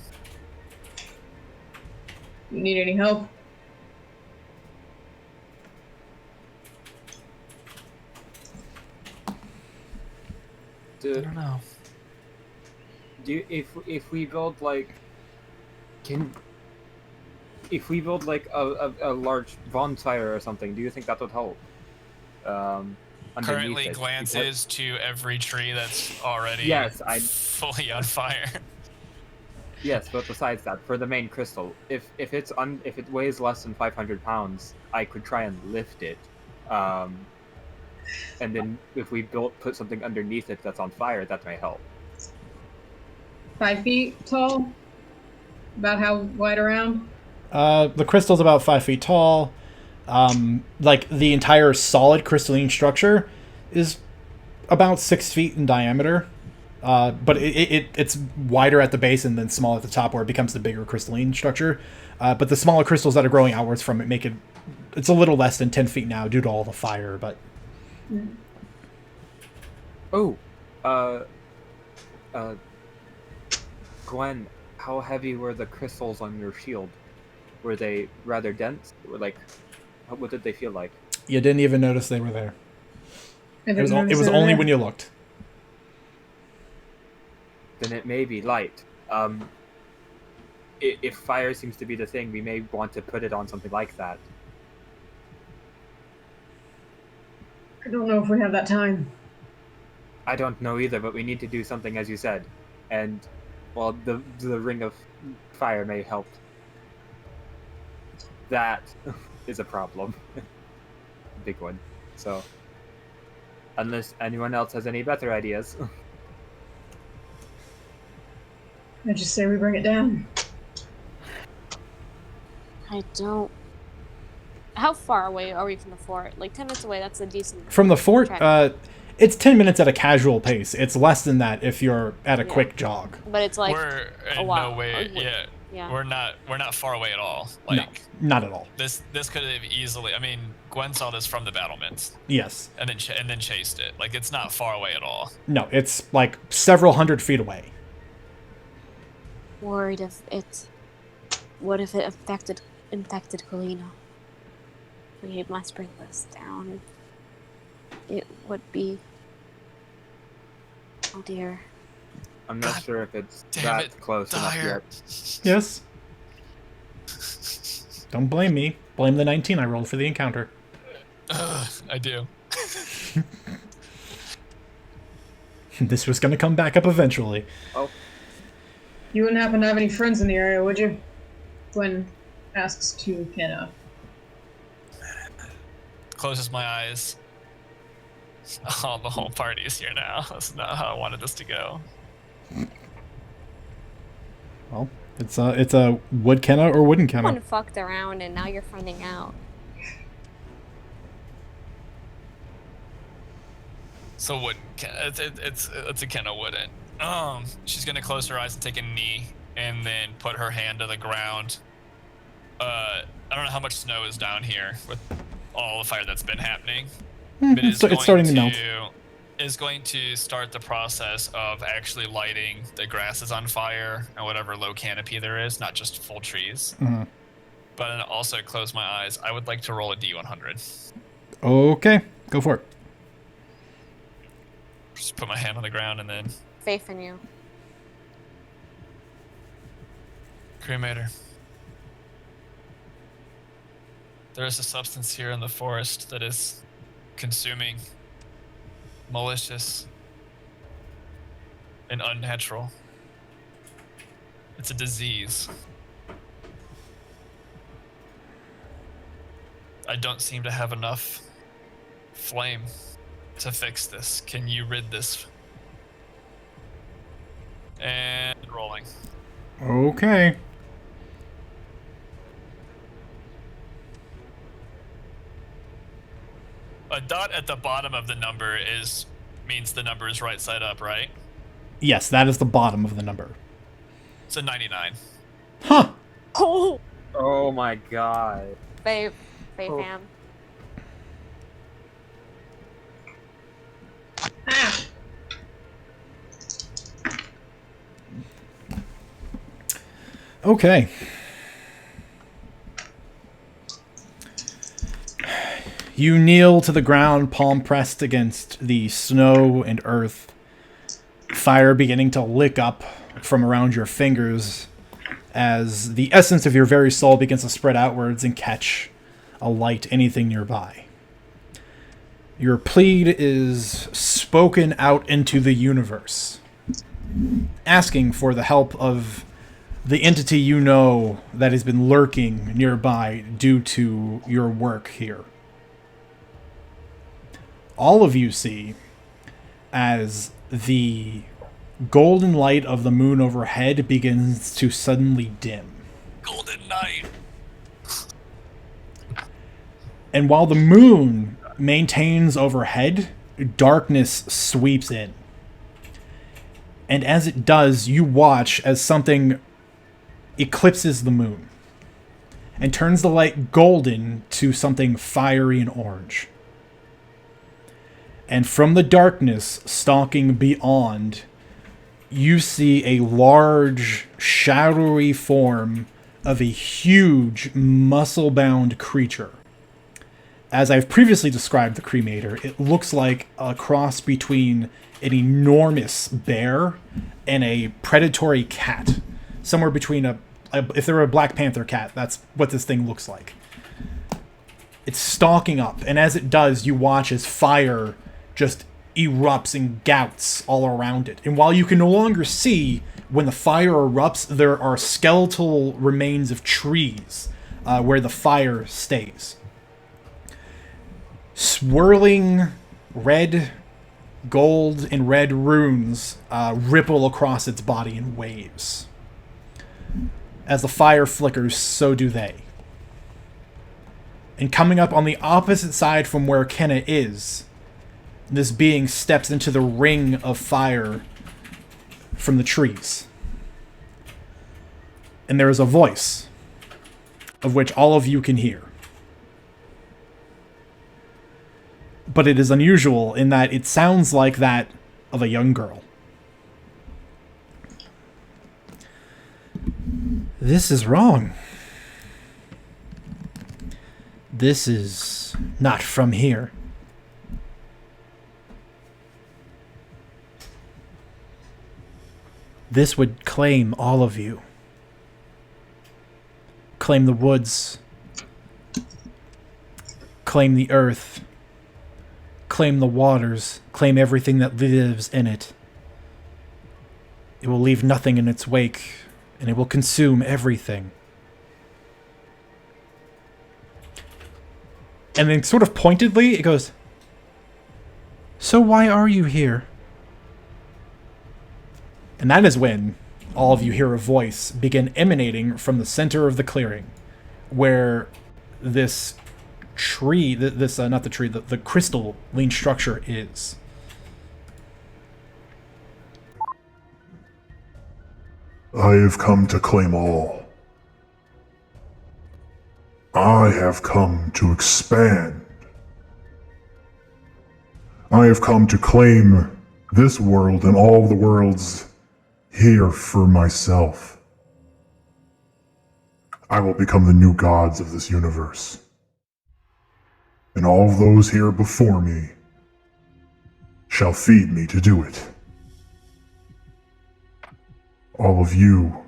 You need any help? I don't know. If we build like a large bonfire or something, do you think that would help? Currently glances to every tree that's already fully on fire. Yes, but besides that, for the main crystal, if it weighs less than 500 pounds, I could try and lift it, And then if we put something underneath it that's on fire, that may help. 5 feet tall? About how wide around? The crystal's about 5 feet tall. Like the entire solid crystalline structure is about 6 feet in diameter. But it's wider at the base and then small at the top where it becomes the bigger crystalline structure. But the smaller crystals that are growing outwards from it make it's a little less than 10 feet now due to all the fire, but... Oh, Gwen, how heavy were the crystals on your shield? Were they rather dense? What did they feel like? You didn't even notice they were there. It It was only when you looked. Then it may be light. If fire seems to be the thing, we may want to put it on something like that. I don't know if we have that time. I don't know either, but we need to do something, as you said. And, well, the ring of fire may help. That is a problem. Big one. So, unless anyone else has any better ideas. I just say we bring it down. I don't. How far away are we from the fort? Like 10 minutes away. That's a decent. From the fort, trek. It's 10 minutes at a casual pace. It's less than that if you're at a quick jog. But it's like We're a in while. no way. Yeah. Yeah. We're not far away at all. No, Like not at all. this could have easily. I mean, Gwen saw this from the battlements Yes. and then chased it. Like it's not far away at all. No, it's like several hundred feet away. Worried if it. What if it infected Kalina? We must bring this down. It would be. Oh dear. I'm not sure if it's Damn that it, close enough Dyer. yet. Yes. Don't blame me. Blame the 19 I rolled for the encounter. I do. This was going to come back up eventually. Oh, You wouldn't happen to have any friends in the area, would you? Gwen asks to Kenna. Closes my eyes. Oh, the whole party is here now. That's not how I wanted this to go. Well, it's a would Kenna or wouldn't Kenna. Someone fucked around and now you're finding out. So would it's a Kenna wouldn't. She's gonna close her eyes and take a knee, and then put her hand to the ground. I don't know how much snow is down here with all the fire that's been happening. But It's starting to melt. Is going to start the process of actually lighting the grasses on fire and whatever low canopy there is, not just full trees. Mhm. But then also close my eyes. I would like to roll a D100. Okay, go for it. Just put my hand on the ground and then Faith in you. cremator. There is a substance here in the forest that is consuming, malicious, and unnatural. It's a disease. I don't seem to have enough flame to fix this. Can you rid this? And rolling. Okay. A dot at the bottom of the number means the number is right side up, right? Yes, that is the bottom of the number. It's a 99. Huh. Oh! oh my god. Faith Oh. ham. Ah! Okay. You kneel to the ground, palm pressed against the snow and earth. Fire beginning to lick up from around your fingers as the essence of your very soul begins to spread outwards and catch, alight anything nearby. Your plead is spoken out into the universe, asking for the help of the entity you know that has been lurking nearby due to your work here. all of you see as the golden light of the moon overhead begins to suddenly dim. Golden night. And while the moon maintains overhead, darkness sweeps in. And as it does, you watch as something eclipses the moon and turns the light golden to something fiery and orange. And from the darkness stalking beyond, you see a large, shadowy form of a huge, muscle-bound creature. As I've previously described the cremator, it looks like a cross between an enormous bear and a predatory cat. Somewhere between if there were a Black Panther cat, that's what this thing looks like. It's stalking up, and as it does, you watch as fire just erupts in gouts all around it. And while you can no longer see when the fire erupts, there are skeletal remains of trees where the fire stays. Swirling red, gold, and red runes ripple across its body in waves. As the fire flickers, so do they. And coming up on the opposite side from where Kenna is, this being steps into the ring of fire from the trees. And there is a voice, of which all of you can hear. But it is unusual in that it sounds like that of a young girl. This is wrong. This is not from here. This would claim all of you. Claim the woods. Claim the earth. Claim the waters. Claim everything that lives in it. It will leave nothing in its wake, and it will consume everything. And then sort of pointedly, it goes, "So why are you here?" And that is when all of you hear a voice begin emanating from the center of the clearing, where this tree, the crystalline structure is. I have come to claim all. I have come to expand. I have come to claim this world and all the worlds here for myself. I will become the new gods of this universe. And all of those here before me shall feed me to do it. All of you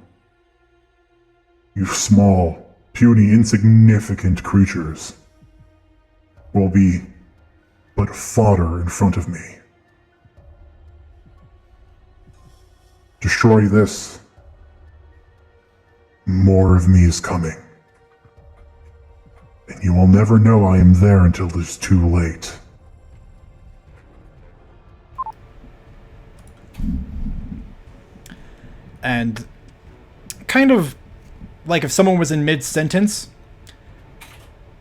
small, puny, insignificant creatures, will be but fodder in front of me. Destroy this. More of me is coming. And you will never know I am there until it is too late. And kind of like if someone was in mid-sentence,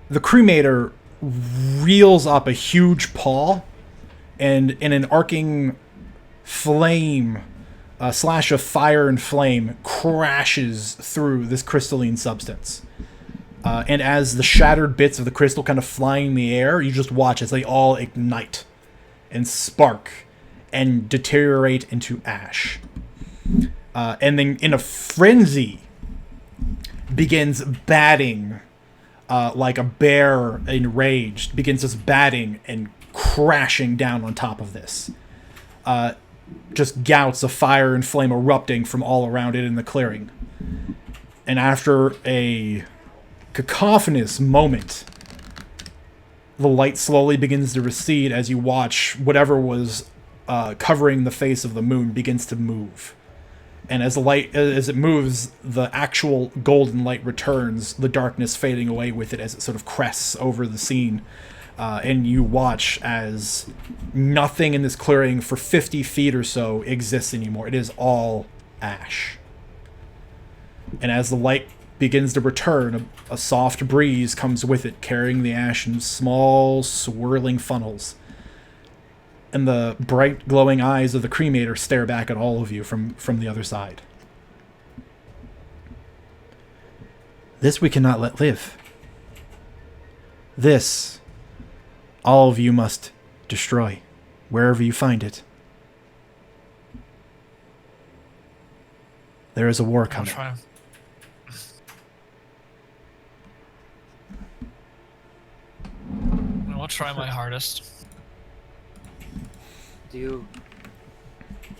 the cremator reels up a huge paw, and in an arcing flame, a slash of fire and flame crashes through this crystalline substance. And as the shattered bits of the crystal kind of fly in the air, you just watch as they all ignite and spark and deteriorate into ash. And then in a frenzy begins batting like a bear enraged, begins just batting and crashing down on top of this. Just gouts of fire and flame erupting from all around it in the clearing. And after a cacophonous moment, the light slowly begins to recede as you watch whatever was covering the face of the moon begins to move. And as it moves, the actual golden light returns, the darkness fading away with it as it sort of crests over the scene. and you watch as nothing in this clearing for 50 feet or so exists anymore. It is all ash. And as the light begins to return, a soft breeze comes with it, carrying the ash in small, swirling funnels. And the bright, glowing eyes of the cremator stare back at all of you from the other side. This we cannot let live. This, all of you must destroy, wherever you find it. There is a war coming. I'll try my hardest.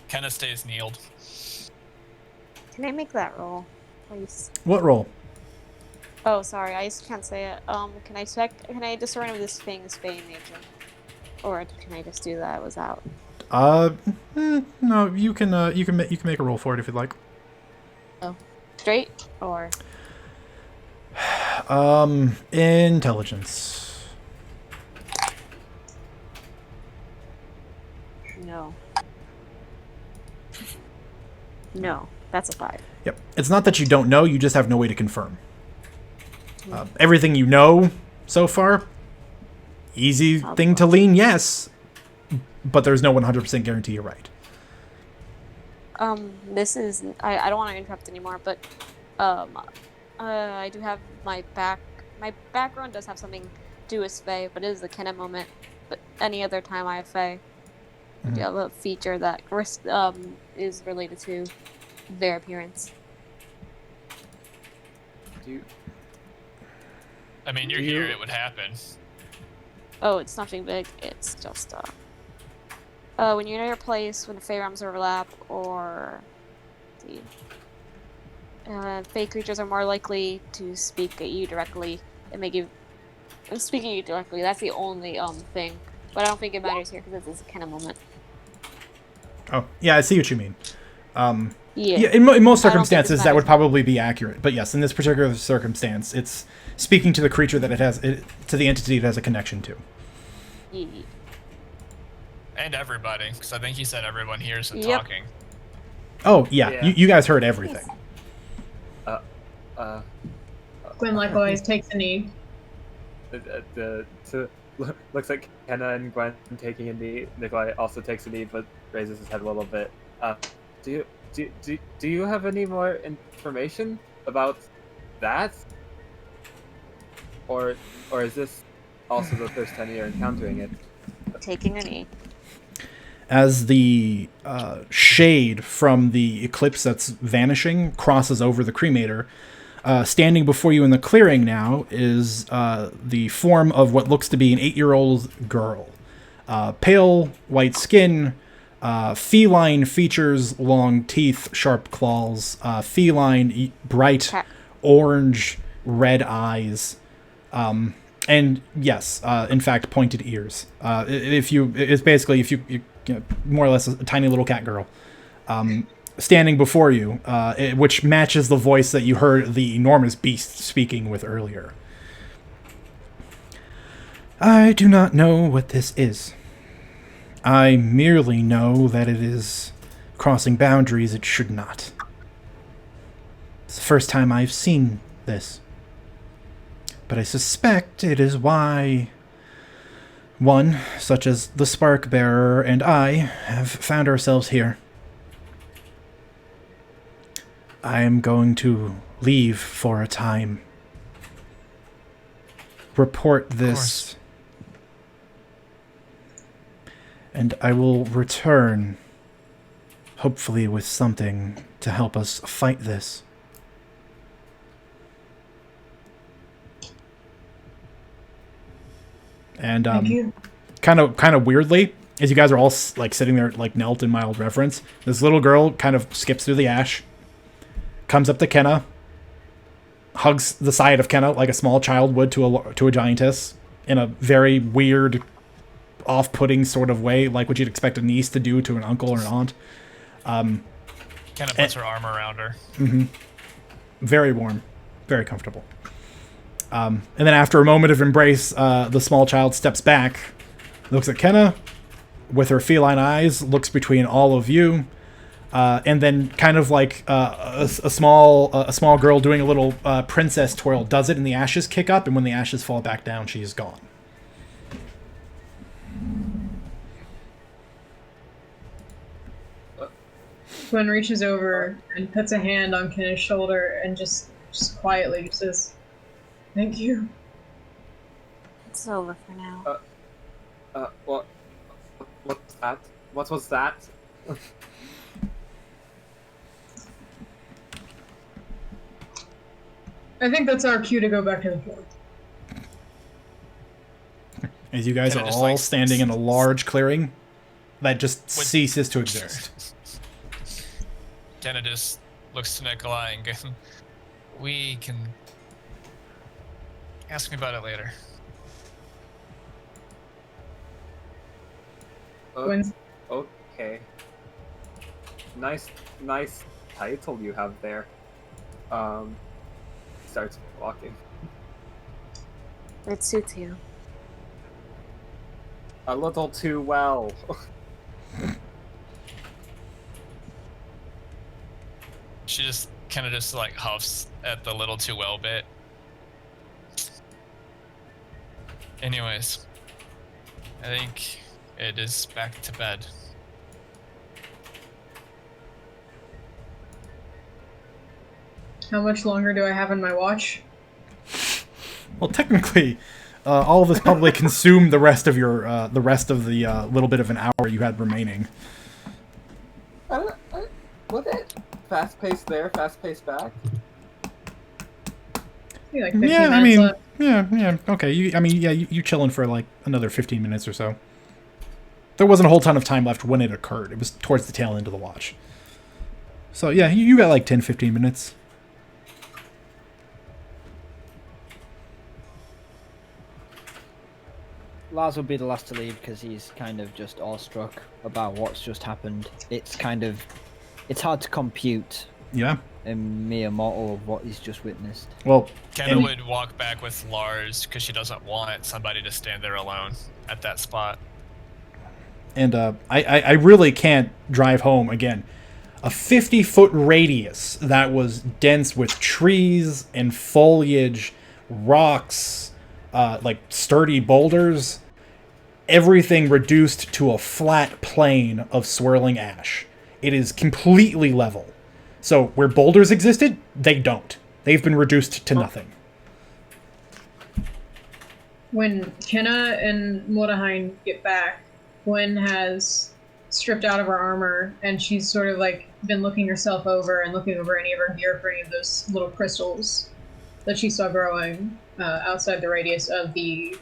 Kenna stays kneeled. Can I make that roll, please? What roll? Oh, sorry, I just can't say it. Can I check? Can I discern if this thing is Fey in nature, or can I just do that without? No, you can make a roll for it if you'd like. Oh, straight or? Intelligence. No. No, that's a 5. Yep. It's not that you don't know, you just have no way to confirm. Everything you know so far, easy thing to lean yes, but there's no 100% guarantee you're right. This is, I don't want to interrupt anymore, but, I do have my background does have something to do with Fae, but it is the Kenna moment. But any other time I have Fae, I do have a feature that is related to their appearance. I mean, you're here, it would happen. Oh, it's nothing big. It's just, when you're near a place, when the Fey realms overlap, or Fey creatures are more likely to speak at you directly and make you... Speaking at you directly, that's the only, thing. But I don't think it matters here, because it's a kind of moment. Oh, yeah, I see what you mean. Yeah, in most circumstances, that would probably be accurate. But yes, in this particular circumstance, it's speaking to the creature that to the entity it has a connection to. Yeah. And everybody, because I think he said everyone hears him talking. Oh, yeah. You guys heard everything. Gwen likewise takes a knee. Looks like Kenna and Gwen taking a knee. Nikolai also takes a knee, but raises his head a little bit. Do you have any more information about that? Or is this also the first time you're encountering it? Taking a knee. As the shade from the eclipse that's vanishing crosses over the cremator, standing before you in the clearing now is the form of what looks to be an 8-year-old girl. Pale white skin, feline features, long teeth, sharp claws, feline, bright orange, red eyes, and yes, in fact, pointed ears. It's basically if you know, more or less a tiny little cat girl. Standing before you, which matches the voice that you heard the enormous beast speaking with earlier. I do not know what this is. I merely know that it is crossing boundaries it should not. It's the first time I've seen this. But I suspect it is why one, such as the Spark Bearer and I, have found ourselves here. I am going to leave for a time. Report this. And I will return, hopefully with something to help us fight this. And kind of weirdly, as you guys are all like sitting there like knelt in mild reverence, this little girl kind of skips through the ash, comes up to Kenna, hugs the side of Kenna like a small child would to a giantess in a very weird, off-putting sort of way, like what you'd expect a niece to do to an uncle or an aunt. Kenna puts her arm around her. Mm-hmm. Very warm, very comfortable. And then after a moment of embrace, the small child steps back, looks at Kenna, with her feline eyes, looks between all of you, and then kind of like a small girl doing a little princess twirl does it, and the ashes kick up, and when the ashes fall back down, she is gone. Gwen reaches over and puts a hand on Kenna's shoulder and just quietly says, "Thank you." It's over for now. What's that? What was that? I think that's our cue to go back to the fort. As you guys are Kinda just, all like, standing in a large clearing that just ceases to exist. Kenna just looks to Nikolai and goes, "We can ask me about it later." Gwen's Okay. Nice title you have there. Starts walking. It suits you. A little too well. She just kind of just like huffs at the little too well bit. Anyways, I think it is back to bed. How much longer do I have on my watch? Well, technically, all of us probably consumed the rest of the little bit of an hour you had remaining. Was it fast paced there, fast paced back? Maybe like 15 minutes left. Yeah, okay. You chilling for like another 15 minutes or so. There wasn't a whole ton of time left when it occurred. It was towards the tail end of the watch. So yeah, you got like 10, 15 minutes. Lars will be the last to leave because he's kind of just awestruck about what's just happened. It's hard to compute Yeah. a mere mortal of what he's just witnessed. Well, Kenna would walk back with Lars because she doesn't want somebody to stand there alone at that spot. and I really can't drive home again. A 50-foot radius that was dense with trees and foliage, rocks, like sturdy boulders, everything reduced to a flat plain of swirling ash. It is completely level. So where boulders existed, they don't. They've been reduced to nothing. When Kenna and Morahain get back, Gwen has stripped out of her armor, and she's sort of like been looking herself over and looking over any of her gear for any of those little crystals that she saw growing outside the radius of the,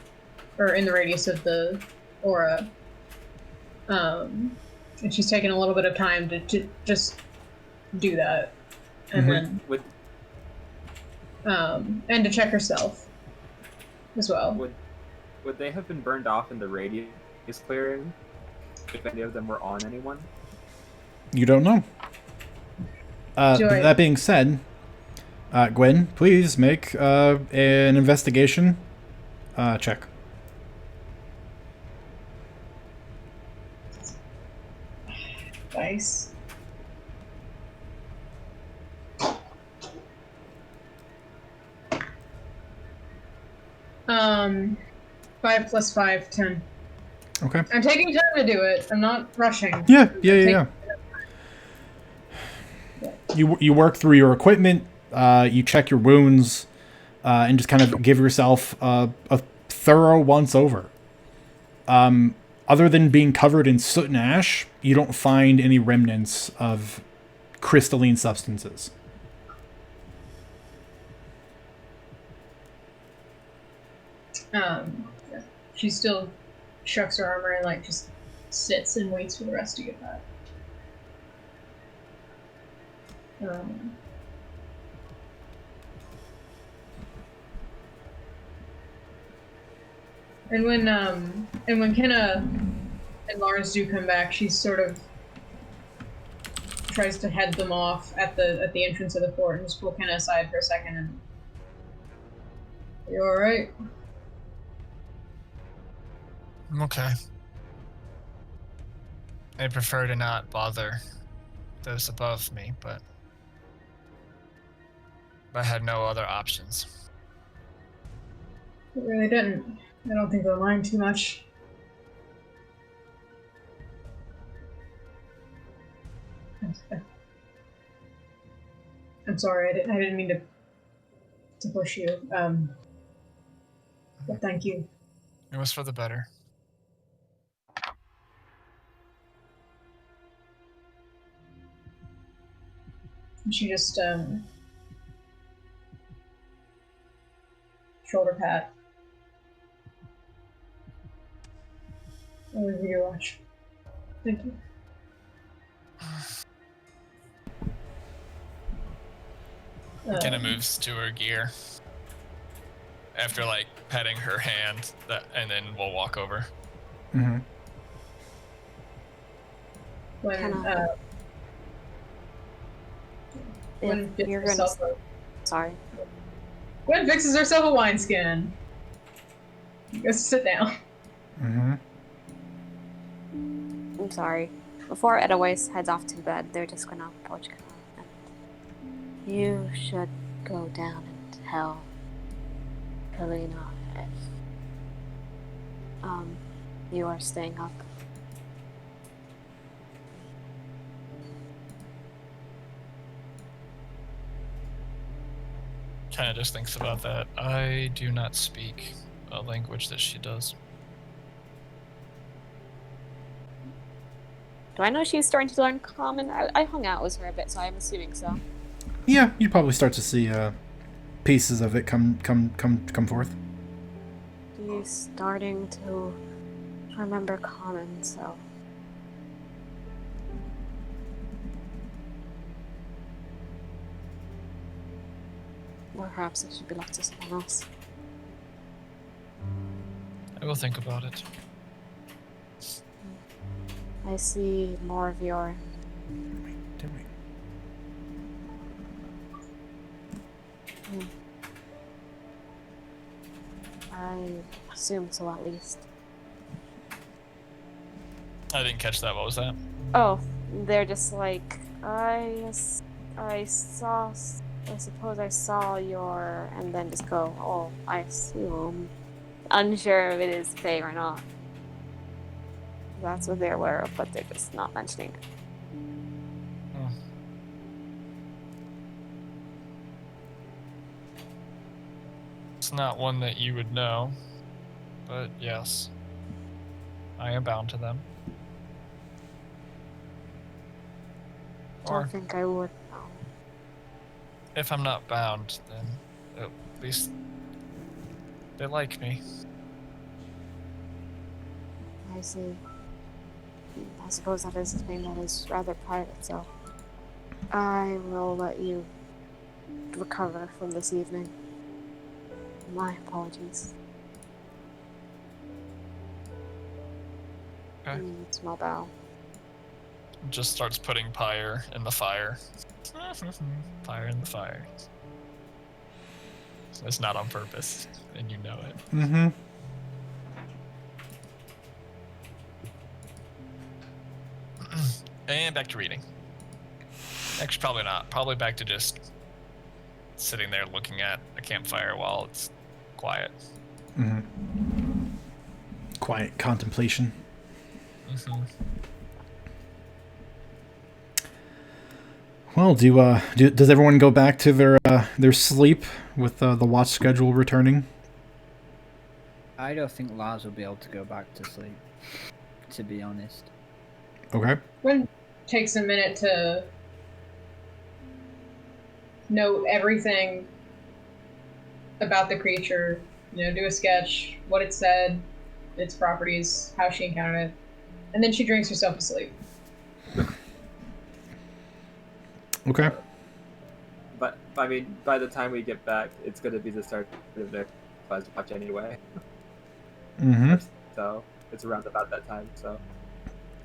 or in the radius of the aura. And she's taken a little bit of time to just do that, and then and to check herself as well. Would they have been burned off in the radius clearing if any of them were on anyone? You don't know. That being said, Gwen, please make an investigation check. Nice. Um, 5 plus 5, 10. Okay. I'm taking time to do it. I'm not rushing. Yeah. You work through your equipment, you check your wounds, and just kind of give yourself a thorough once over. Other than being covered in soot and ash, you don't find any remnants of crystalline substances. She still shucks her armor and like just sits and waits for the rest to get back. And when Kenna and Lars do come back, she sort of tries to head them off at the entrance of the fort and just pull Kenna aside for a second You alright? I'm okay. I prefer to not bother those above me, but I had no other options. It really didn't. I don't think they'll mind too much. I'm sorry, I didn't mean to push you. But thank you. It was for the better. She just shoulder pat. Over your watch. Thank you. Kenna moves to her gear after like petting her hand, and then we'll walk over. Mm-hmm. When you're gonna... Sorry. Gwen fixes herself a wineskin. Goes to sit down. Mm-hmm. I'm sorry. Before Edelweiss heads off to bed, they're just gonna approach Kenna. You should go down and tell Helena if you are staying up. Kenna just thinks about that. I do not speak a language that she does. Do I know she's starting to learn Common? I hung out with her a bit, so I'm assuming so. Yeah, you probably start to see pieces of it come forth. She's starting to remember Common, so... Or perhaps it should be left to someone else. I will think about it. I see more of your... Did we? I assume so, at least. I didn't catch that. What was that? Oh, they're just like, I suppose I saw your... And then just go, oh, I assume. Unsure if it is Faye or not. That's what they're aware of, but they're just not mentioning. Oh. It's not one that you would know, but yes, I am bound to them. Don't think I would know. If I'm not bound, then at least they like me. I see. I suppose that is a thing that is rather private, so I will let you recover from this evening. My apologies. Okay. Small bow. Just starts putting pyre in the fire. Pyre in the fire. It's not on purpose, and you know it. Mm-hmm. And back to reading. Actually, probably not. Probably back to just sitting there looking at a campfire while it's quiet. Mm-hmm. Quiet contemplation. Mm-hmm. Well, does everyone go back to their sleep with the watch schedule returning? I don't think Lars will be able to go back to sleep, to be honest. Okay. Gwen takes a minute to note everything about the creature, do a sketch, what it said, its properties, how she encountered it, and then she drinks herself to sleep. Okay. But I mean, by the time we get back, it's going to be the start of their class watch anyway. Mm-hmm. So it's around about that time. So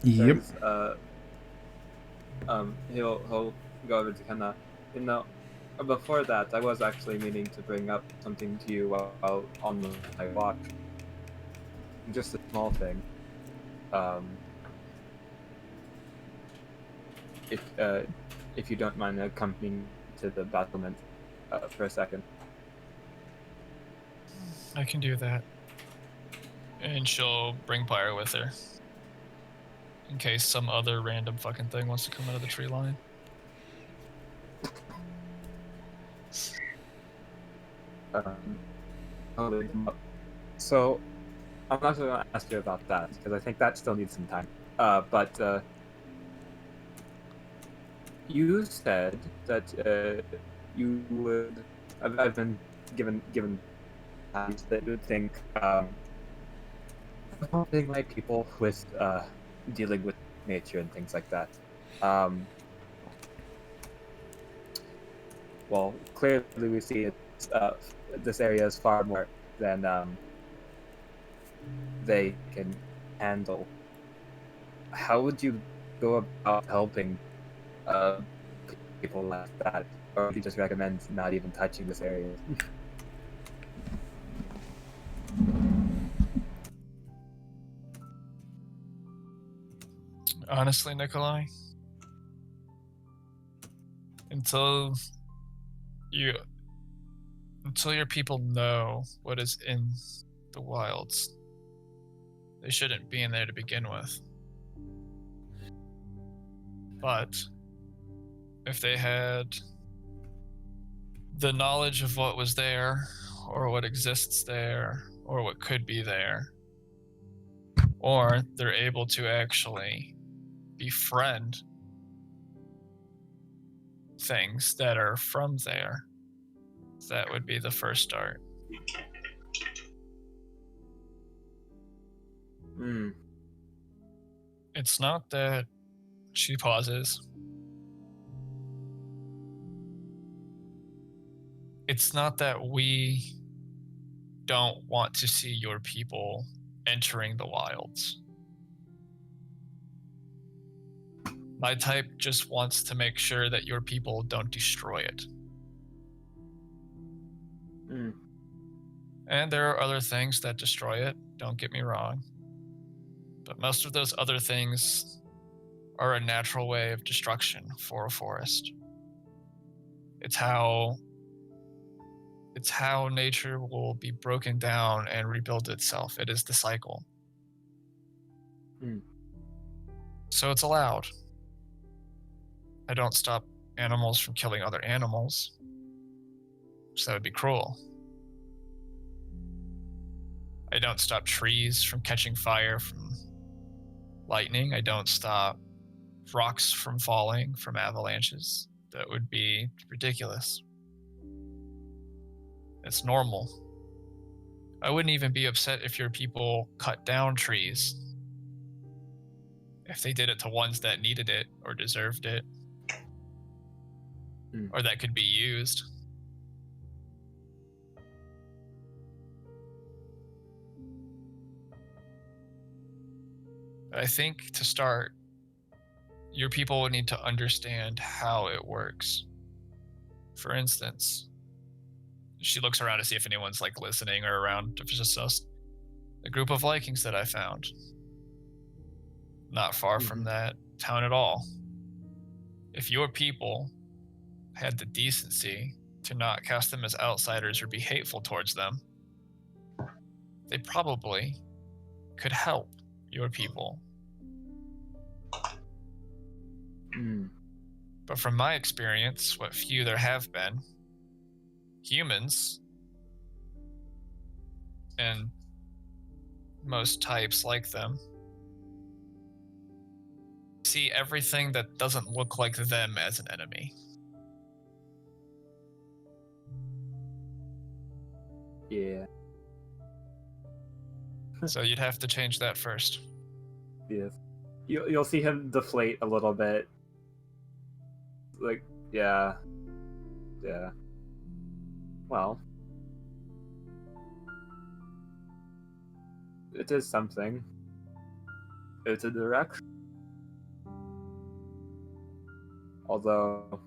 Yep. he'll go over to Kenna. before that, I was actually meaning to bring up something to you while on my watch. Just a small thing. If if you don't mind accompanying to the battlement for a second. I can do that. And she'll bring Pyre with her. In case some other random fucking thing wants to come out of the tree line. I'll leave them up. So, I'm not going to ask you about that, because I think that still needs some time. But you said that you would... I've been given times that you would think helping my people with dealing with nature and things like that. Well, clearly we see this area is far more than they can handle. How would you go about helping people like that? Or would you just recommend not even touching this area? Honestly, Nikolai, until your people know what is in the wilds, they shouldn't be in there to begin with. But if they had the knowledge of what was there, or what exists there, or what could be there, or they're able to actually befriend things that are from there, that would be the first start. It's not that she pauses. It's not that we don't want to see your people entering the wilds. My type just wants to make sure that your people don't destroy it. And there are other things that destroy it, don't get me wrong. But most of those other things are a natural way of destruction for a forest. It's how nature will be broken down and rebuild itself. It is the cycle. So it's allowed. I don't stop animals from killing other animals, so that would be cruel. I don't stop trees from catching fire from lightning. I don't stop rocks from falling from avalanches. That would be ridiculous. It's normal. I wouldn't even be upset if your people cut down trees, if they did it to ones that needed it or deserved it, or that could be used. I think to start, your people would need to understand how it works. For instance, she looks around to see if anyone's like listening or around. If it's just us, the group of Vikings that I found, not far from that town at all. If your people had the decency to not cast them as outsiders or be hateful towards them, they probably could help your people. But from my experience, what few there have been, humans, and most types like them, see everything that doesn't look like them as an enemy. Yeah. So you'd have to change that first. Yes. You'll see him deflate a little bit. Like, yeah. Yeah. Well. It is something. It's a direction. Although,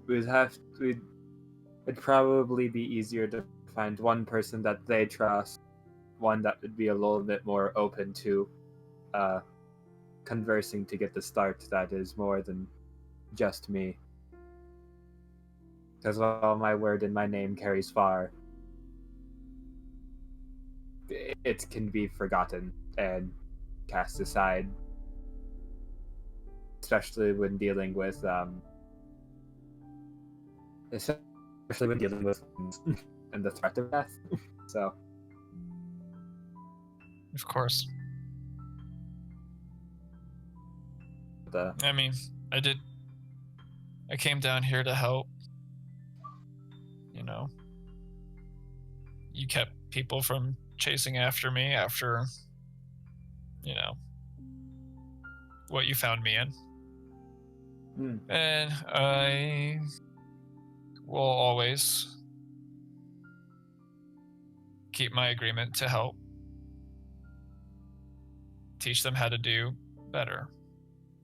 it'd probably be easier to find one person that they trust, one that would be a little bit more open to conversing to get the start that is more than just me. Because while my word and my name carries far, it can be forgotten and cast aside, especially when dealing with and the threat of death. So, Of course. the I mean, I came down here to help. You know, you kept people from chasing after me after, you know, what you found me in. And I will always keep my agreement to help. Teach them how to do better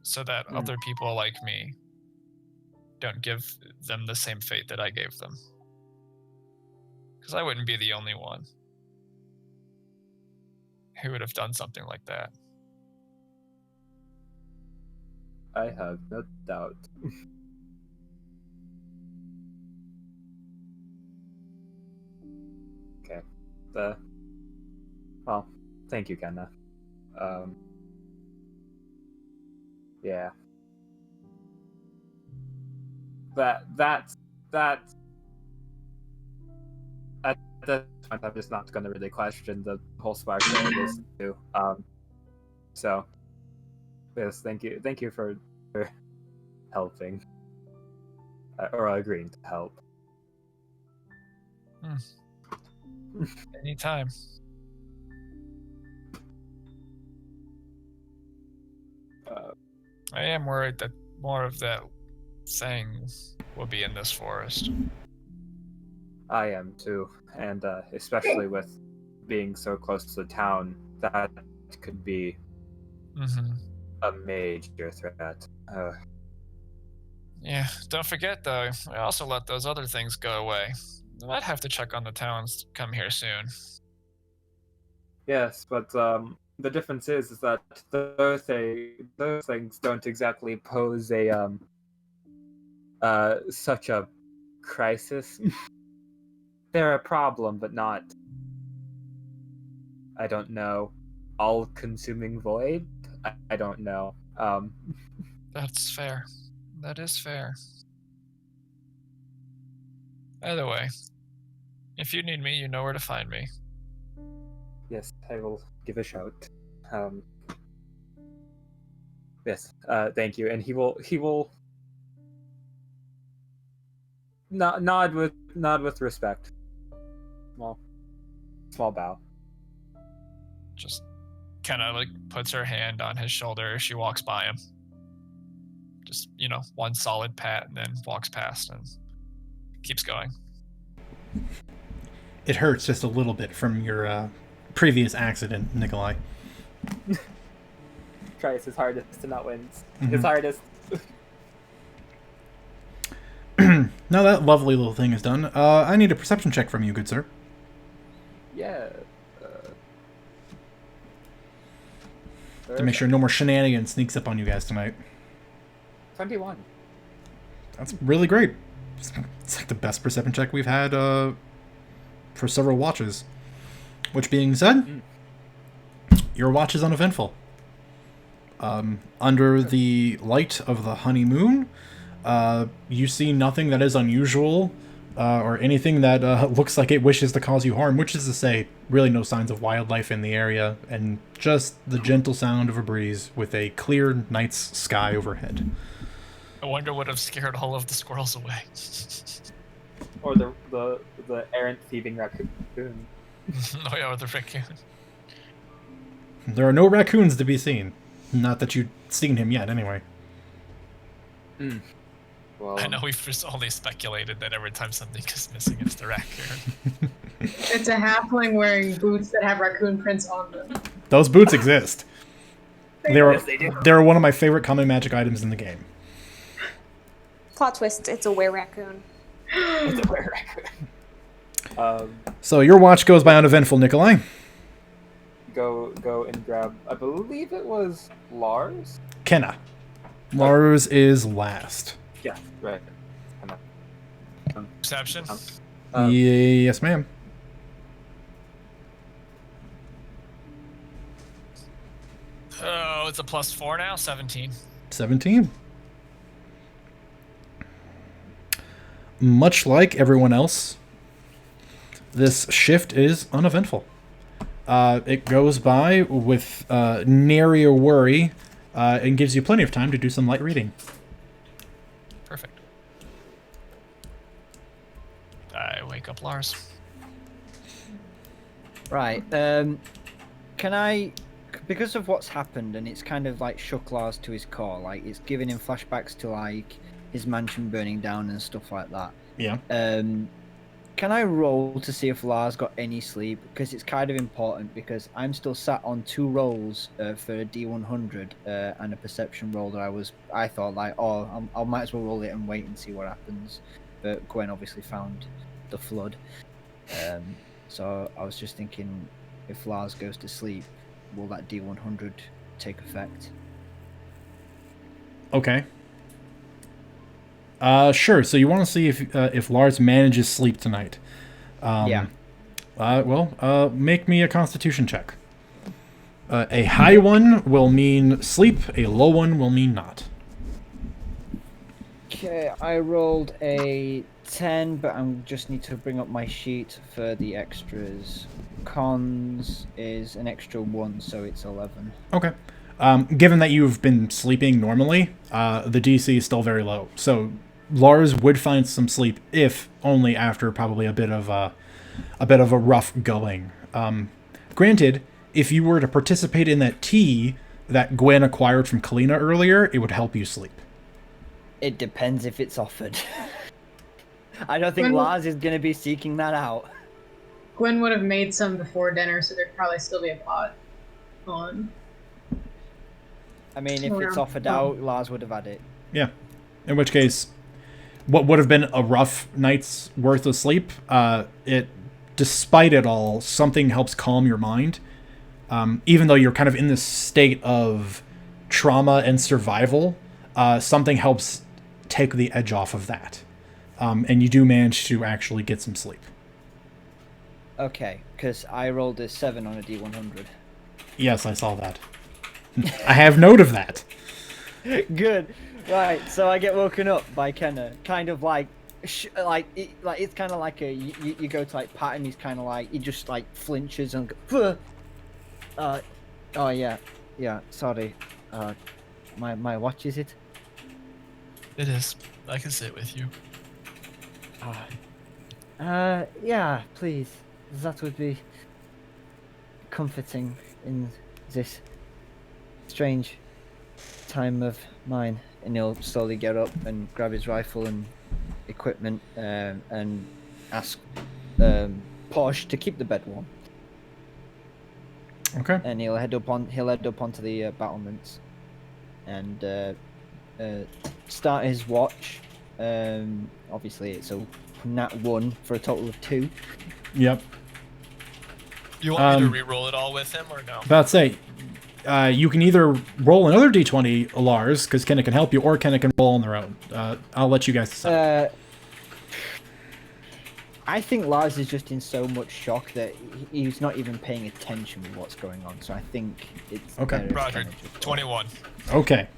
so that other people like me don't give them the same fate that I gave them. Because I wouldn't be the only one who would have done something like that. I have no doubt. Okay. Well, thank you, Kenna. Yeah. That's at this point, I'm just not going to really question the whole spark that it is too. So yes, thank you for helping or agreeing to help. Anytime. I am worried that more of that thing will be in this forest. I am too, and especially with being so close to the town, that could be a major threat. Yeah, don't forget though, I also let those other things go away. I'd have to check on the towns come here soon. Yes, but the difference is that those things don't exactly pose a such a crisis. They're a problem, but not, I don't know, all-consuming void? I don't know. That's fair. That is fair. Either way, if you need me, you know where to find me. Yes, I will give a shout. Yes, thank you. And he will nod with respect. Small bow. Just kind of like puts her hand on his shoulder as she walks by him. Just, you know, one solid pat and then walks past and keeps going. It hurts just a little bit from your previous accident, Nikolai. Tries his hardest to not win. His hardest. Now that lovely little thing is done, I need a perception check from you, good sir. Yeah. To make sure no more shenanigans sneaks up on you guys tonight. 21. That's really great. It's like the best perception check we've had for several watches. Which being said, your watch is uneventful. Under the light of the honeymoon, you see nothing that is unusual or anything that looks like it wishes to cause you harm, which is to say, really no signs of wildlife in the area, and just the gentle sound of a breeze with a clear night's sky overhead. I wonder what have scared all of the squirrels away. Or the errant thieving raccoon. Oh yeah, or the raccoon. There are no raccoons to be seen. Not that you've seen him yet, anyway. Well, I know we've just only speculated that every time something is missing, it's the raccoon. It's a halfling wearing boots that have raccoon prints on them. Those boots exist. Yes, they do. They're one of my favorite common magic items in the game. Plot twist, it's a were-raccoon. It's a rare record. So your watch goes by uneventful, Nikolai. Go and grab. I believe it was Lars. Kenna. Lars is last. Yeah, right. Perception. Yes, ma'am. Oh, it's a +4 now. 17. 17. Much like everyone else, this shift is uneventful. It goes by with nary a worry and gives you plenty of time to do some light reading. Perfect. I wake up Lars. Right. Can I, because of what's happened, and it's kind of like shook Lars to his core, like it's giving him flashbacks to like his mansion burning down and stuff like that. Yeah. Can I roll to see if Lars got any sleep? Because it's kind of important, because I'm still sat on 2 rolls for a D100 and a perception roll that I thought like, oh, I might as well roll it and wait and see what happens. But Gwen obviously found the flood. So I was just thinking, if Lars goes to sleep, will that D100 take effect? Okay. Sure. So you want to see if Lars manages sleep tonight? Yeah. Well, make me a Constitution check. A high one will mean sleep. A low one will mean not. Okay, I rolled a 10, but I just need to bring up my sheet for the extras. Cons is an extra 1, so it's 11. Okay. Given that you've been sleeping normally, the DC is still very low. So Lars would find some sleep, if only after probably a bit of a rough going. Granted, if you were to participate in that tea that Gwen acquired from Kalina earlier, it would help you sleep. It depends if it's offered. I don't think Lars is going to be seeking that out. Gwen would have made some before dinner, so there'd probably still be a pot on. I mean, if it's offered out, Lars would have had it. Yeah. In which case, what would have been a rough night's worth of sleep, despite it all, something helps calm your mind. Even though you're kind of in this state of trauma and survival, something helps take the edge off of that. And you do manage to actually get some sleep. Okay, because I rolled a 7 on a D100. Yes, I saw that. I have note of that. Good. Right, so I get woken up by Kenna, kind of like, it's kind of like you go to like pat him, he's kind of like, he just like flinches and goes, oh yeah, sorry, my watch, is it? It is. I can sit with you. Yeah, please, that would be comforting in this strange time of mine. And he'll slowly get up and grab his rifle and equipment and ask Posh to keep the bed warm. Okay. And he'll head up onto the battlements and start his watch. Obviously, it's a nat 1 for a total of 2. Yep. You want me to re-roll it all with him or no? About to say, you can either roll another d20, Lars, because Kenna can help you, or Kenna can roll on their own. I'll let you guys decide. I think Lars is just in so much shock that he's not even paying attention to what's going on. So I think it's okay. Roger, 21. Okay.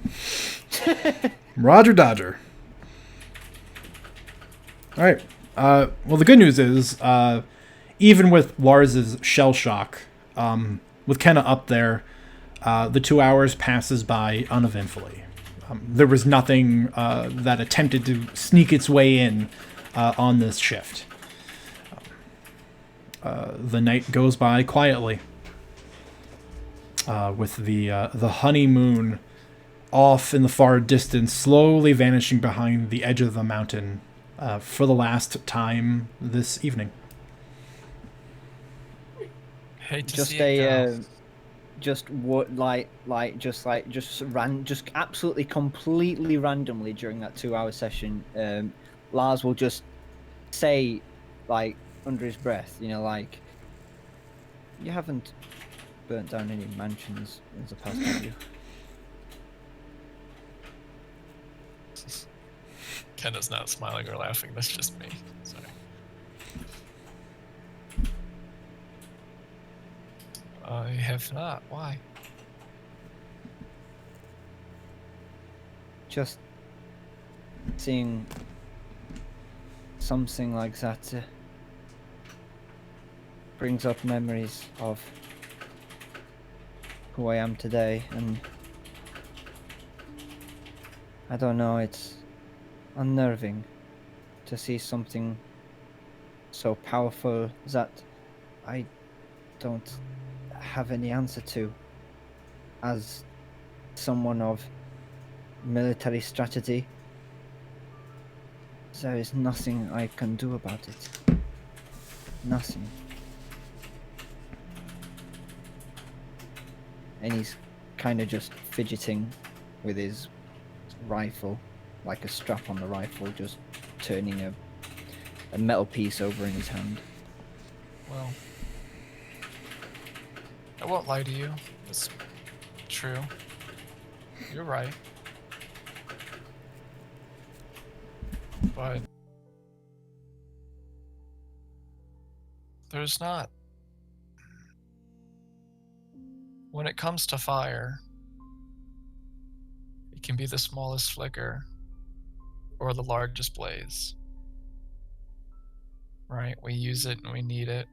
Roger Dodger. All right. Well, the good news is, even with Lars's shell shock, with Kenna up there, the 2 hours passes by uneventfully. There was nothing that attempted to sneak its way in on this shift. The night goes by quietly, with the honeymoon off in the far distance, slowly vanishing behind the edge of the mountain for the last time this evening. Hate to Just see it go. just absolutely completely randomly during that 2-hour session, Lars will just say, like, under his breath, you haven't burnt down any mansions in the past, have you? Kenna's not smiling or laughing. That's just me. Sorry. I have not. Why? Just seeing something like that brings up memories of who I am today, and I don't know, it's unnerving to see something so powerful that I don't have any answer to as someone of military strategy. There is nothing I can do about it. Nothing. And he's kind of just fidgeting with his rifle, like a strap on the rifle, just turning a metal piece over in his hand. Well, I won't lie to you. It's true. You're right. But there's not. When it comes to fire, it can be the smallest flicker or the largest blaze. Right? We use it and we need it.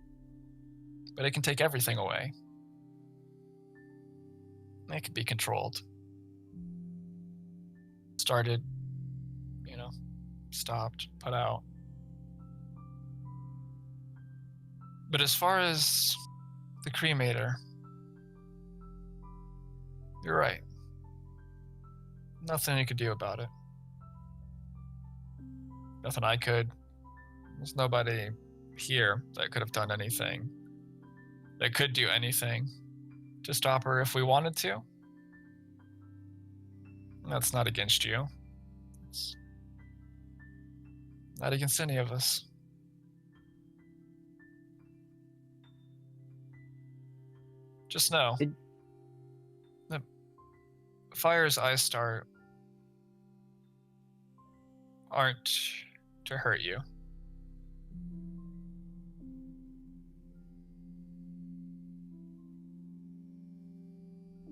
But it can take everything away. It can be controlled. Started, stopped, put out. But as far as the cremator, you're right. Nothing you could do about it. Nothing I could. There's nobody here that could have done anything. That could do anything to stop her if we wanted to. That's not against you. It's not against any of us. Just know that fires I start aren't to hurt you.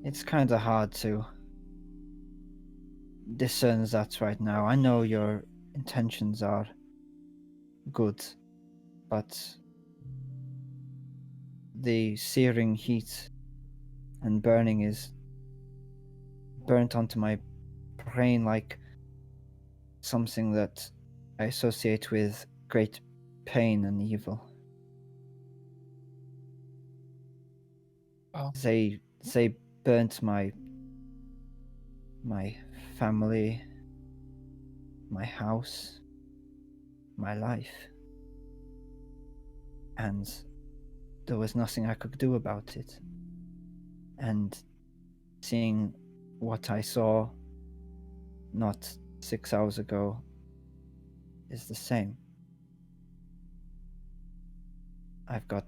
It's kind of hard to discern that right now. I know your intentions are good, but the searing heat and burning is burnt onto my brain like something that I associate with great pain and evil. Oh. They burnt my family, my house, my life, and there was nothing I could do about it. And seeing what I saw not 6 hours ago is the same. I've got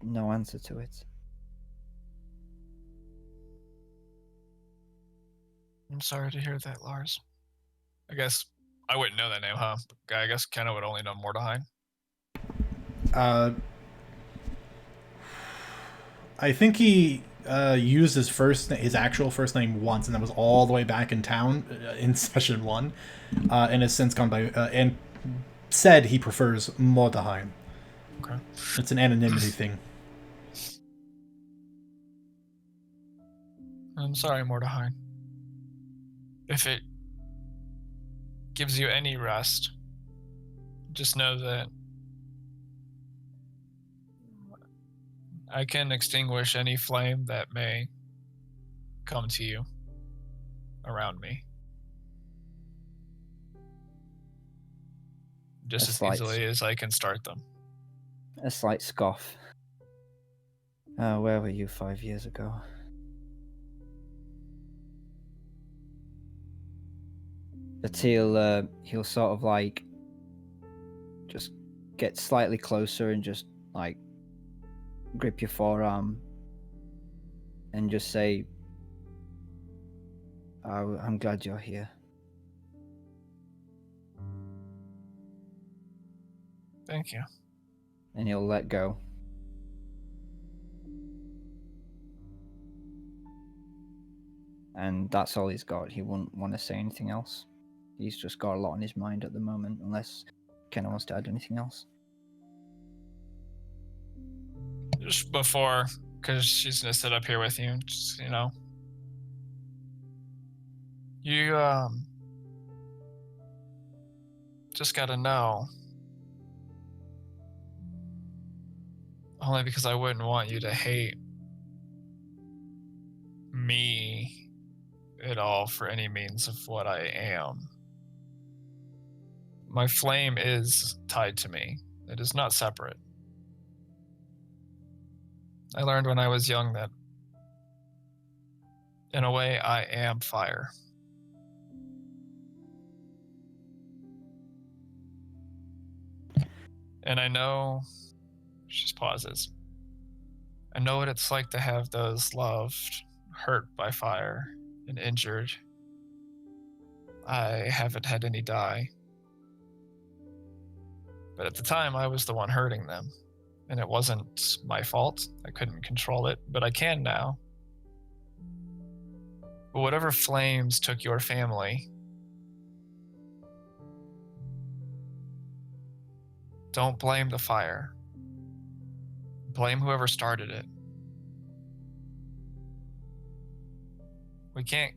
no answer to it. I'm sorry to hear that, Lars. I guess I wouldn't know that name, huh? I guess Kenna would only know Mordehai. I think he used his actual first name once, and that was all the way back in town in session 1, and has since gone by and said he prefers Mordehai. Okay. It's an anonymity thing. I'm sorry, Mordehai. If it gives you any rest, just know that I can extinguish any flame that may come to you around me. Just as easily as I can start them. A slight scoff. Where were you 5 years ago? But he'll sort of like just get slightly closer and just like grip your forearm and just say, oh, I'm glad you're here. Thank you. And he'll let go. And that's all he's got. He wouldn't want to say anything else. He's just got a lot on his mind at the moment, unless Kenna wants to add anything else. Just before, because she's gonna sit up here with you, just, you just gotta know. Only because I wouldn't want you to hate me at all for any means of what I am. My flame is tied to me. It is not separate. I learned when I was young that, in a way, I am fire. And I know, she just pauses. I know what it's like to have those loved hurt by fire and injured. I haven't had any die. But at the time, I was the one hurting them. And it wasn't my fault. I couldn't control it, but I can now. But whatever flames took your family, don't blame the fire. Blame whoever started it. We can't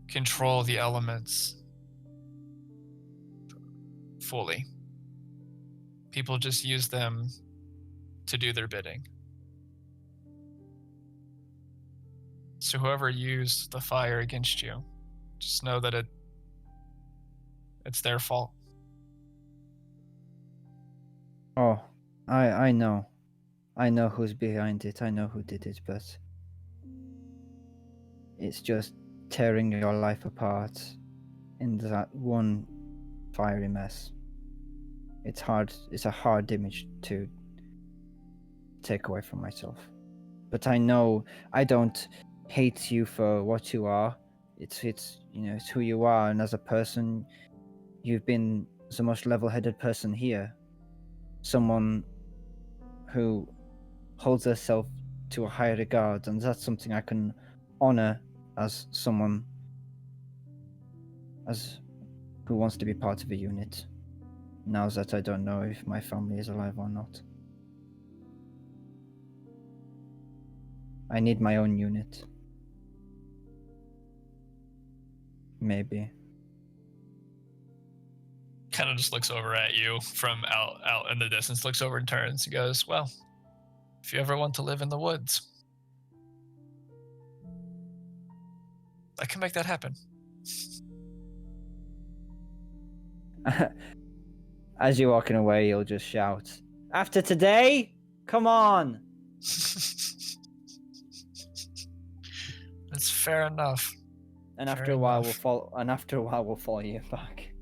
control the elements fully. People just use them to do their bidding. So whoever used the fire against you, just know that it's their fault. Oh, I know. I know who's behind it. I know who did it, but it's just tearing your life apart in that one fiery mess. It's hard. It's a hard image to take away from myself. But I know I don't hate you for what you are. It's it's who you are, and as a person, you've been the most level-headed person here. Someone who holds herself to a high regard, and that's something I can honor as someone who wants to be part of a unit. Now that I don't know if my family is alive or not. I need my own unit. Maybe. Kind of just looks over at you from out in the distance, looks over and turns and goes, well, if you ever want to live in the woods, I can make that happen. As you're walking away, you'll just shout, after today? Come on! That's fair enough. And Fair after a while enough. we'll follow you back.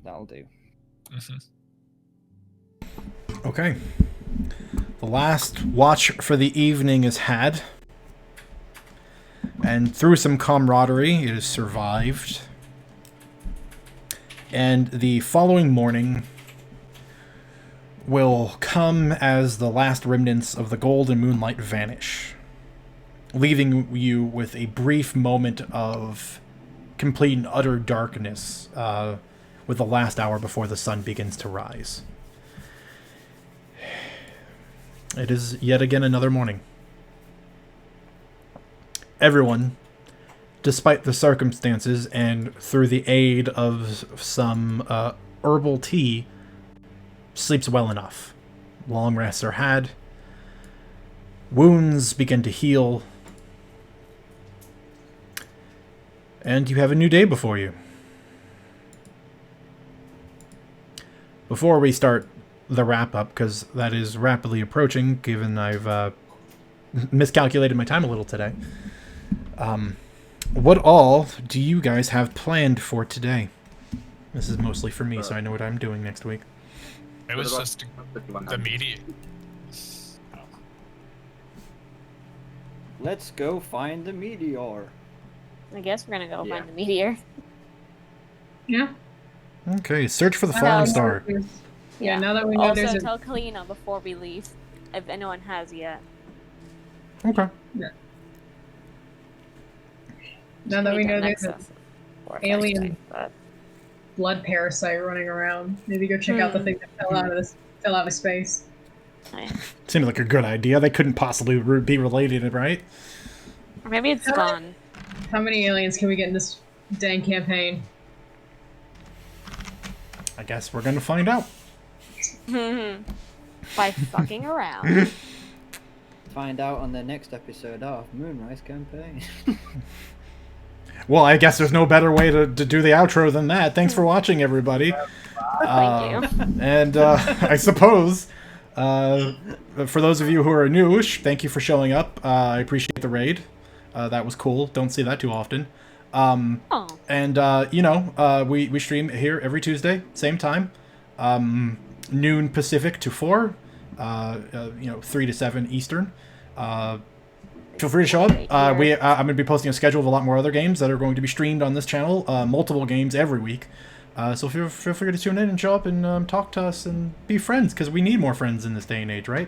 That'll do. Mm-hmm. Okay. The last watch for the evening is had. And through some camaraderie, it is survived. And the following morning will come as the last remnants of the gold and moonlight vanish, leaving you with a brief moment of complete and utter darkness, with the last hour before the sun begins to rise. It is yet again another morning. Everyone, despite the circumstances and through the aid of some herbal tea, sleeps well enough. Long rests are had. Wounds begin to heal. And you have a new day before you. Before we start the wrap-up, because that is rapidly approaching, given I've miscalculated my time a little today. What all do you guys have planned for today? This is mostly for me, so I know what I'm doing next week. It was just the media. Let's go find the meteor. I guess we're gonna go Yeah. find the meteor. Yeah. Okay, search for the falling star. Yeah, now that we know Also, there's a... tell Kalina before we leave, if anyone has yet. Okay. Now that we know there's an Nexus or alien Thursday, but blood parasite running around, maybe go check out the thing that fell out of space. Seems like a good idea. They couldn't possibly be related, right? or maybe it's gone. How many aliens can we get in this dang campaign? I guess we're gonna find out. By fucking around. Find out on the next episode of Moonrise Campaign. Well, I guess there's no better way to do the outro than that. Thanks for watching, everybody. Thank you. And I suppose, for those of you who are new, thank you for showing up. I appreciate the raid. That was cool. Don't see that too often. And, we stream here every Tuesday, same time. Noon Pacific to 4. 3 to 7 Eastern. Feel free to show up. I'm going to be posting a schedule of a lot more other games that are going to be streamed on this channel. Multiple games every week. So feel free to tune in and show up and talk to us and be friends, because we need more friends in this day and age, right?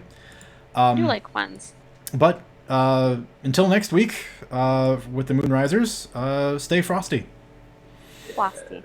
I do like ones. But until next week, with the Moonrisers, stay frosty. Frosty.